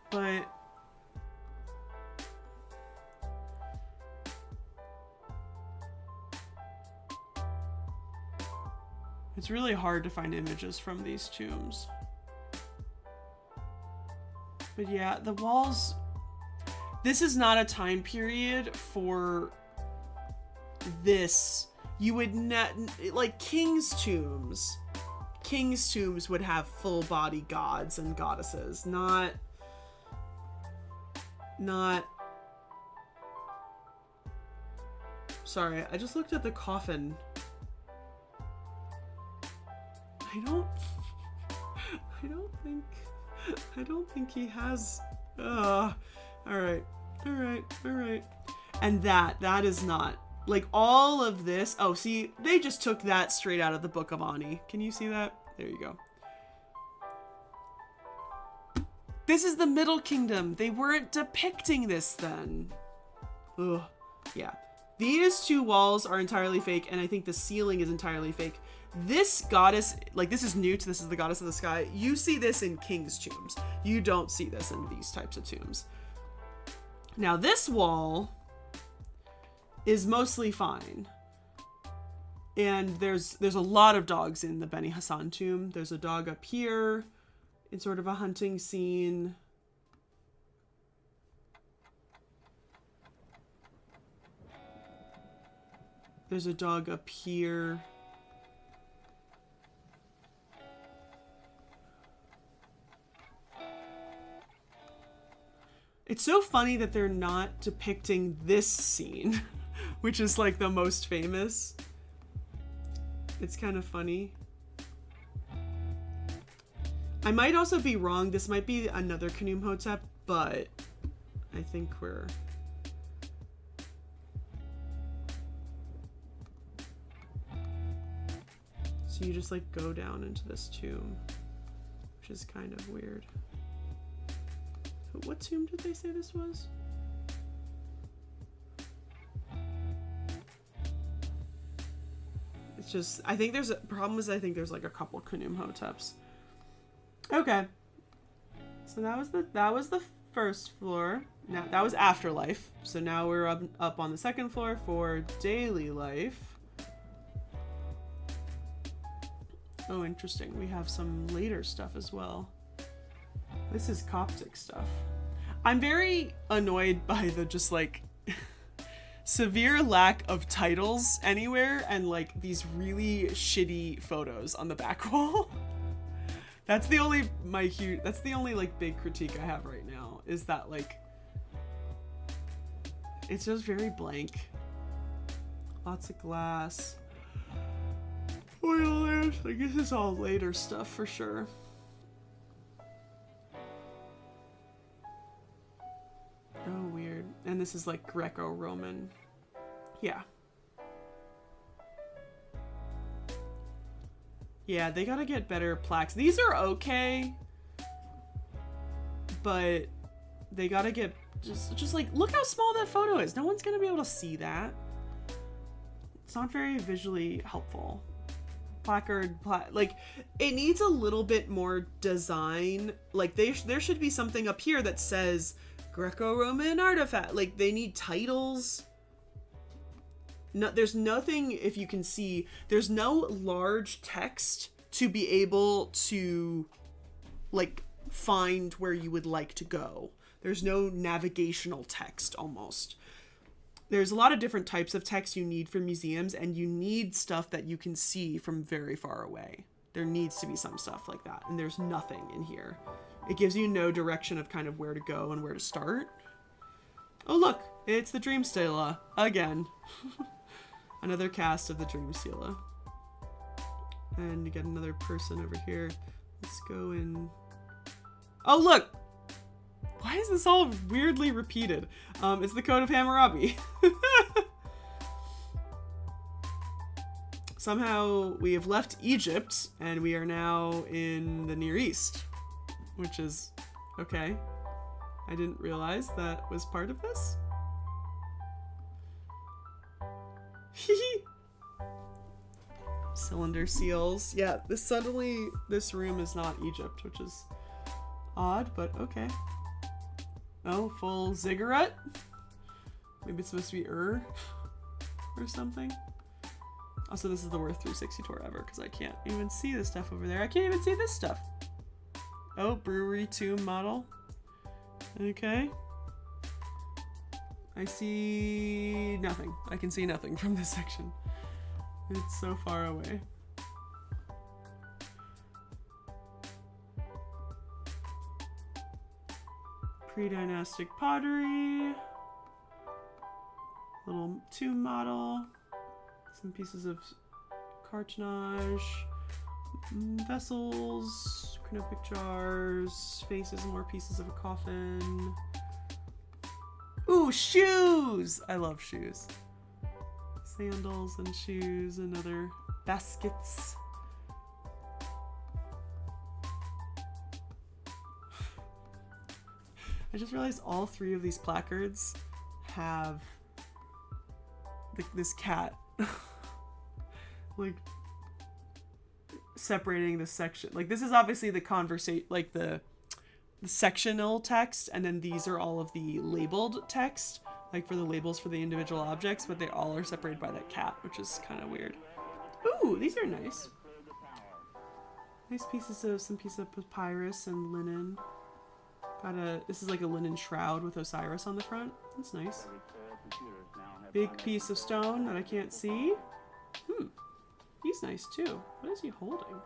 But... it's really hard to find images from these tombs. But yeah, the walls... this is not a time period for this. You would not... like, king's tombs would have full body gods and goddesses, not... Sorry, I just looked at the coffin. I don't think he has... Alright. And that is not... like, all of this... oh, see, they just took that straight out of the Book of Ani. Can you see that? There you go. This is the Middle Kingdom. They weren't depicting this then. Ugh. Yeah. These two walls are entirely fake, and I think the ceiling is entirely fake. This goddess, like, this is Newt. This is the goddess of the sky. You see this in king's tombs. You don't see this in these types of tombs. Now, this wall is mostly fine. And there's a lot of dogs in the Beni Hassan tomb. There's a dog up here in sort of a hunting scene. There's a dog up here. It's so funny that they're not depicting this scene, which is like the most famous. It's kind of funny. I might also be wrong. This might be another Khnum-Hotep, but I think we're... So you just like go down into this tomb, which is kind of weird. What tomb did they say this was? It's just, I think there's a problem is I think there's like a couple Khnum-Hoteps. Okay. So that was the first floor. Now that was afterlife. So now we're up on the second floor for daily life. Oh, interesting. We have some later stuff as well. This is Coptic stuff. I'm very annoyed by the just like severe lack of titles anywhere and like these really shitty photos on the back wall. That's the only like big critique I have right now is that like it's just very blank. Lots of glass. Oil lamps. I guess it's all later stuff for sure. Oh, weird. And this is like Greco-Roman. Yeah. Yeah, they gotta get better plaques. These are okay, but they gotta get just like, look how small that photo is. No one's gonna be able to see that. It's not very visually helpful. Placard, like it needs a little bit more design. Like there should be something up here that says Greco-Roman artifact. Like they need titles. No, there's nothing, if you can see, there's no large text to be able to like find where you would like to go. There's no navigational text almost. There's a lot of different types of text you need for museums, and you need stuff that you can see from very far away. There needs to be some stuff like that, and there's nothing in here. It gives you no direction of kind of where to go and where to start. Oh look, it's the Dream Stela again. Another cast of the Dream Stela. And you get another person over here. Let's go in. Oh look! Why is this all weirdly repeated? It's the Code of Hammurabi. Somehow we have left Egypt and we are now in the Near East, which is okay. I didn't realize that was part of this. Cylinder seals. Yeah, this room is not Egypt, which is odd, but okay. Oh, full ziggurat? Maybe it's supposed to be or something. Also, this is the worst 360 tour ever because I can't even see the stuff over there. I can't even see this stuff. Oh, brewery tomb model. Okay. I see nothing. I can see nothing from this section. It's so far away. Pre-dynastic pottery. Little tomb model. Some pieces of cartonnage. Vessels. Canopic jars. Faces, more pieces of a coffin. Ooh, shoes! I love shoes. Sandals and shoes and other baskets. I just realized all three of these placards have this cat like separating the section. Like this is obviously the conversation, like the sectional text, and then these are all of the labeled text, like for the labels for the individual objects, but they all are separated by that cat, which is kind of weird. Ooh, these are nice. Nice pieces of, some piece of papyrus and linen. This is like a linen shroud with Osiris on the front. That's nice. computers now have Big piece of stone that I can't see. He's nice too. What is he holding?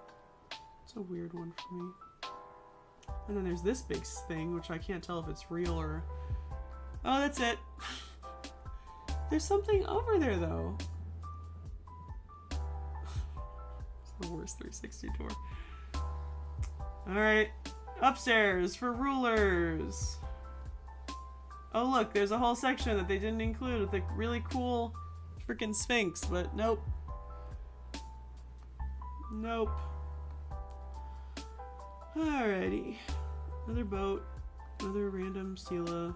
It's a weird one for me. And then there's this big thing, which I can't tell if it's real or... Oh, that's it. There's something over there, though. It's the worst 360 tour. Alright. Upstairs for rulers. Oh, look. There's a whole section that they didn't include with the really cool freaking Sphinx, but nope. Nope. Alrighty. Another boat. Another random stela.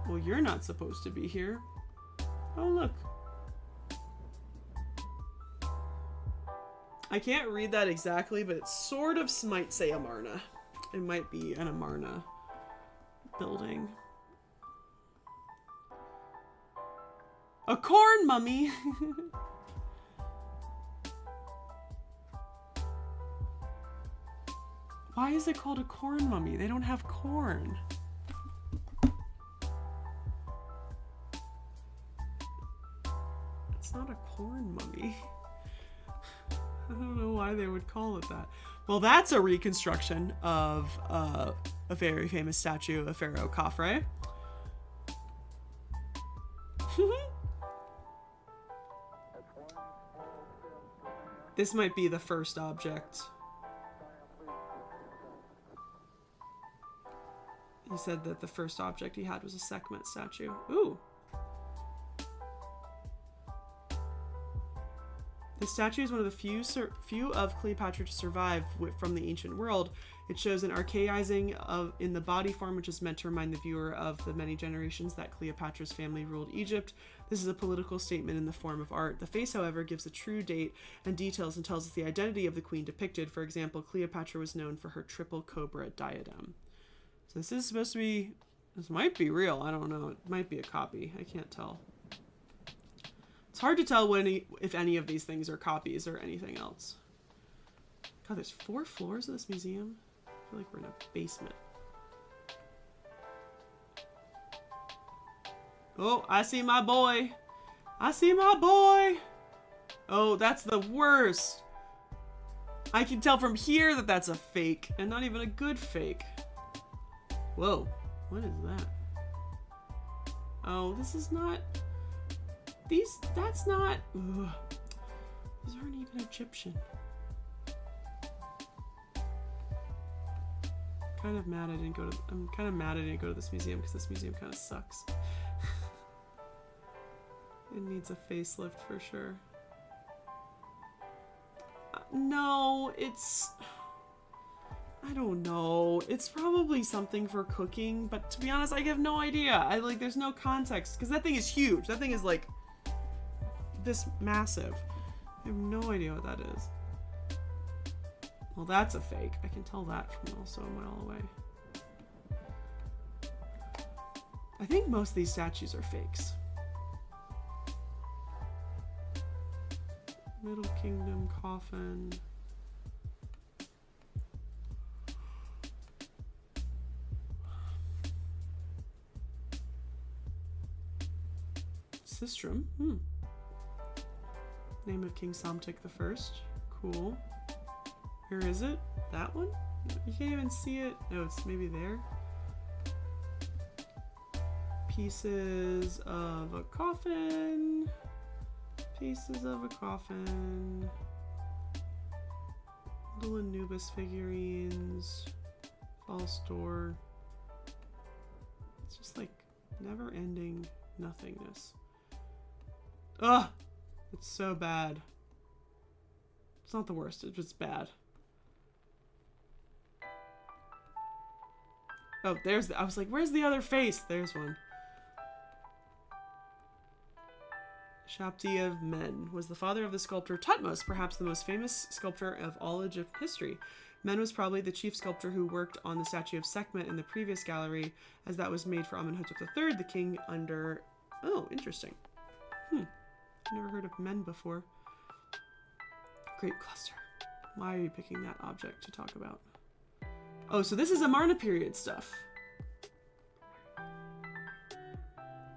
Well, you're not supposed to be here. Oh, look. I can't read that exactly, but it sort of might say Amarna. It might be an Amarna building. A corn mummy! Why is it called a corn mummy? They don't have corn. It's not a corn mummy. I don't know why they would call it that. Well, that's a reconstruction of a very famous statue of Pharaoh Khafre. This might be the first object. He said that the first object he had was a Sekhmet statue. Ooh. The statue is one of the few of Cleopatra to survive from the ancient world. It shows an archaizing in the body form, which is meant to remind the viewer of the many generations that Cleopatra's family ruled Egypt. This is a political statement in the form of art. The face, however, gives a true date and details and tells us the identity of the queen depicted. For example, Cleopatra was known for her triple cobra diadem. So this is supposed to be... This might be real. I don't know. It might be a copy. I can't tell. It's hard to tell if any of these things are copies or anything else. God, there's 4 floors of this museum. I feel like we're in a basement. Oh, I see my boy. I see my boy. Oh, that's the worst. I can tell from here that that's a fake, and not even a good fake. Whoa, what is that? Oh, this is not... That's not... Ugh. These aren't even Egyptian. I'm kind of mad I didn't go to this museum because this museum kind of sucks. It needs a facelift for sure. No, it's... I don't know. It's probably something for cooking, but to be honest, I have no idea. There's no context, because that thing is huge. That thing is, like, this massive. I have no idea what that is. Well, that's a fake. I can tell that from also a mile away. I think most of these statues are fakes. Middle Kingdom coffin. Sistrum. Name of King Psamtik I. Cool. Where is it? That one? You can't even see it. No, it's maybe there. Pieces of a coffin. Pieces of a coffin. Little Anubis figurines. False door. It's just like never-ending nothingness. Ugh! It's so bad. It's not the worst, it's just bad. Oh, there's I was like, where's the other face? There's one. Shabti of Men was the father of the sculptor Tutmos, perhaps the most famous sculptor of all Egypt history. Men was probably the chief sculptor who worked on the statue of Sekhmet in the previous gallery, as that was made for Amenhotep III, the king under... Oh, interesting. Never heard of Men before. Grape cluster. Why are you picking that object to talk about? Oh, so this is Amarna period stuff.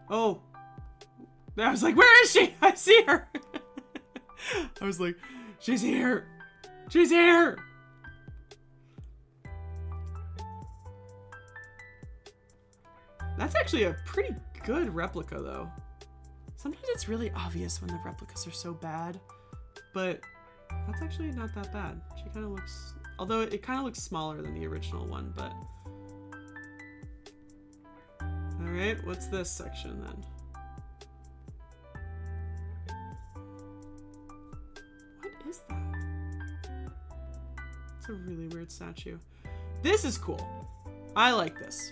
Oh. I was like, where is she? I see her. I was like, she's here. She's here. That's actually a pretty good replica, though. Sometimes it's really obvious when the replicas are so bad, but that's actually not that bad. She kind of looks, although it kind of looks smaller than the original one, but. All right, what's this section then? What is that? It's a really weird statue. This is cool. I like this.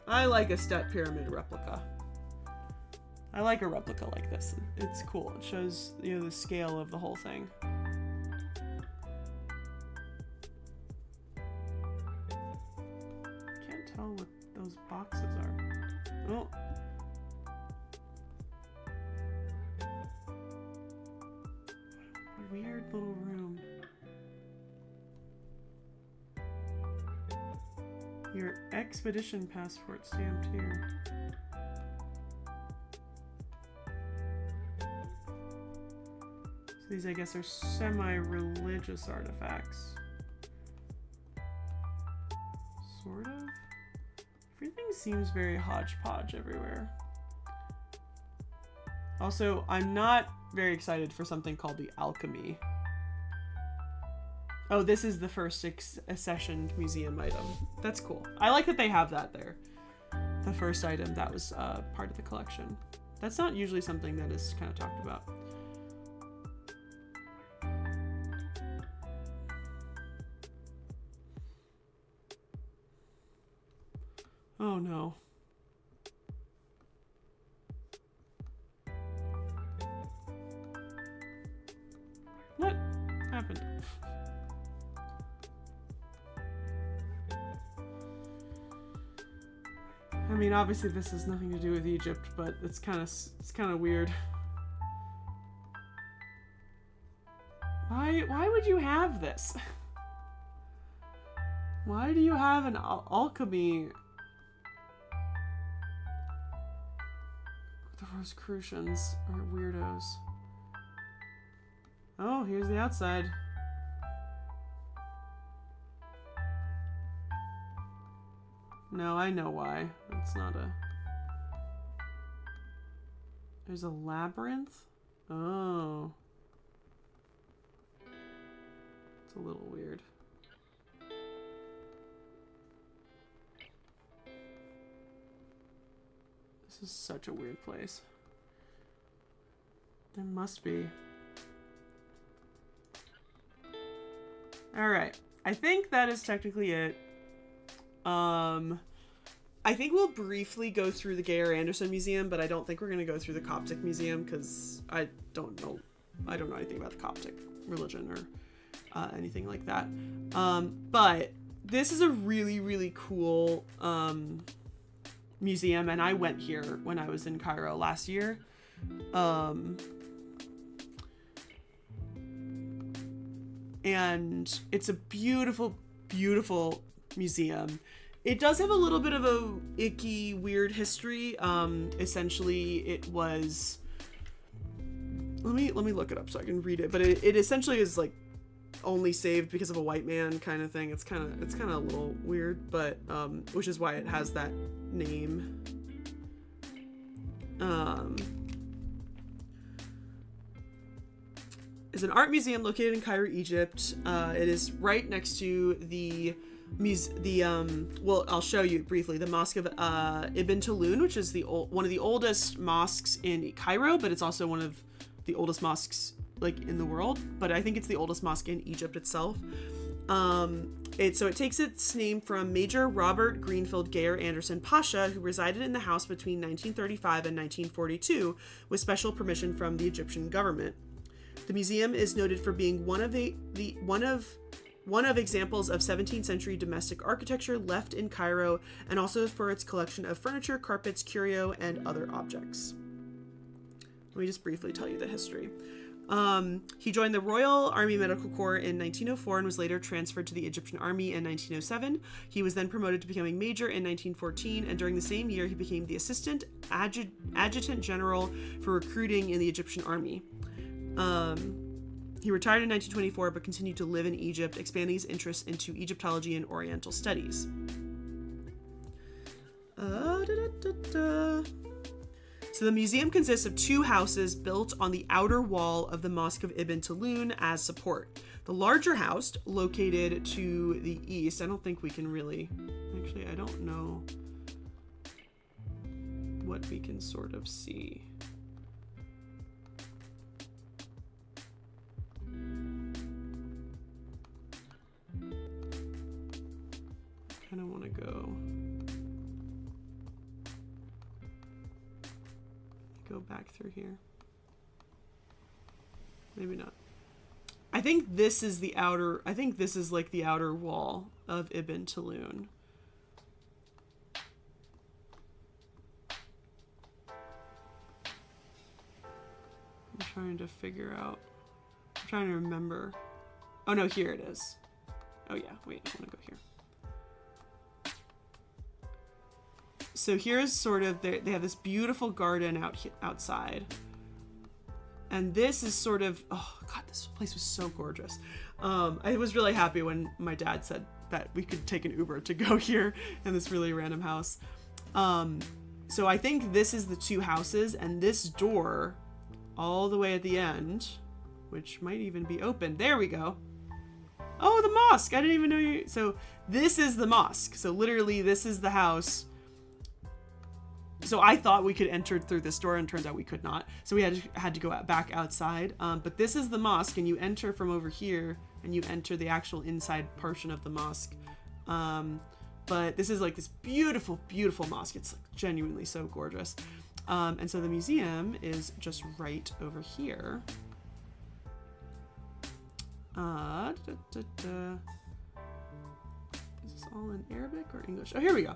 I like a step pyramid replica. I like a replica like this. It's cool. It shows, you know, the scale of the whole thing. Can't tell what those boxes are. Oh. Weird little room. Your expedition passport stamped here. So these, I guess, are semi-religious artifacts. Sort of? Everything seems very hodgepodge everywhere. Also, I'm not very excited for something called the alchemy. Oh, this is the first accessioned museum item. That's cool. I like that they have that there. The first item that was part of the collection. That's not usually something that is kind of talked about. Oh no. What happened? I mean, obviously this has nothing to do with Egypt, but it's kind of weird. Why would you have this? Why do you have an alchemy? The Rosicrucians are weirdos. Oh, here's the outside. No, I know why. It's not a... There's a labyrinth? Oh. It's a little weird. This is such a weird place. There must be. Alright. I think that is technically it. I think we'll briefly go through the Geyer Anderson Museum, but I don't think we're going to go through the Coptic Museum because I don't know anything about the Coptic religion or anything like that. But this is a really, really cool museum, and I went here when I was in Cairo last year. And it's a beautiful, beautiful museum. It does have a little bit of a icky, weird history. Essentially, it was... Let me look it up so I can read it. But it essentially is like only saved because of a white man kind of thing. It's kind of a little weird, but which is why it has that name. It's an art museum located in Cairo, Egypt. It is right next to the well, I'll show you briefly, the Mosque of Ibn Tulun, which is one of the oldest mosques in Cairo, but it's also one of the oldest mosques like in the world. But I think it's the oldest mosque in Egypt itself. So it takes its name from Major Robert Greenfield Geyer Anderson Pasha, who resided in the house between 1935 and 1942 with special permission from the Egyptian government. The museum is noted for being one of examples of 17th century domestic architecture left in Cairo, and also for its collection of furniture, carpets, curio, and other objects. Let me just briefly tell you the history. He joined the Royal Army Medical Corps in 1904 and was later transferred to the Egyptian Army in 1907. He was then promoted to becoming major in 1914, and during the same year, he became the Assistant Adjutant General for Recruiting in the Egyptian Army. He retired in 1924, but continued to live in Egypt, expanding his interests into Egyptology and Oriental studies. So the museum consists of 2 houses built on the outer wall of the Mosque of Ibn Tulun as support. The larger house, located to the east, I don't think we can really, actually, I don't know what we can sort of see. I kind of want to go back through here. Maybe not. I think this is the outer, I think this is like the outer wall of Ibn Tulun. I'm trying to figure out, I'm trying to remember. Oh no, here it is. Oh yeah, wait, I want to go here. So here's sort of, they have this beautiful garden outside. And this is sort of, oh God, this place was so gorgeous. I was really happy when my dad said that we could take an Uber to go here in this really random house. So I think this is the 2 houses, and this door all the way at the end, which might even be open. There we go. Oh, the mosque. I didn't even know you. So this is the mosque. So literally this is the house. So I thought we could enter through this door, and turns out we could not. So we had to go back outside. But this is the mosque, and you enter from over here, and you enter the actual inside portion of the mosque. But this is like this beautiful, beautiful mosque. It's like genuinely so gorgeous. And so the museum is just right over here. Is this all in Arabic or English? Oh, here we go.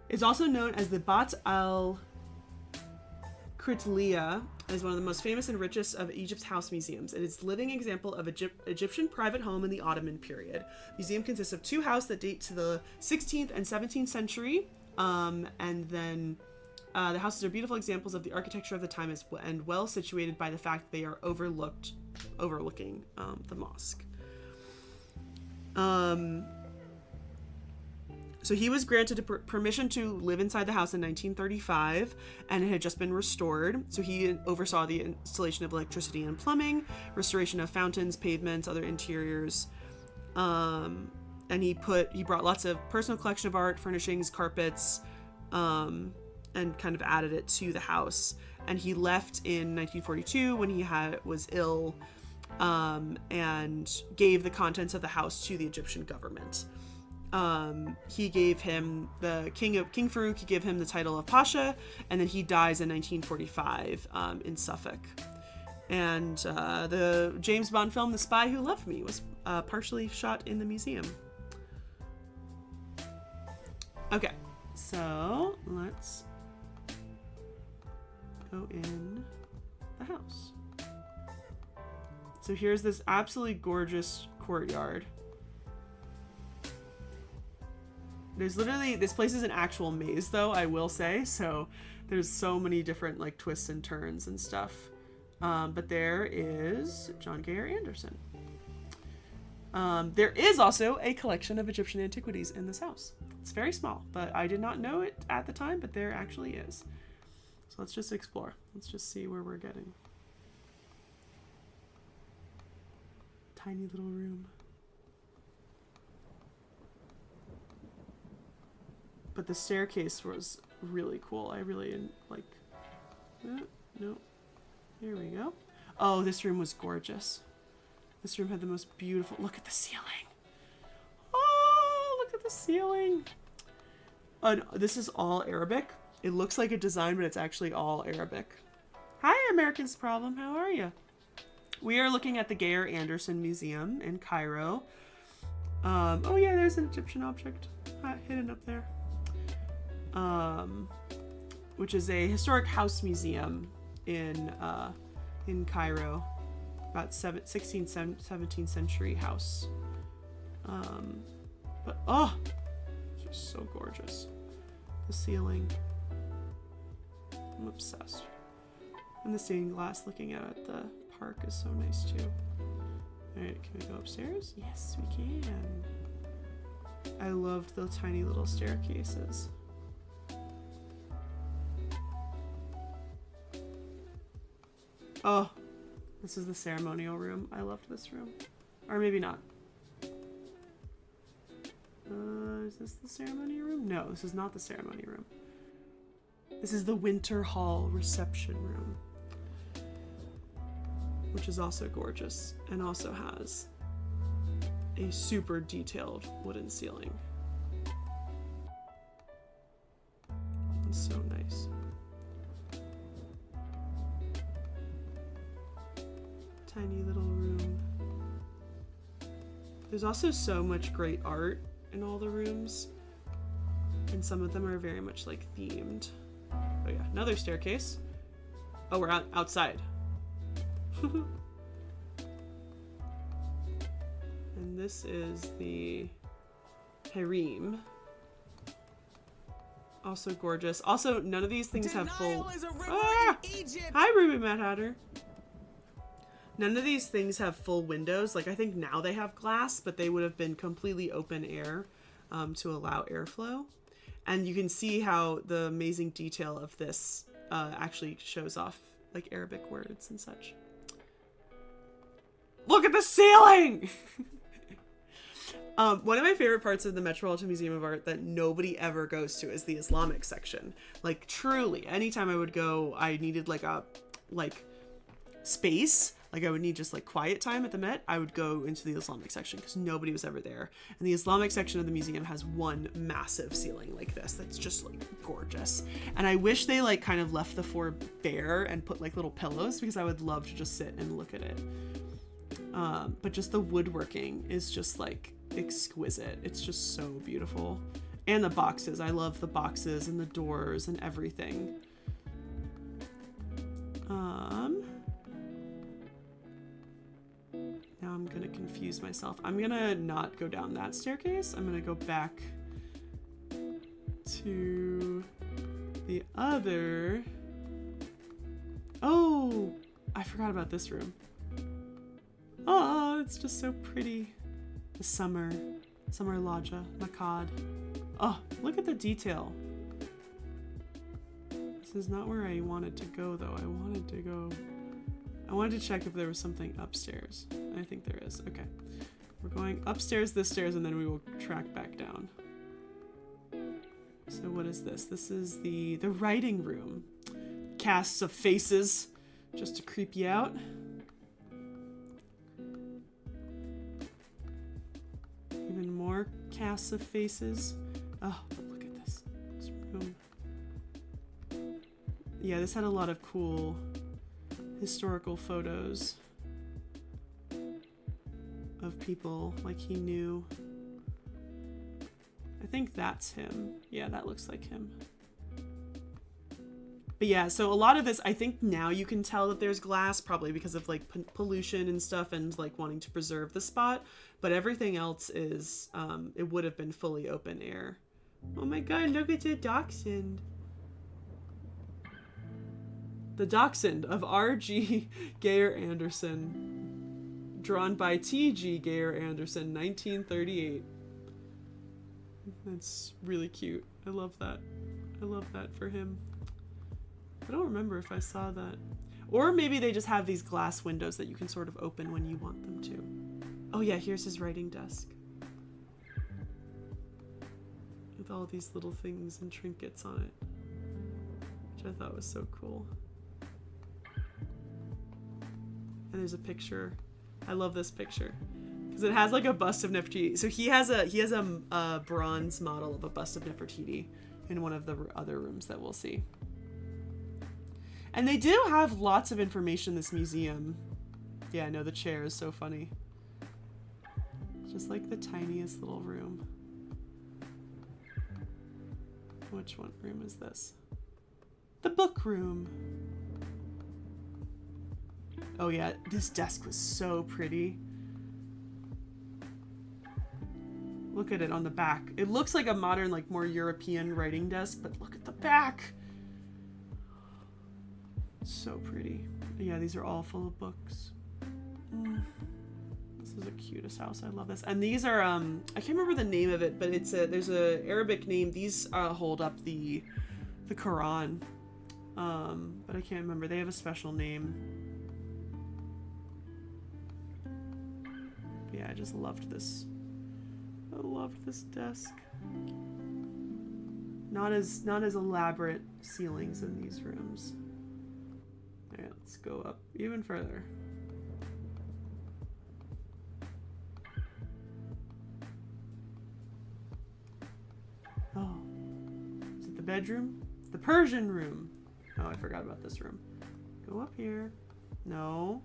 It's also known as the Bat al-Kritliya, as one of the most famous and richest of Egypt's house museums. It is a living example of Egyptian private home in the Ottoman period. The museum consists of 2 houses that date to the 16th and 17th century, and then the houses are beautiful examples of the architecture of the time and well situated by the fact they are overlooking the mosque. So he was granted permission to live inside the house in 1935, and it had just been restored. So he oversaw the installation of electricity and plumbing, restoration of fountains, pavements, other interiors. And he brought lots of personal collection of art, furnishings, carpets, and kind of added it to the house. And he left in 1942 when he was ill, and gave the contents of the house to the Egyptian government. He gave him King Farouk, he gave him the title of Pasha, and then he dies in 1945 in Suffolk. And the James Bond film The Spy Who Loved Me was partially shot in the museum. Okay, so let's go in the house. So here's this absolutely gorgeous courtyard. There's literally, this place is an actual maze though, I will say. So there's so many different like twists and turns and stuff. But there is John Gayer Anderson. There is also a collection of Egyptian antiquities in this house. It's very small, but I did not know it at the time, but there actually is. So let's just explore. Let's just see where we're getting. Tiny little room. But the staircase was really cool. I really like. No. Here we go. Oh, this room was gorgeous. This room had the most beautiful. Look at the ceiling. Oh, look at the ceiling. This is all Arabic. It looks like a design, but it's actually all Arabic. Hi, American's Problem. How are you? We are looking at the Gayer Anderson Museum in Cairo. Oh yeah, there's an Egyptian object hidden up there. Which is a historic house museum in Cairo. about 16th, 17th century house. But oh, it's just so gorgeous. The ceiling, I'm obsessed. And the stained glass looking out at the park is so nice too. All right, can we go upstairs? Yes, we can. I loved the tiny little staircases. Oh, this is the ceremonial room. I loved this room. Or maybe not. Is this the ceremony room? No, this is not the ceremony room. This is the Winter Hall reception room, which is also gorgeous and also has a super detailed wooden ceiling. It's so nice. Tiny little room. There's also so much great art in all the rooms, and some of them are very much like themed. Oh yeah, another staircase. Oh, we're outside. And this is the harem. Also gorgeous. Also, none of these things have full... Ah! Hi, Ruby Mad Hatter. None of these things have full windows. Like, I think now they have glass, but they would have been completely open air to allow airflow. And you can see how the amazing detail of this actually shows off like Arabic words and such. Look at the ceiling! One of my favorite parts of the Metropolitan Museum of Art that nobody ever goes to is the Islamic section. Like, truly, anytime I would go, I needed like a space. Like, I would need just like quiet time at the Met. I would go into the Islamic section because nobody was ever there. And the Islamic section of the museum has one massive ceiling like this that's just like gorgeous. And I wish they like kind of left the floor bare and put like little pillows, because I would love to just sit and look at it. But just the woodworking is just like exquisite. It's just so beautiful. And the boxes. I love the boxes and the doors and everything. Now I'm gonna confuse myself. I'm gonna not go down that staircase. I'm gonna go back to the other. Oh, I forgot about this room. Oh, it's just so pretty. The summer lodgia, Makad. Oh, look at the detail. This is not where I wanted to go though. I wanted to check if there was something upstairs. I think there is. Okay. We're going upstairs, this stairs, and then we will track back down. So what is this? This is the writing room. Casts of faces just to creep you out. Even more casts of faces. Oh, but look at this room. Yeah, this had a lot of cool historical photos of people like he knew. I think that's him. Yeah, that looks like him. But yeah, so a lot of this, I think now you can tell that there's glass, probably because of like pollution and stuff and like wanting to preserve the spot. But everything else is, it would have been fully open air. Oh my god, look at the dachshund. The Dachshund of R.G. Geyer Anderson, drawn by T.G. Geyer Anderson, 1938. That's really cute. I love that. I love that for him. I don't remember if I saw that. Or maybe they just have these glass windows that you can sort of open when you want them to. Oh yeah, here's his writing desk. With all these little things and trinkets on it. Which I thought was so cool. And there's a picture. I love this picture because it has like a bust of Nefertiti. So he has a bronze model of a bust of Nefertiti in one of the other rooms that we'll see. And they do have lots of information in this museum. Yeah, I know, the chair is so funny. Just like the tiniest little room. Which one room is this? The book room. Oh yeah, this desk was so pretty. Look at it on the back. It looks like a modern, like more European writing desk, but look at the back. So pretty. Yeah, these are all full of books. This is the cutest house. I love this. And these are I can't remember the name of it, but there's a Arabic name. These hold up the Quran. But I can't remember. They have a special name. But yeah, I just loved this. I loved this desk. Not as elaborate ceilings in these rooms. Alright, let's go up even further. Oh. Is it the bedroom? The Persian room. Oh, I forgot about this room. Go up here. No.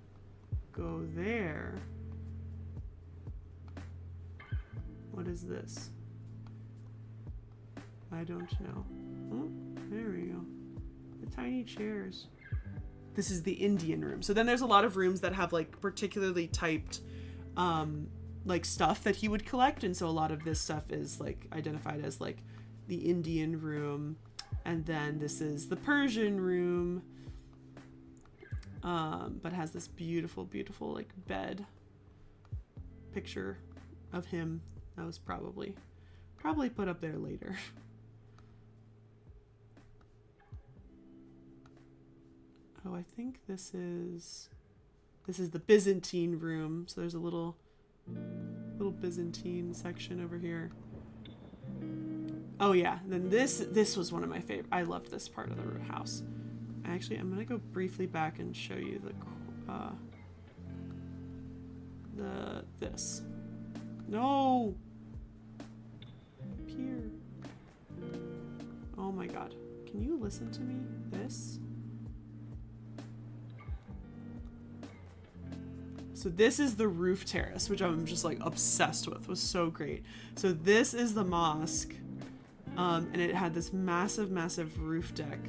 Go there. What is this? I don't know. Oh, there we go. The tiny chairs. This is the Indian room. So then there's a lot of rooms that have like particularly typed like stuff that he would collect, and so a lot of this stuff is like identified as like the Indian room. And then this is the Persian room. But has this beautiful, beautiful like bed picture of him. That was probably put up there later. Oh, I think this is the Byzantine room. So there's a little Byzantine section over here. Oh yeah, then this was one of my favorite. I loved this part of the house. Actually, I'm gonna go briefly back and show you this. No. Here. Oh my god. Can you listen to me? This. So this is the roof terrace, which I'm just like obsessed with. It was so great. So this is the mosque. And it had this massive, massive roof deck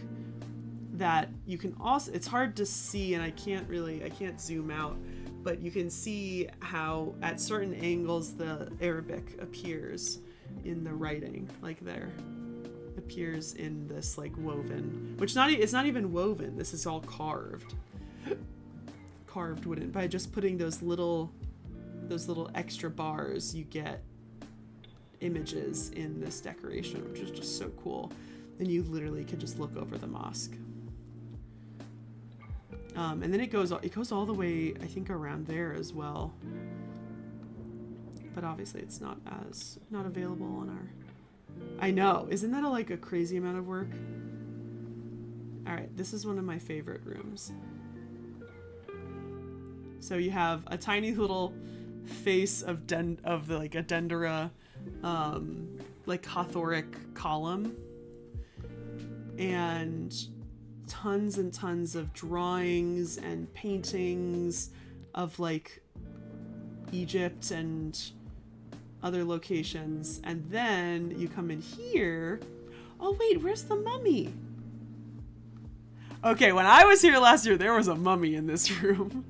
that you can also, it's hard to see and I can't zoom out, but you can see how at certain angles the Arabic appears in the writing, like there. Appears in this like woven, which it's not even woven, this is all carved wooden. By just putting those little extra bars, you get images in this decoration, which is just so cool. And you literally could just look over the mosque. And then it goes all the way, I think, around there as well. But obviously it's not available on our... I know, isn't that like a crazy amount of work? Alright, this is one of my favorite rooms. So you have a tiny little face of a dendera, like Hathoric column, and tons and tons of drawings and paintings of like Egypt and other locations. And then you come in here. Oh wait, where's the mummy? Okay, when I was here last year, there was a mummy in this room.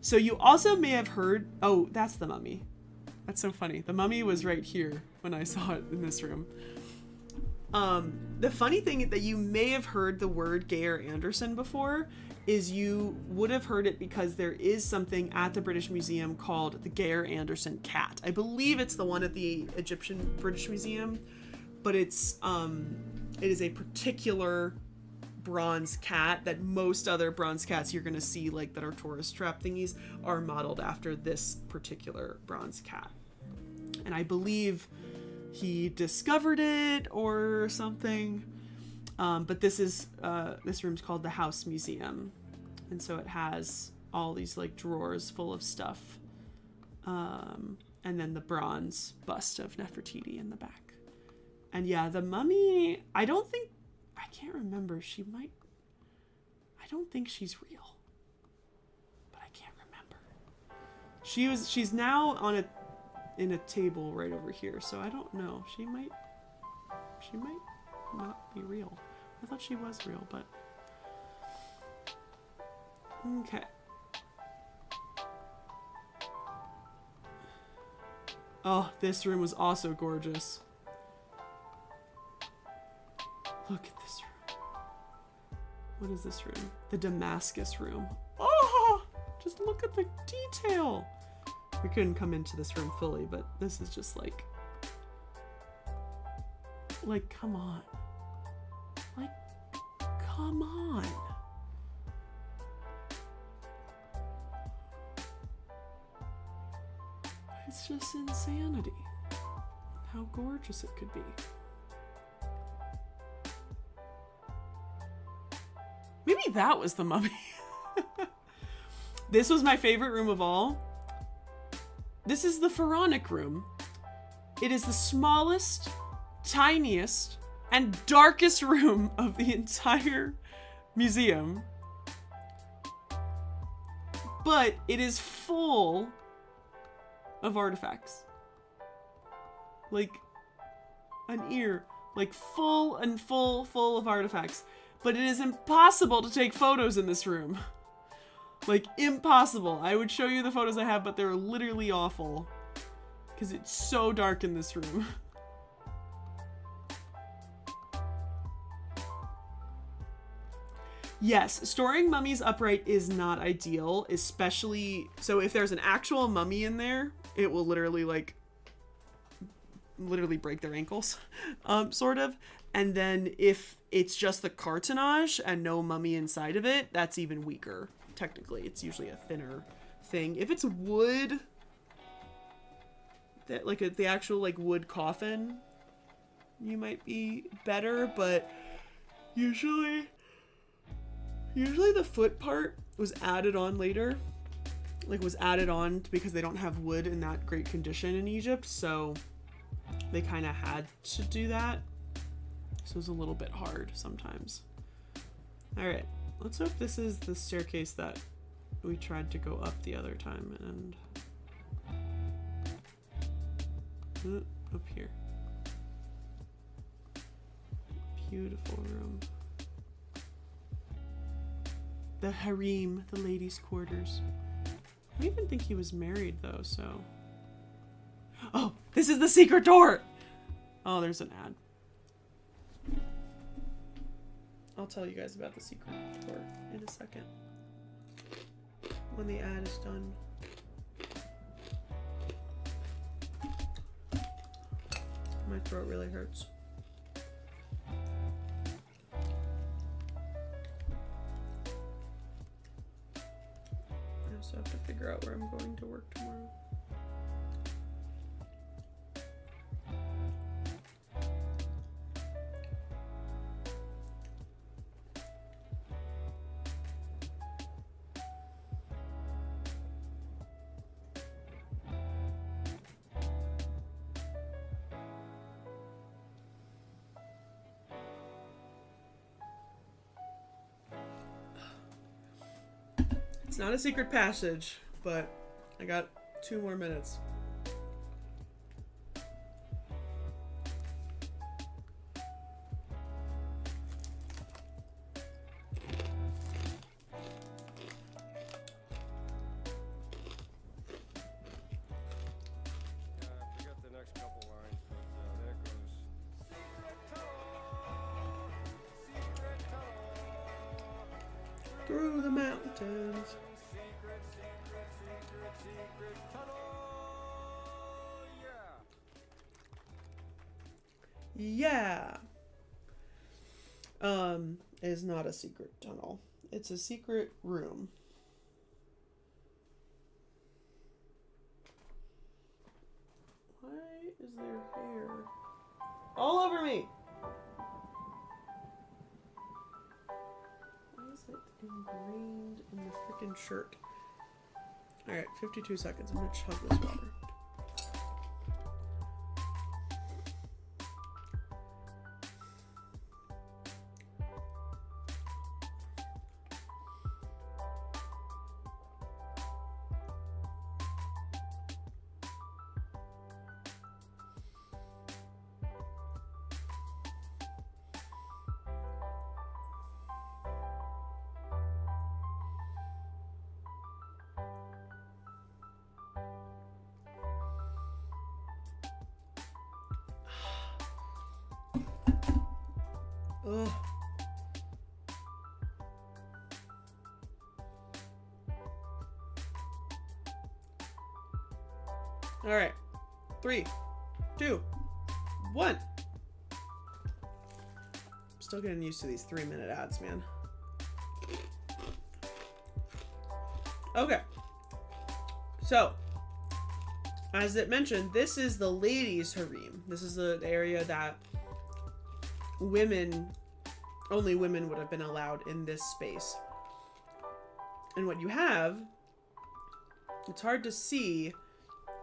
So you also may have heard, oh, that's the mummy. That's so funny. The mummy was right here when I saw it in this room. The funny thing that you may have heard the word Geyer Anderson before is you would have heard it because there is something at the British Museum called the Geyer Anderson cat. I believe it's the one at the Egyptian British Museum, but it is a particular bronze cat that most other bronze cats you're going to see, like that are tourist trap thingies, are modeled after this particular bronze cat. And I believe he discovered it or something. But this room's called the House Museum. And so it has all these like drawers full of stuff. And then the bronze bust of Nefertiti in the back. And yeah, the mummy, I can't remember. I don't think she's real. But I can't remember. She's now in a table right over here, so I don't know. She might not be real. I thought she was real, but okay. Oh, this room was also gorgeous. Look at this room. What is this room? The Damascus room. Oh, just look at the detail. We couldn't come into this room fully, but this is just like, come on. Like, come on. It's just insanity how gorgeous it could be. Maybe that was the mummy. This was my favorite room of all. This is the Pharaonic room. It is the smallest, tiniest, and darkest room of the entire museum. But it is full of artifacts. Like an ear. Like full of artifacts. But it is impossible to take photos in this room. Like, impossible. I would show you the photos I have, but they're literally awful. Because it's so dark in this room. Yes, storing mummies upright is not ideal, especially, so if there's an actual mummy in there, it will literally break their ankles, sort of. And then if it's just the cartonnage and no mummy inside of it, that's even weaker. Technically, it's usually a thinner thing. If it's wood, that the actual wood coffin, you might be better, but usually the foot part was added on later. Was added on because they don't have wood in that great condition in Egypt, so they kind of had to do that. So it was a little bit hard sometimes. All right, let's hope this is the staircase that we tried to go up the other time, and up here. Beautiful room. The harem, the ladies' quarters. I don't even think he was married though, so. Oh, this is the secret door! Oh, there's an ad. I'll tell you guys about the secret door in a second. When the ad is done. My throat really hurts. I also have to figure out where I'm going to work tomorrow. It's not a secret passage, but I got 2 more minutes. I forgot the next couple lines, but there it goes. Through the mountains. Secret tunnel. Yeah. It is not a secret tunnel. It's a secret room. Why is there hair all over me? Why is it ingrained in the freaking shirt? Alright, 52 seconds. I'm gonna chug this water. Ugh. All right. 3, 2, 1. Still getting used to these 3-minute ads, man. Okay. So, as it mentioned, this is the ladies' harem. This is the area that only women would have been allowed in this space. And what you have, it's hard to see,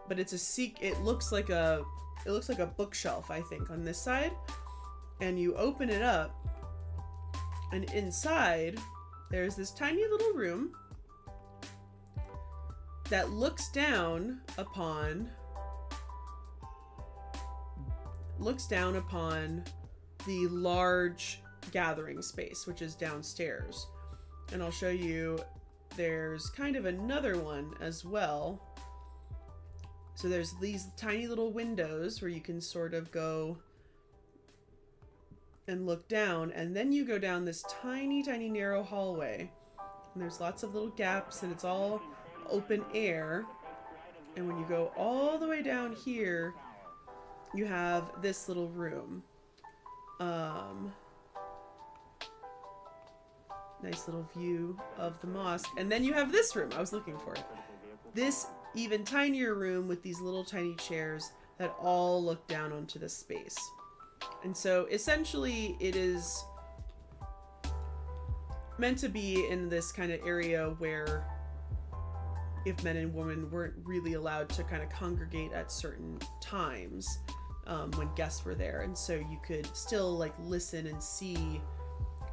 but it's it looks like a bookshelf, I think, on this side. And you open it up, and inside there's this tiny little room that looks down upon the large gathering space, which is downstairs. And I'll show you, there's kind of another one as well. So there's these tiny little windows where you can sort of go and look down, and then you go down this tiny narrow hallway, and there's lots of little gaps, and it's all open air. And when you go all the way down here, you have this little room. Nice little view of the mosque. And then you have this room. I was looking for it. This even tinier room with these little tiny chairs that all look down onto this space. And so essentially it is meant to be in this kind of area where if men and women weren't really allowed to kind of congregate at certain times when guests were there. And so you could still like listen and see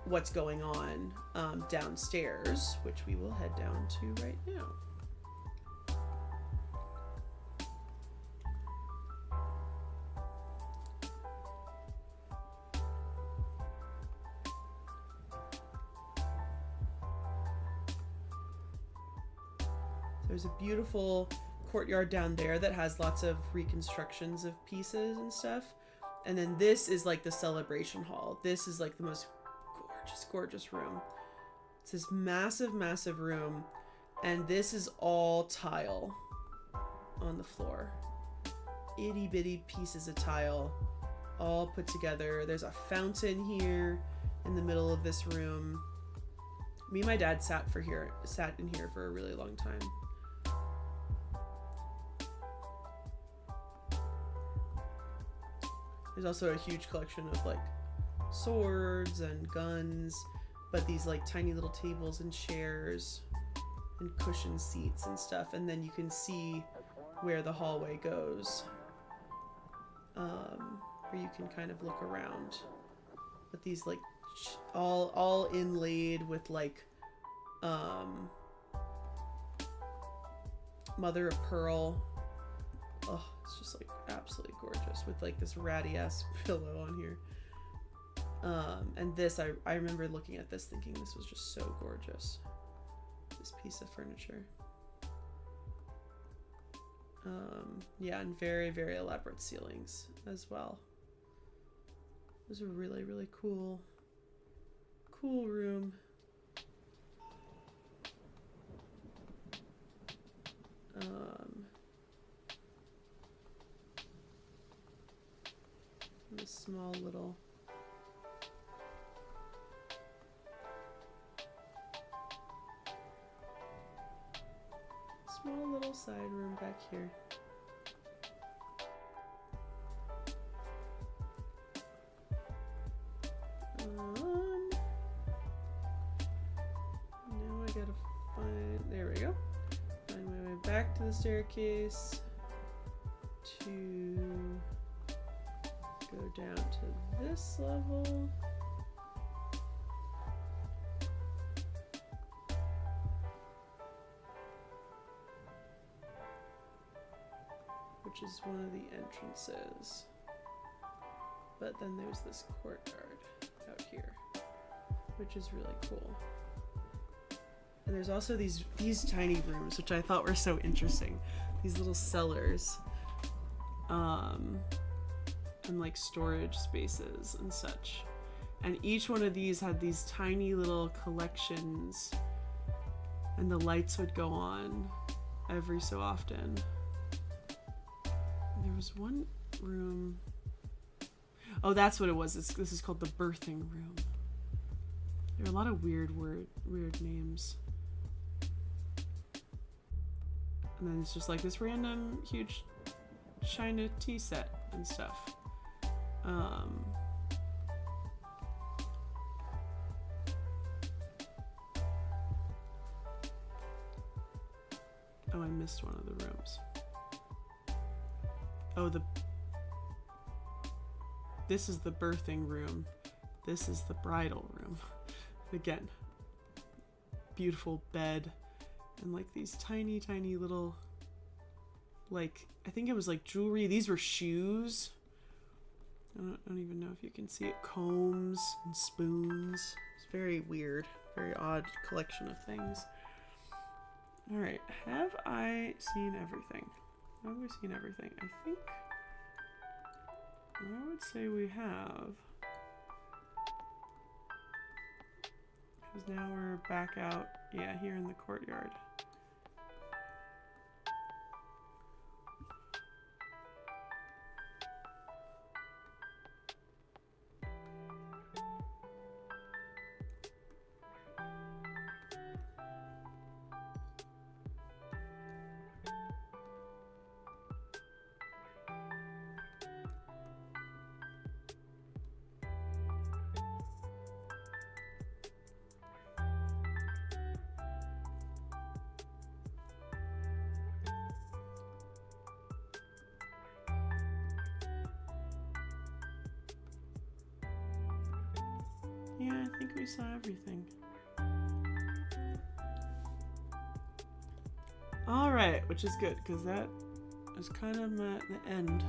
what's going on downstairs, which we will head down to right now. There's a beautiful courtyard down there that has lots of reconstructions of pieces and stuff. And then this is like the celebration hall. This is like the most gorgeous room. It's this massive room. And this is all tile on the floor. Itty bitty pieces of tile all put together. There's a fountain here in the middle of this room. Me and my dad sat in here for a really long time. There's also a huge collection of like swords and guns, but these like tiny little tables and chairs and cushioned seats and stuff. And then you can see where the hallway goes, where you can kind of look around. But these like all inlaid with like mother of pearl. Oh, it's just like absolutely gorgeous with like this ratty ass pillow on here. And this, I remember looking at this thinking this was just so gorgeous. This piece of furniture. Yeah, and very elaborate ceilings as well. It was a really cool room. This small little side room back here. Now I gotta find, there we go. Find my way back to the staircase to go down to this level. Which is one of the entrances. But then there's this courtyard out here, which is really cool. And there's also these tiny rooms, which I thought were so interesting. These little cellars. And like storage spaces and such. And each one of these had these tiny little collections, and the lights would go on every so often. There was one room. Oh, that's what it was. This is called the birthing room. There are a lot of weird names. And then it's just like this random huge China tea set and stuff. Oh, I missed one of the rooms. Oh, this is the birthing room. This is the bridal room. Again, beautiful bed and like these tiny little, like, I think it was like jewelry. These were shoes. I don't even know if you can see it. Combs and spoons. It's very weird, very odd collection of things. All right, have I seen everything? Have we seen everything? I think I would say we have. Because now we're back out, yeah, here in the courtyard. Yeah, I think we saw everything. All right, which is good because that is kind of the end.